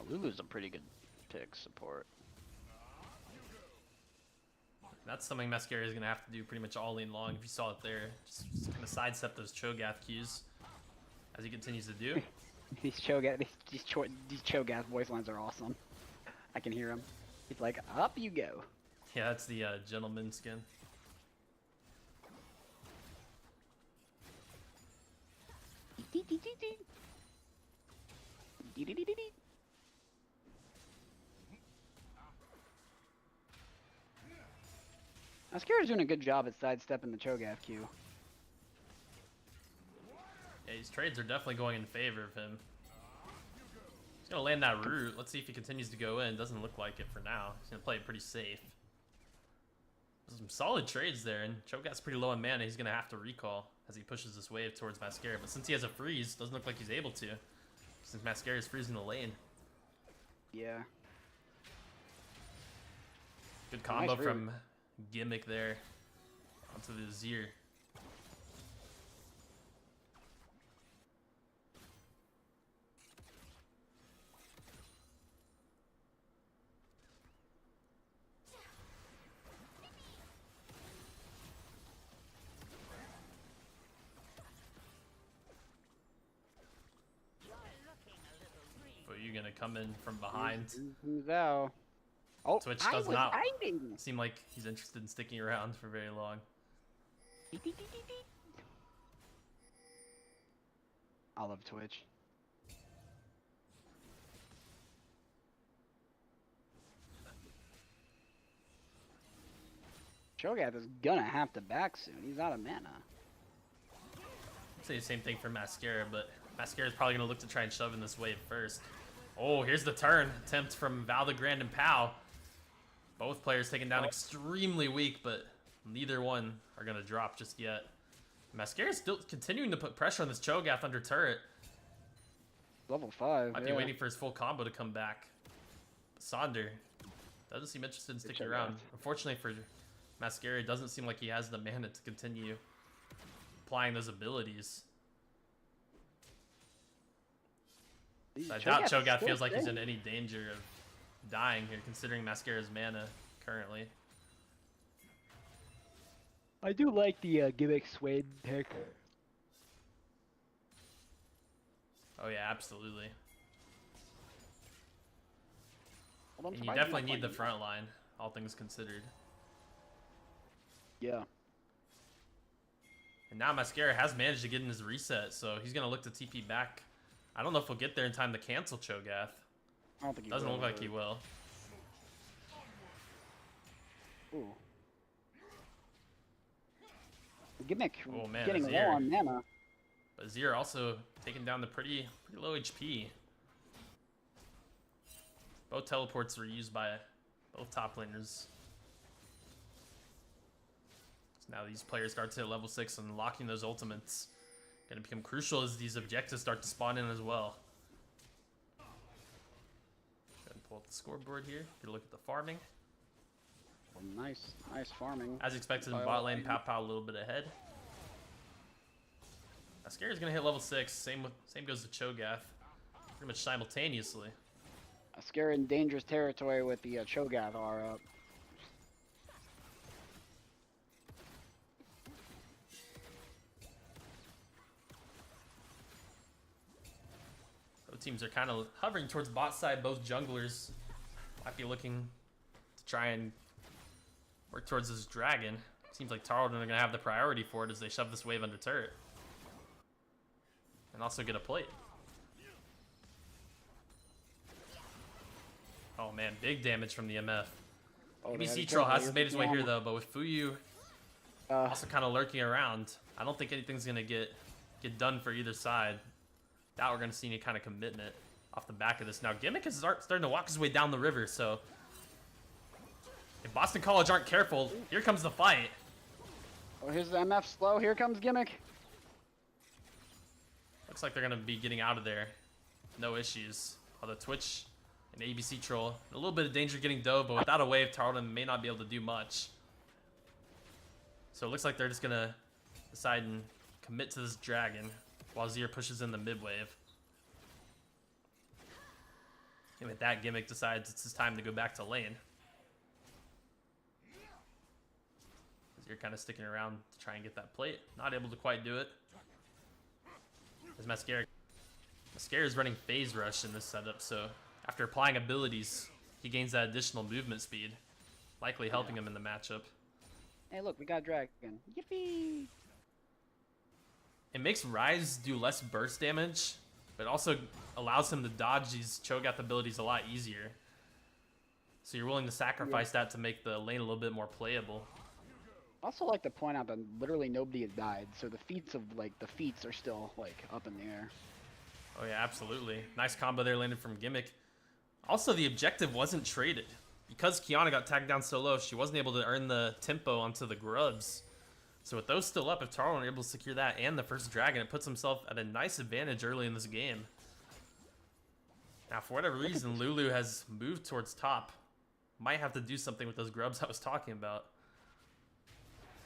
Speaker 5: Lulu's a pretty good pick support.
Speaker 3: That's something Mascara is going to have to do pretty much all lane long. If you saw it there, just kind of sidestep those Cho'Gath Qs as he continues to do.
Speaker 5: These Cho'Gath voice lines are awesome. I can hear him. He's like, up you go.
Speaker 3: Yeah, that's the gentleman skin.
Speaker 5: Mascara's doing a good job at sidestepping the Cho'Gath Q.
Speaker 3: Yeah, these trades are definitely going in favor of him. He's going to land that root. Let's see if he continues to go in. Doesn't look like it for now. He's going to play it pretty safe. Some solid trades there, and Cho'Gath's pretty low on mana. He's going to have to recall as he pushes this wave towards Mascara. But since he has a freeze, doesn't look like he's able to, since Mascara is freezing the lane.
Speaker 5: Yeah.
Speaker 3: Good combo
Speaker 5: Nice
Speaker 3: from Gimmick there onto the Azir. But you're gonna come in from behind.
Speaker 5: Thou. Oh,
Speaker 3: Twitch
Speaker 5: I
Speaker 3: does
Speaker 5: was
Speaker 3: not
Speaker 5: hiding.
Speaker 3: seem like he's interested in sticking around for very long.
Speaker 5: I love Twitch. Cho'Gath is gonna have to back soon. He's out of mana.
Speaker 3: I'd say the same thing for Mascara, but Mascara is probably gonna look to try and shove in this wave first. Oh, here's the turn attempt from Val the Grand and Pow. Both players taken down extremely weak, but neither one are gonna drop just yet. Mascara is still continuing to put pressure on this Cho'Gath under turret.
Speaker 5: Level 5.
Speaker 3: Might be waiting for his full combo to come back. Sonder doesn't seem interested in sticking around. Unfortunately for Mascara, it doesn't seem like he has the mana to continue applying those abilities. So I doubt Cho'Gath feels like he's in any danger of dying here, considering Mascara's mana currently.
Speaker 5: I do like the Gimmick Swade pick.
Speaker 3: Oh yeah, absolutely.
Speaker 5: Well, I'm
Speaker 3: And you
Speaker 5: surprised
Speaker 3: definitely
Speaker 5: he's
Speaker 3: need
Speaker 5: not
Speaker 3: the
Speaker 5: playing
Speaker 3: front line, all things considered.
Speaker 5: Yeah.
Speaker 3: And now Mascara has managed to get in his reset, so he's going to look to TP back. I don't know if he'll get there in time to cancel Cho'Gath.
Speaker 5: I don't think he
Speaker 3: Doesn't
Speaker 5: will,
Speaker 3: look like
Speaker 5: but-
Speaker 3: he will.
Speaker 5: Ooh. Gimmick
Speaker 3: Oh, man,
Speaker 5: getting low
Speaker 3: Azir.
Speaker 5: on mana.
Speaker 3: But Azir also taking down the pretty low HP. Both teleports were used by both top laners. So now these players start to hit level 6 and locking those ultimates. Going to become crucial as these objectives start to spawn in as well. Go ahead and pull up the scoreboard here. Get a look at the farming.
Speaker 5: Well, nice farming.
Speaker 3: As expected in
Speaker 5: By
Speaker 3: bot
Speaker 5: all
Speaker 3: lane,
Speaker 5: means.
Speaker 3: Pow a little bit ahead. Mascara's going to hit level 6. Same goes to Cho'Gath. Pretty much simultaneously.
Speaker 5: Mascara in dangerous territory with the Cho'Gath R up.
Speaker 3: Both teams are kind of hovering towards bot side. Both junglers might be looking to try and work towards this dragon. Seems like Tarleton are going to have the priority for it as they shove this wave under turret. And also get a plate. Oh man, big damage from the MF.
Speaker 5: Oh, they had
Speaker 3: ABC
Speaker 5: a
Speaker 3: Troll
Speaker 5: couple
Speaker 3: has made his way
Speaker 5: here.
Speaker 3: here though, but with Fuyu also kind of lurking around, I don't think anything's going to get done for either side. Doubt we're going to see any kind of commitment off the back of this. Now Gimmick is starting to walk his way down the river, so if Boston College aren't careful, here comes the fight.
Speaker 5: Oh, here's the MF slow. Here comes Gimmick.
Speaker 3: Looks like they're gonna be getting out of there. No issues. Although Twitch and ABC Troll, a little bit of danger getting dove, but without a wave, Tarleton may not be able to do much. So it looks like they're just gonna decide and commit to this dragon while Zier pushes in the mid wave. And with that, Gimmick decides it's his time to go back to lane. Zier kind of sticking around to try and get that plate. Not able to quite do it. As Mascara is running phase rush in this setup, so after applying abilities, he gains that additional movement speed, likely helping him in the matchup.
Speaker 5: Hey, look, we got a dragon. Yippee!
Speaker 3: It makes Rise do less burst damage, but also allows him to dodge these Cho'Gath abilities a lot easier. So you're willing to sacrifice that to make the lane a little bit more playable.
Speaker 5: I also like to point out that literally nobody has died, so the feats are still like up in the air.
Speaker 3: Oh yeah, absolutely. Nice combo there landed from Gimmick. Also, the objective wasn't traded. Because Qiyana got tagged down so low, she wasn't able to earn the tempo onto the grubs. So with those still up, if Tarleton were able to secure that and the first dragon, it puts himself at a nice advantage early in this game. Now, for whatever reason, Lulu has moved towards top. Might have to do something with those grubs I was talking about.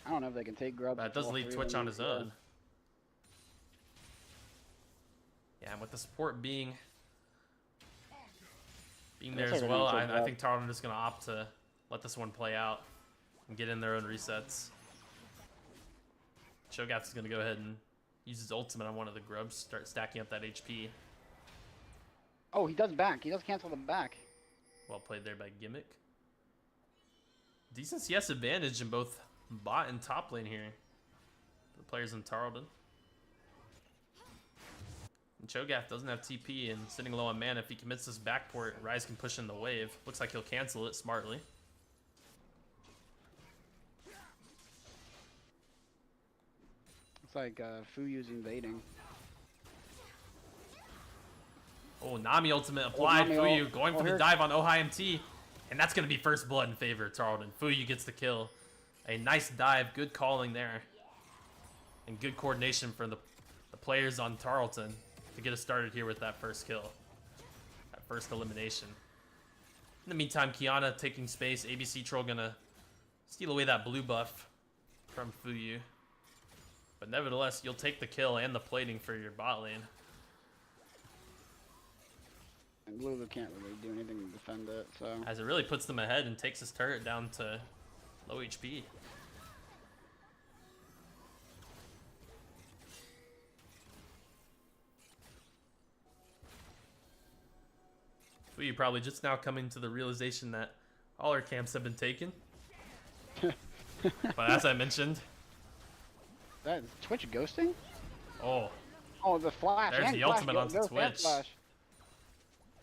Speaker 5: I don't know if they can take grubs.
Speaker 3: But it does leave Twitch on his own. Yeah, and with the support being there as well, I think Tarleton is going to opt to let this one play out and get in their own resets. Cho'Gath is going to go ahead and use his ultimate on one of the grubs, start stacking up that HP.
Speaker 5: Oh, he does back. He does cancel the back.
Speaker 3: Well played there by Gimmick. Decent CS advantage in both bot and top lane here. The players in Tarleton. And Cho'Gath doesn't have TP and sitting low on mana. If he commits this backport, Rise can push in the wave. Looks like he'll cancel it smartly.
Speaker 5: It's like Fuyu's invading.
Speaker 3: Oh, Nami ultimate applied.
Speaker 5: Nami
Speaker 3: Fuyu going for the dive on OHIMT. And that's going to be first blood in favor of Tarleton. Fuyu gets the kill. A nice dive. Good calling there. And good coordination for the players on Tarleton to get us started here with that first kill. That first elimination. In the meantime, Qiyana taking space. ABC Troll going to steal away that blue buff from Fuyu. But nevertheless, you'll take the kill and the plating for your bot lane.
Speaker 5: And Lulu can't really do anything to defend it, so...
Speaker 3: As it really puts them ahead and takes his turret down to low HP. Fuyu probably just now coming to the realization that all our camps have been taken. But as I mentioned...
Speaker 5: That is Twitch ghosting?
Speaker 3: Oh.
Speaker 5: Oh, the flash.
Speaker 3: There's the ultimate onto Twitch.
Speaker 5: Flash.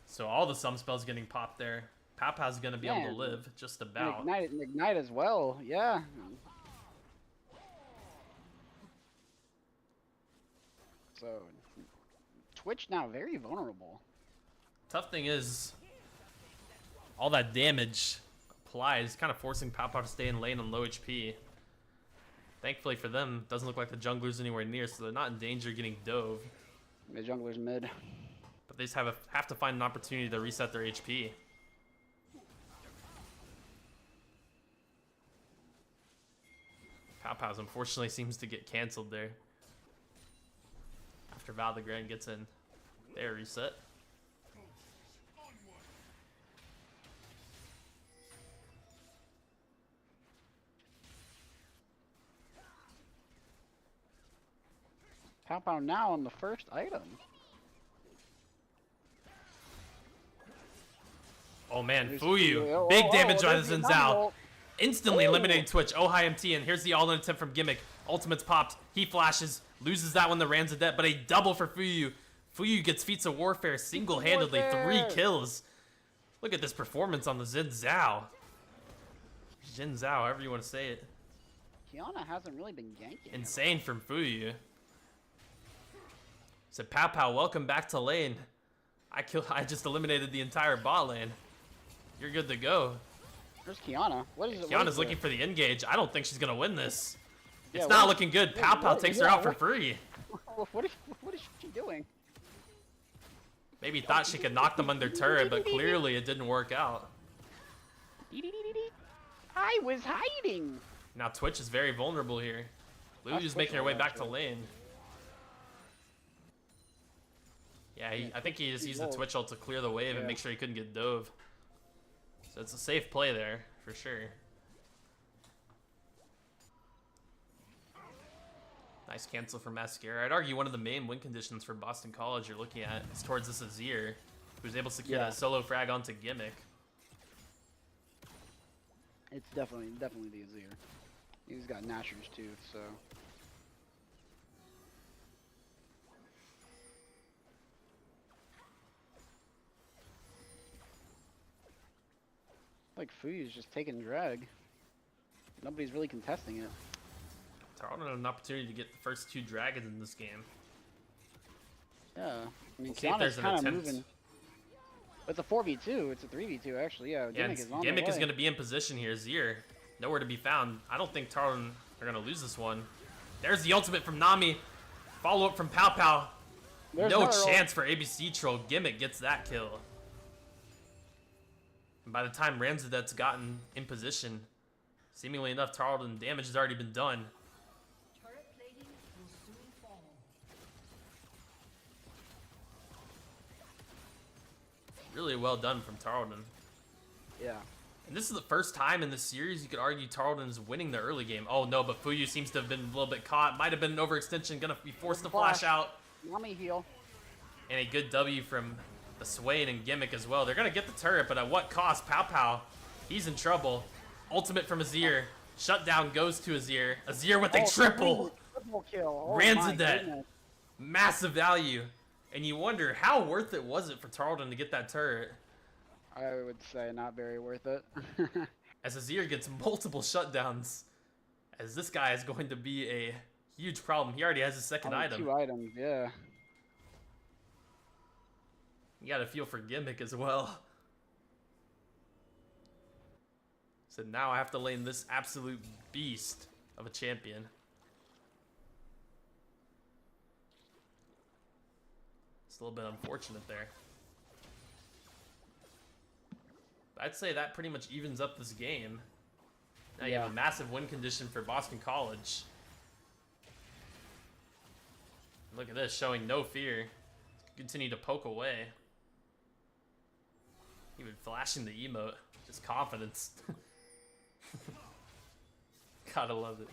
Speaker 3: So all the sum spells getting popped there. Papa's gonna be able to live just about.
Speaker 5: Ignite as well, yeah. So Twitch now very vulnerable.
Speaker 3: Tough thing is, all that damage applies, kind of forcing Papa to stay in lane on low HP. Thankfully for them, doesn't look like the jungler's anywhere near, so they're not in danger of getting dove.
Speaker 5: The jungler's mid.
Speaker 3: But they just have to find an opportunity to reset their HP. Papa's unfortunately seems to get canceled there. After Valdegrand gets in their reset.
Speaker 5: Pow now on the first item.
Speaker 3: Oh man, Fuyu. Big damage by the Zinzao. Instantly eliminating Twitch. OHIMT, and here's the all-in attempt from Gimmick. Ultimate's popped. He flashes. Loses that one to Ramzadet, but a double for Fuyu. Fuyu gets Feats of Warfare single-handedly. 3 kills. Look at this performance on the Zinzao. Jinzao, however you want to say it.
Speaker 5: Qiyana hasn't really been ganking.
Speaker 3: Insane from Fuyu. Said Pow, welcome back to lane. I just eliminated the entire bot lane. You're good to go.
Speaker 5: Where's Qiyana? What is it?
Speaker 3: Qiyana's looking for the engage. I don't think she's gonna win this. It's not looking good. Pow Pow takes her out for free.
Speaker 5: What is she doing?
Speaker 3: Maybe thought she could knock them under turret, but clearly it didn't work out.
Speaker 5: I was hiding.
Speaker 3: Now Twitch is very vulnerable here. Lulu's making her way back to lane. Yeah, I think he just used the Twitch ult to clear the wave and make sure he couldn't get dove. So it's a safe play there, for sure. Nice cancel for Mascara. I'd argue one of the main win conditions for Boston College you're looking at is towards this Azir, who's able to secure that solo frag onto Gimmick.
Speaker 5: It's definitely the Azir. He's got Nashor's too, so. Like Fuyu's just taking drag. Nobody's really contesting it.
Speaker 3: Tarleton had an opportunity to get the first 2 dragons in this game.
Speaker 5: Yeah, I mean,
Speaker 3: We'll see if there's an
Speaker 5: kind of
Speaker 3: attempt.
Speaker 5: moving. It's a 4v2. It's a 3v2 actually. Yeah, Gimmick is on the
Speaker 3: Gimmick is
Speaker 5: way.
Speaker 3: going to be in position here. Zir, nowhere to be found. I don't think Tarleton are going to lose this one. There's the ultimate from Nami. Follow up from Pow Pow.
Speaker 5: There's
Speaker 3: No
Speaker 5: another
Speaker 3: chance for ABC Troll. Gimmick gets that kill. And by the time Ramzadet's gotten in position, seemingly enough, Tarleton damage has already been done.
Speaker 4: Turret plating will soon fall.
Speaker 3: Really well done from Tarleton.
Speaker 5: Yeah.
Speaker 3: And this is the first time in this series you could argue Tarleton is winning the early game. Oh no, but Fuyu seems to have been a little bit caught. Might have been an overextension, gonna be forced to flash out.
Speaker 5: Nami heal.
Speaker 3: And a good W from the Swain and Gimmick as well. They're gonna get the turret, but at what cost? Pow Pow, he's in trouble. Ultimate from Azir. Shutdown goes to Azir. Azir with a triple.
Speaker 5: Triple kill. Oh
Speaker 3: Ramzadet. Massive value. And you wonder, how worth it was it for Tarleton to get that turret?
Speaker 5: I would say not very worth it.
Speaker 3: As Azir gets multiple shutdowns. As this guy is going to be a huge problem. He already has his second
Speaker 5: Only
Speaker 3: item.
Speaker 5: 2 items, yeah.
Speaker 3: You gotta feel for Gimmick as well. So now I have to lane this absolute beast of a champion. It's a little bit unfortunate there. I'd say that pretty much evens up this game. Now you have a massive win condition for Boston College. Look at this, showing no fear. Continue to poke away. Even flashing the emote. Just confidence. Gotta love it.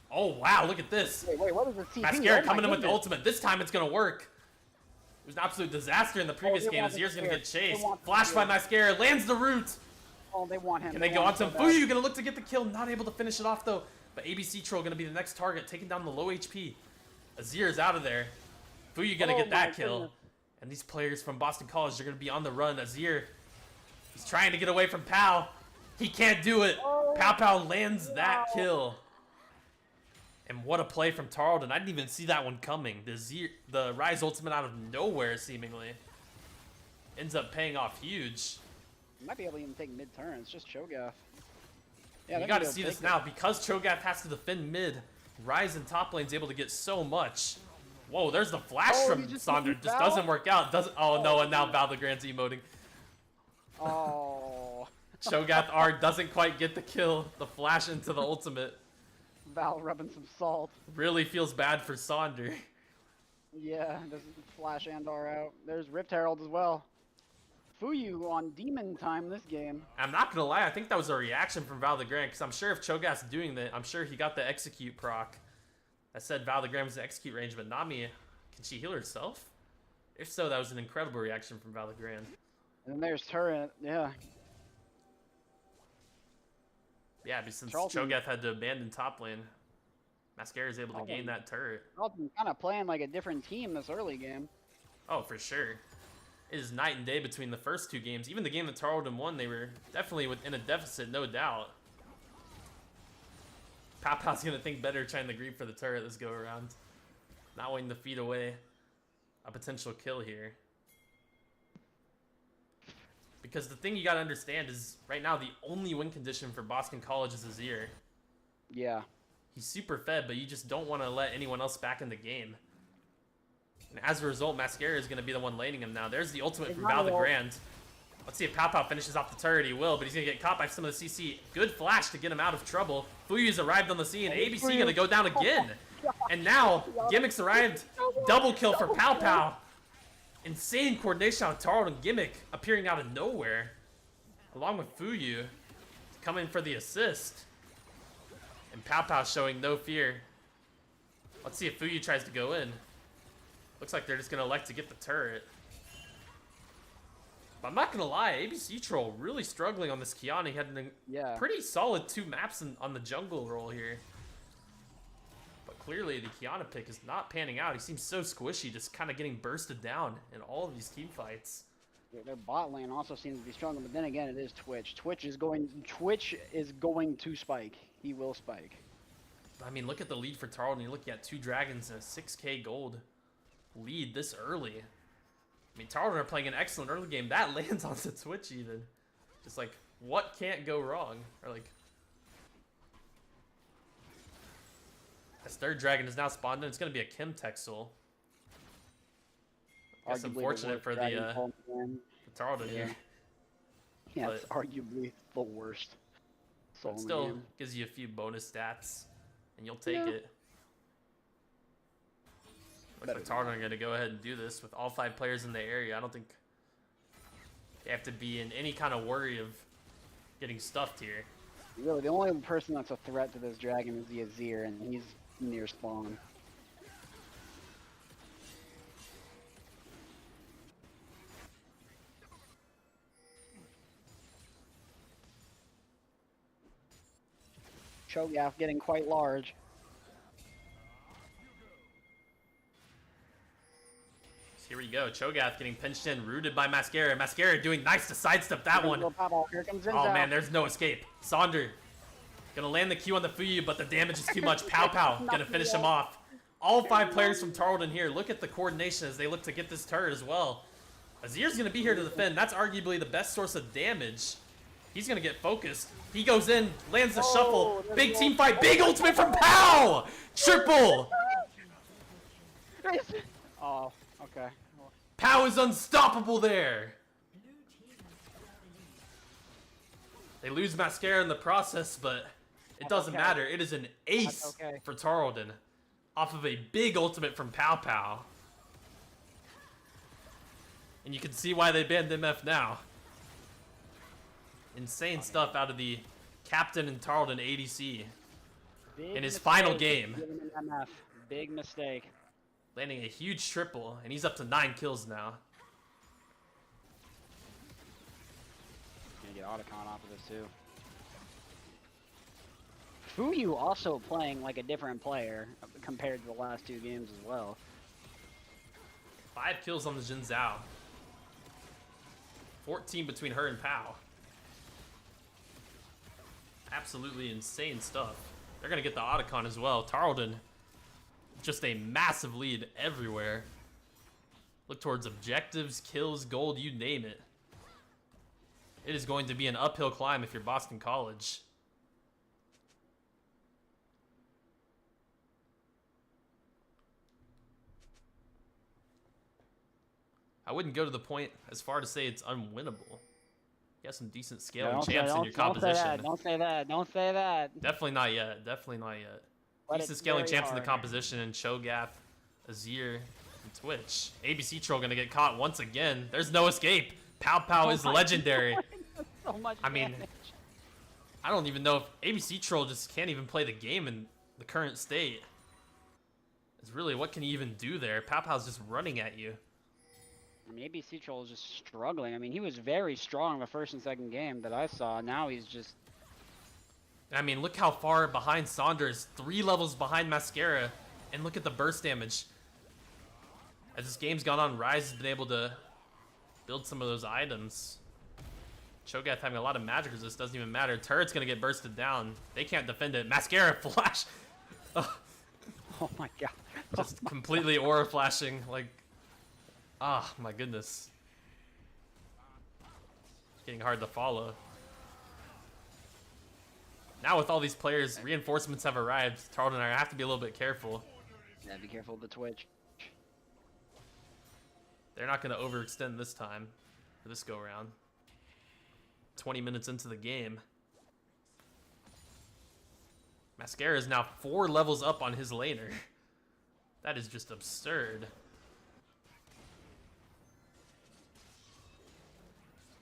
Speaker 3: Oh wow, look at this.
Speaker 5: Wait, what is this TP?
Speaker 3: Mascara
Speaker 5: Oh my
Speaker 3: coming in with the
Speaker 5: goodness.
Speaker 3: ultimate. This time it's gonna work. It was an absolute disaster in the previous
Speaker 5: they
Speaker 3: game.
Speaker 5: want
Speaker 3: Azir's gonna
Speaker 5: Mascara.
Speaker 3: get chased.
Speaker 5: They want
Speaker 3: Flash by
Speaker 5: Mascara.
Speaker 3: Mascara, lands the root.
Speaker 5: Oh, they want him.
Speaker 3: Can they go
Speaker 5: want
Speaker 3: on
Speaker 5: him
Speaker 3: to
Speaker 5: so bad.
Speaker 3: Fuyu? Gonna look to get the kill. Not able to finish it off though. But ABC Troll gonna be the next target, taking down the low HP. Azir is out of there. Fuyu gonna get that kill.
Speaker 5: goodness.
Speaker 3: And these players from Boston College, they're gonna be on the run. Azir, he's trying to get away from Pow. He can't do it. Pow Pow lands that kill. And what a play from Tarleton. I didn't even see that one coming. The Rise ultimate out of nowhere, seemingly. Ends up paying off huge.
Speaker 5: You might be able to even take mid-turn. It's just Cho'Gath. Yeah,
Speaker 3: You gotta see this now. Because Cho'Gath has to defend mid, Rise in top lane's able to get so much. Whoa, there's the flash
Speaker 5: Oh,
Speaker 3: from
Speaker 5: he just
Speaker 3: Sonder.
Speaker 5: didn't
Speaker 3: Just
Speaker 5: foul?
Speaker 3: doesn't work out. Oh no, and now Val the Grand's emoting.
Speaker 5: Oh.
Speaker 3: Cho'Gath R doesn't quite get the kill. The flash into the ultimate.
Speaker 5: Val rubbing some salt.
Speaker 3: Really feels bad for Sonder.
Speaker 5: Yeah, doesn't flash Andar out. There's Rift Herald as well. Fuyu on demon time this game.
Speaker 3: I'm not gonna lie, I think that was a reaction from Val the Grand, because I'm sure if Cho'Gath's doing that, I'm sure he got the execute proc. I said Val the Grand was in execute range, but Nami, can she heal herself? If so, that was an incredible reaction from Val the Grand.
Speaker 5: And there's turret. Yeah.
Speaker 3: Yeah, but since
Speaker 5: Tarleton-
Speaker 3: Cho'Gath had to abandon top lane, Mascara is able to gain that turret.
Speaker 5: Tarleton kind of playing like a different team this early game.
Speaker 3: Oh, for sure. It is night and day between the first 2 games. Even the game that Tarleton won, they were definitely within a deficit, no doubt. Pow Pow's gonna think better trying to grieve for the turret this go around. Not wanting to feed away a potential kill here. Because the thing you gotta understand is, right now, the only win condition for Boston College is Azir.
Speaker 5: Yeah.
Speaker 3: He's super fed, but you just don't want to let anyone else back in the game. And as a result, Mascara is going to be the one laning him now. There's the ultimate from Val the Grand. Let's see if Pow Pow finishes off the turret. He will, but he's going to get caught by some of the CC. Good flash to get him out of trouble. Fuyu's arrived on the scene. ABC going to go down again. And now, Gimmick's arrived. Double kill for Pow Pow. Insane coordination on Tarleton. Gimmick appearing out of nowhere. Along with Fuyu. Coming for the assist. And Pow Pow showing no fear. Let's see if Fuyu tries to go in. Looks like they're just going to elect to get the turret. But I'm not going to lie, ABC Troll really struggling on this Kiana. He had a pretty solid 2 maps on the jungle role here. But clearly the Kiana pick is not panning out. He seems so squishy, just kind of getting bursted down in all of these team fights.
Speaker 5: Yeah, their bot lane also seems to be struggling, but then again, it is Twitch. Twitch is going to spike. He will spike.
Speaker 3: I mean, look at the lead for Tarleton. You're looking at 2 dragons and a 6k gold lead this early. I mean, Tarleton are playing an excellent early game. That lands onto Twitch even. Just like, what can't go wrong? Or like, this 3rd dragon is now spawned in. It's going to be a Kim Texel. That's unfortunate for the Tarleton here.
Speaker 5: Yeah, it's arguably the worst.
Speaker 3: But still gives you a few bonus stats, and you'll take it. Looks like Tarleton are going to go ahead and do this with all 5 players in the area. I don't think they have to be in any kind of worry of getting stuffed here.
Speaker 5: Really, the only person that's a threat to this dragon is the Azir, and he's near spawn. Cho'Gath getting quite large.
Speaker 3: Here we go. Cho'Gath getting pinched in, rooted by Mascara. Mascara doing nice to sidestep that one. Oh man, there's no escape. Sonder gonna land the Q on the Fuyu, but the damage is too much. Pow Pow gonna finish him off. All 5 players from Tarleton here. Look at the coordination as they look to get this turret as well. Azir's gonna be here to defend. That's arguably the best source of damage. He's gonna get focused. He goes in, lands the shuffle. Big team fight. Big ultimate from Pow! Triple!
Speaker 5: Oh, okay.
Speaker 3: Pow is unstoppable there. They lose Mascara in the process, but it doesn't matter. It is an ace for Tarleton off of a big ultimate from Pow Pow. And you can see why they banned MF now. Insane stuff out of the captain and Tarleton ADC in his final game.
Speaker 5: Big mistake.
Speaker 3: Landing a huge triple, and he's up to 9 kills now.
Speaker 5: Gonna get Otacon off of this too. Fuyu also playing like a different player compared to the last 2 games as well.
Speaker 3: 5 kills on the Jin Zhao. 14 between her and Pow. Absolutely insane stuff. They're gonna get the Otacon as well. Tarleton, just a massive lead everywhere. Look towards objectives, kills, gold, you name it. It is going to be an uphill climb if you're Boston College. I wouldn't go to the point as far to say it's unwinnable. You have some decent scaling champs in your composition.
Speaker 5: Don't say that. Don't say that.
Speaker 3: Definitely not yet. Definitely not yet. Decent scaling champs in the composition in Cho'Gath, Azir, and Twitch. ABC Troll gonna get caught once again. There's no escape. Pow Pow is legendary.
Speaker 5: So much
Speaker 3: I mean,
Speaker 5: damage.
Speaker 3: I don't even know if ABC Troll just can't even play the game in the current state. It's really, what can he even do there? Pow Pow's just running at you.
Speaker 5: I mean, ABC Troll is just struggling. I mean, he was very strong the first and second game that I saw. Now he's just...
Speaker 3: I mean, look how far behind Saunders. 3 levels behind Mascara. And look at the burst damage. As this game's gone on, Rise has been able to build some of those items. Cho'Gath having a lot of magic resist, doesn't even matter. Turret's gonna get bursted down. They can't defend it. Mascara flash.
Speaker 5: Oh my god.
Speaker 3: Just completely aura flashing. Like, ah, my goodness. getting hard to follow. Now with all these players, reinforcements have arrived. Tarleton and I have to be a little bit careful.
Speaker 5: Yeah, be careful of the twitch.
Speaker 3: They're not going to overextend this time, for this go-around. 20 minutes into the game. Mascara is now 4 levels up on his laner. That is just absurd.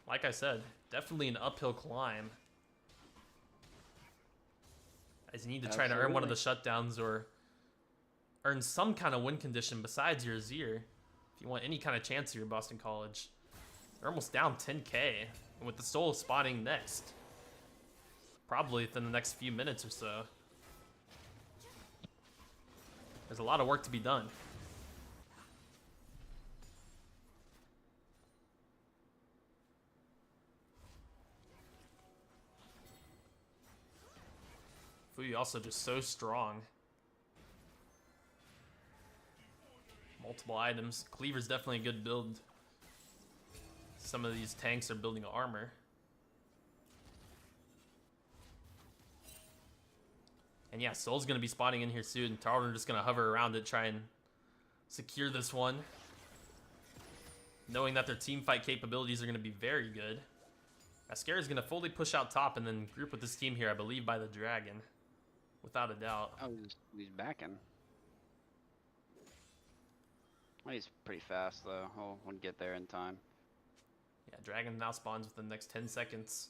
Speaker 3: Like I said, definitely an uphill climb. As you need to try to earn one of the shutdowns or earn some kind of win condition besides your Azir. If you want any kind of chance here, Boston College. They're almost down 10k. And with the Soul spawning next. Probably within the next few minutes or so. There's a lot of work to be done. Fuyu also just so strong. Multiple items. Cleaver's definitely a good build. Some of these tanks are building armor. And yeah, Soul's going to be spawning in here soon. Tarleton are just going to hover around it, try and secure this one. Knowing that their team fight capabilities are going to be very good. Mascara is going to fully push out top and then group with this team here, I believe, by the Dragon. Without a doubt.
Speaker 5: Oh, he's backing. Well, he's pretty fast, though. He'll get there in time.
Speaker 3: Yeah, Dragon now spawns within the next 10 seconds.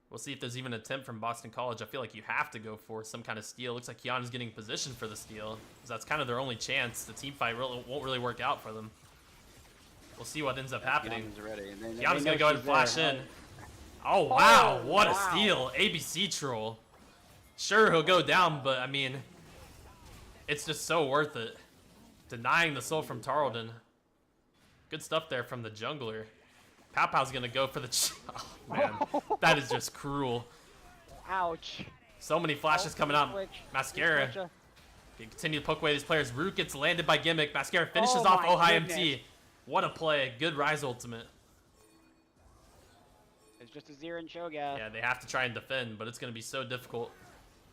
Speaker 3: We'll see if there's even an attempt from Boston College. I feel like you have to go for some kind of steal. Looks like Kiana's getting positioned for the steal. Because that's kind of their only chance. The team fight won't really work out for them. We'll see what ends up happening. Kiana's going to go ahead and flash in. Oh, wow. What a steal. ABC troll. Sure, he'll go down, but, I mean, it's just so worth it. Denying the soul from Tarleton. Good stuff there from the jungler. Pow Pow's going to go for the... Oh, man. That is just cruel.
Speaker 5: Ouch.
Speaker 3: So many flashes coming out. Mascara. Continue to poke away these players. Root gets landed by Gimmick. Mascara finishes off Ohio MT. What a play. Good Rise ultimate.
Speaker 5: It's just a Azir and Cho'Gath.
Speaker 3: Yeah, they have to try and defend, but it's going to be so difficult.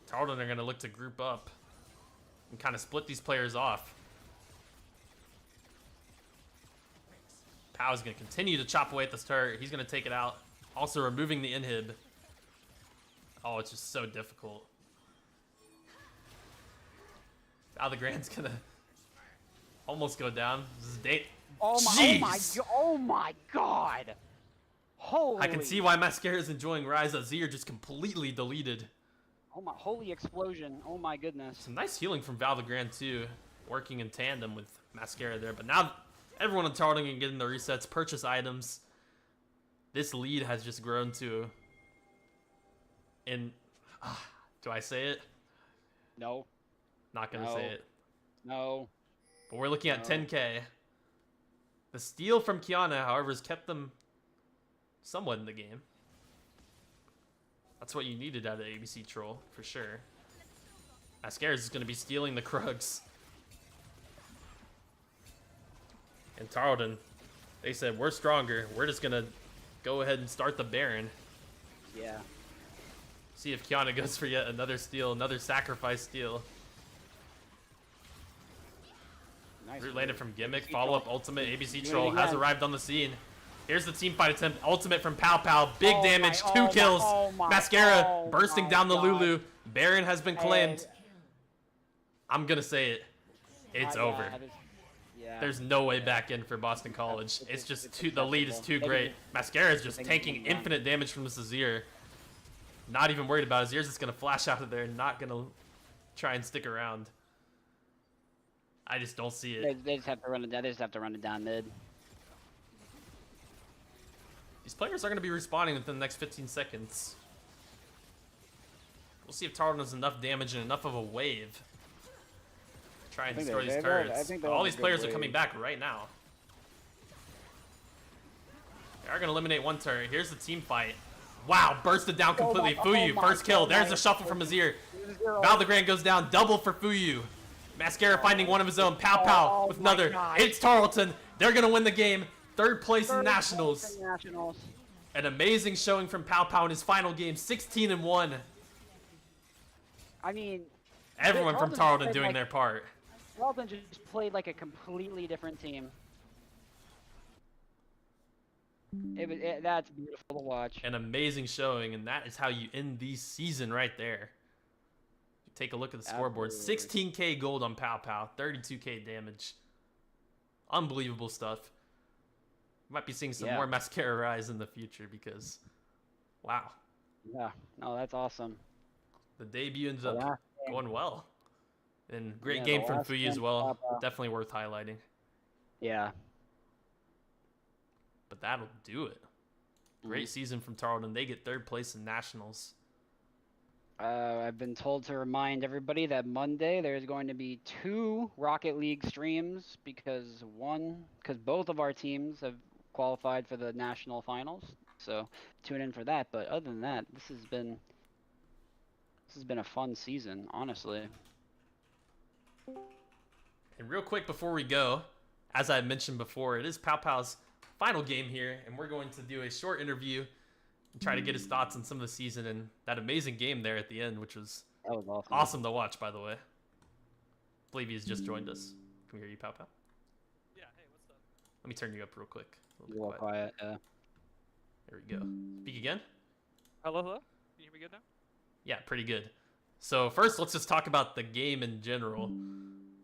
Speaker 3: Tarleton are going to look to group up and kind of split these players off. Pow's going to continue to chop away at this turret. He's going to take it out. Also removing the inhib. Oh, it's just so difficult. Now the Grand's going to almost go down. This is date.
Speaker 5: Oh my god. Holy.
Speaker 3: I can see why Mascara is enjoying Rise. Azir just completely deleted.
Speaker 5: Oh my, holy explosion. Oh my goodness.
Speaker 3: Some nice healing from Val the Grand too. Working in tandem with Mascara there. But now everyone in Tarleton can get in the resets, purchase items. This lead has just grown to... do I say it?
Speaker 5: No.
Speaker 3: Not going to say it.
Speaker 5: No.
Speaker 3: But we're looking at 10k. The steal from Kiana, however, has kept them somewhat in the game. That's what you needed out of the ABC troll, for sure. Mascaras is going to be stealing the Krugs. And Tarleton, they said, we're stronger. We're just going to go ahead and start the Baron.
Speaker 5: Yeah.
Speaker 3: See if Kiana goes for yet another steal, another sacrifice steal.
Speaker 5: Nice.
Speaker 3: Root landed from Gimmick. Follow-up ultimate. ABC troll has arrived on the scene. Here's the team fight attempt. Ultimate from Pow Pow. Big damage. 2 kills. Mascara bursting down the Lulu. Baron has been claimed. I'm going to say it. It's over. There's no way back in for Boston College. It's just the lead is too great. Mascara is just tanking infinite damage from this Azir. Not even worried about it. Azir's just going to flash out of there. Not going to try and stick around. I just don't see it.
Speaker 5: They just have to run it down. They just have to run it down mid.
Speaker 3: These players are going to be respawning within the next 15 seconds. We'll see if Tarleton has enough damage and enough of a wave to try and destroy these turrets. But all these players are coming back right now. They are going to eliminate one turret. Here's the team fight. Wow, bursted down completely. Fuyu, first kill. There's a shuffle from Azir. Val the Grand goes down. Double for Fuyu. Mascara finding one of his own. Pow Pow with another. It's Tarleton. They're going to win the game. Third place in Nationals. An amazing showing from Pow Pow in his final game, 16-1.
Speaker 5: I mean,
Speaker 3: Everyone from Tarleton doing their part.
Speaker 5: Tarleton just played like a completely different team. That's beautiful to watch.
Speaker 3: An amazing showing, and that is how you end the season right there. Take a look at the scoreboard.
Speaker 5: Absolutely.
Speaker 3: 16k gold on Pow Pow, 32k damage. Unbelievable stuff. Might be seeing some more Mascara Rise in the future because, wow.
Speaker 5: Yeah, no, that's awesome.
Speaker 3: The debut ends up going well. And great game
Speaker 5: the
Speaker 3: from
Speaker 5: last
Speaker 3: Fuyi as
Speaker 5: game,
Speaker 3: well. Definitely worth highlighting.
Speaker 5: Yeah.
Speaker 3: But that'll do it. Great season from Tarleton. They get 3rd place in Nationals.
Speaker 5: I've been told to remind everybody that Monday there's going to be 2 Rocket League streams because both of our teams have qualified for the national finals. So tune in for that. But other than that, this has been a fun season, honestly.
Speaker 3: And real quick before we go, as I mentioned before, it is Pow Pow's final game here, and we're going to do a short interview and try to get his thoughts on some of the season and that amazing game there at the end, which was awesome to watch, by the way. I believe he's just joined us. Can we hear you, Pow Pow?
Speaker 6: Yeah, hey, what's up?
Speaker 3: Let me turn you up real quick.
Speaker 5: A little quiet, yeah.
Speaker 3: There we go. Speak again?
Speaker 6: Hello? Can you hear me good now?
Speaker 3: Yeah, pretty good. So first, let's just talk about the game in general.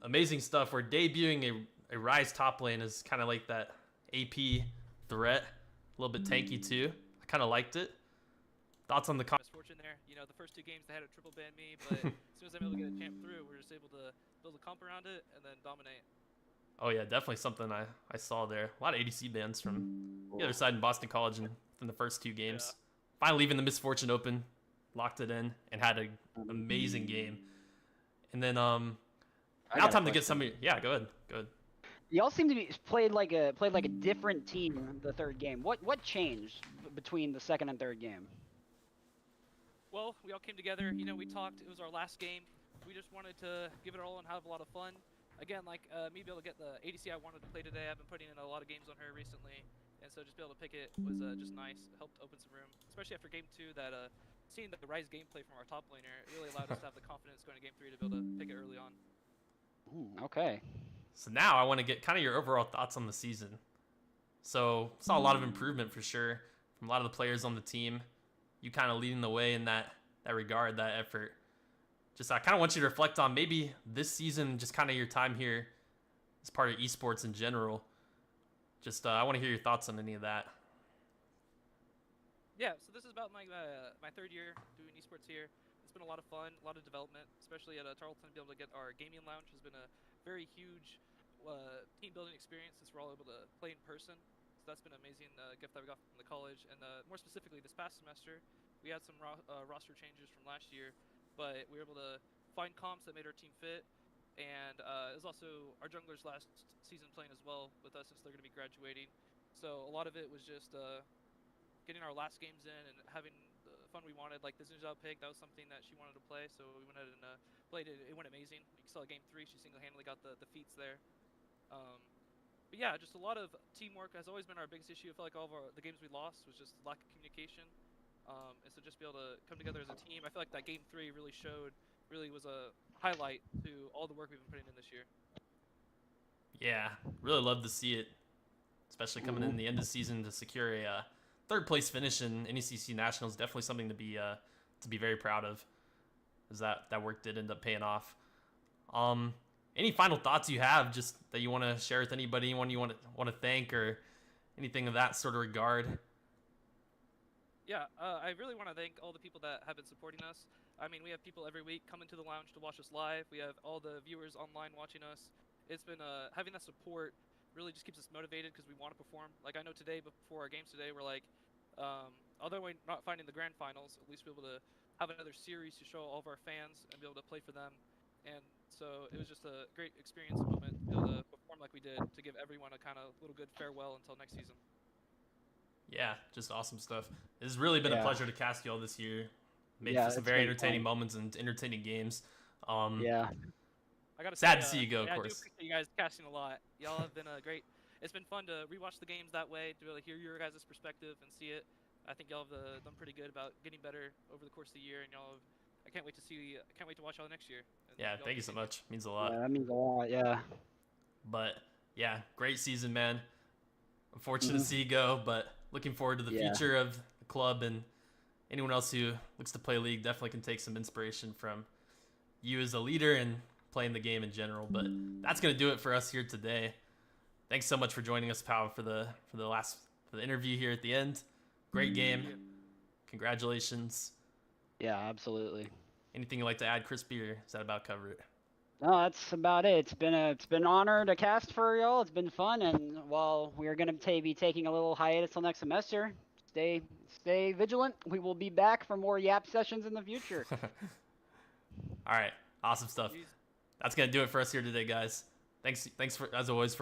Speaker 3: Amazing stuff. We're debuting a Rise top lane as kind of like that AP threat. A little bit tanky too. I kind of liked it. Thoughts on the
Speaker 6: misfortune there. You know, the first 2 games they had to triple ban me, but as soon as I'm able to get a champ through, we're just able to build a comp around it and then dominate.
Speaker 3: Oh yeah, definitely something I saw there. A lot of ADC bans from the other side in Boston College in the first 2 games. Finally leaving the Misfortune Open, locked it in, and had an amazing game. And then now time to get somebody. Yeah, go ahead.
Speaker 5: Y'all seem to be played like a different team the 3rd game. What changed between the 2nd and 3rd game?
Speaker 6: Well, we all came together. You know, we talked. It was our last game. We just wanted to give it all and have a lot of fun. Again, like me be able to get the ADC I wanted to play today. I've been putting in a lot of games on her recently, and so just be able to pick it was just nice. It helped open some room, especially after game 2. That seeing the Rise gameplay from our top laner, it really allowed us to have the confidence going to game 3 to be able to pick it early on.
Speaker 5: Okay.
Speaker 3: So now I want to get kind of your overall thoughts on the season. So saw a lot of improvement for sure from a lot of the players on the team. You kind of leading the way in that regard, that effort. Just I kind of want you to reflect on maybe this season, just kind of your time here as part of esports in general. Just I want to hear your thoughts on any of that.
Speaker 6: Yeah, so this is about my 3rd year doing esports here. It's been a lot of fun, a lot of development, especially at Tarleton. To be able to get our gaming lounge has been a very huge team building experience since we're all able to play in person. So that's been an amazing gift that we got from the college. And more specifically, this past semester, we had some roster changes from last year, but we were able to find comps that made our team fit. And it was also our junglers last season playing as well with us since they're going to be graduating. So a lot of it was just getting our last games in and having the fun we wanted. Like the Zinzao Pig, that was something that she wanted to play, so we went ahead and played it. It went amazing. You saw game 3, she single-handedly got the feats there. But yeah, just a lot of teamwork has always been our biggest issue. I feel like all of the games we lost was just lack of communication. And so just be able to come together as a team, I feel like that game 3 really was a highlight to all the work we've been putting in this year.
Speaker 3: Yeah, really love to see it, especially coming in the end of the season to secure a 3rd place finish in NECC Nationals. Definitely something to be very proud of, as that work did end up paying off. Any final thoughts you have, just that you want to share with anybody, anyone you want to thank, or anything of that sort of regard?
Speaker 6: Yeah, I really want to thank all the people that have been supporting us. I mean, we have people every week coming to the lounge to watch us live. We have all the viewers online watching us. It's been having that support really just keeps us motivated because we want to perform. Like I know today, before our games today, we're like, although we're not finding the grand finals, at least be able to have another series to show all of our fans and be able to play for them. And so it was just a great experience and moment to be able to perform like we did, to give everyone a kind of little good farewell until next season.
Speaker 3: Yeah, just awesome stuff. It's really been a pleasure to cast you all this year. Made for some very entertaining moments and entertaining games.
Speaker 5: Yeah.
Speaker 6: I gotta
Speaker 3: sad to see you go, of
Speaker 6: I
Speaker 3: course.
Speaker 6: do appreciate you guys casting a lot. Y'all have been great. It's been fun to rewatch the games that way, to really hear your guys' perspective and see it. I think y'all have done pretty good about getting better over the course of the year, and I can't wait to see. I can't wait to watch y'all next year. And
Speaker 3: Yeah,
Speaker 6: y'all
Speaker 3: thank you so
Speaker 6: continue.
Speaker 3: much. Means a lot.
Speaker 5: Yeah, that means a lot. Yeah.
Speaker 3: But yeah, great season, man. Unfortunate to see you go, but looking forward to the
Speaker 5: Yeah.
Speaker 3: future of the club, and anyone else who looks to play League definitely can take some inspiration from you as a leader and playing the game in general. But that's gonna do it for us here today. Thanks so much for joining us, Pal, for the interview here at the end. Great game. Congratulations.
Speaker 5: Yeah, absolutely.
Speaker 3: Anything you'd like to add, Crispy, or is that about cover it?
Speaker 5: No, that's about it. It's been an honor to cast for y'all. It's been fun, and while we are gonna be taking a little hiatus till next semester, stay vigilant. We will be back for more Yap sessions in the future.
Speaker 3: All right, awesome stuff.
Speaker 6: Jeez.
Speaker 3: That's gonna do it for us here today, guys. Thanks for as always for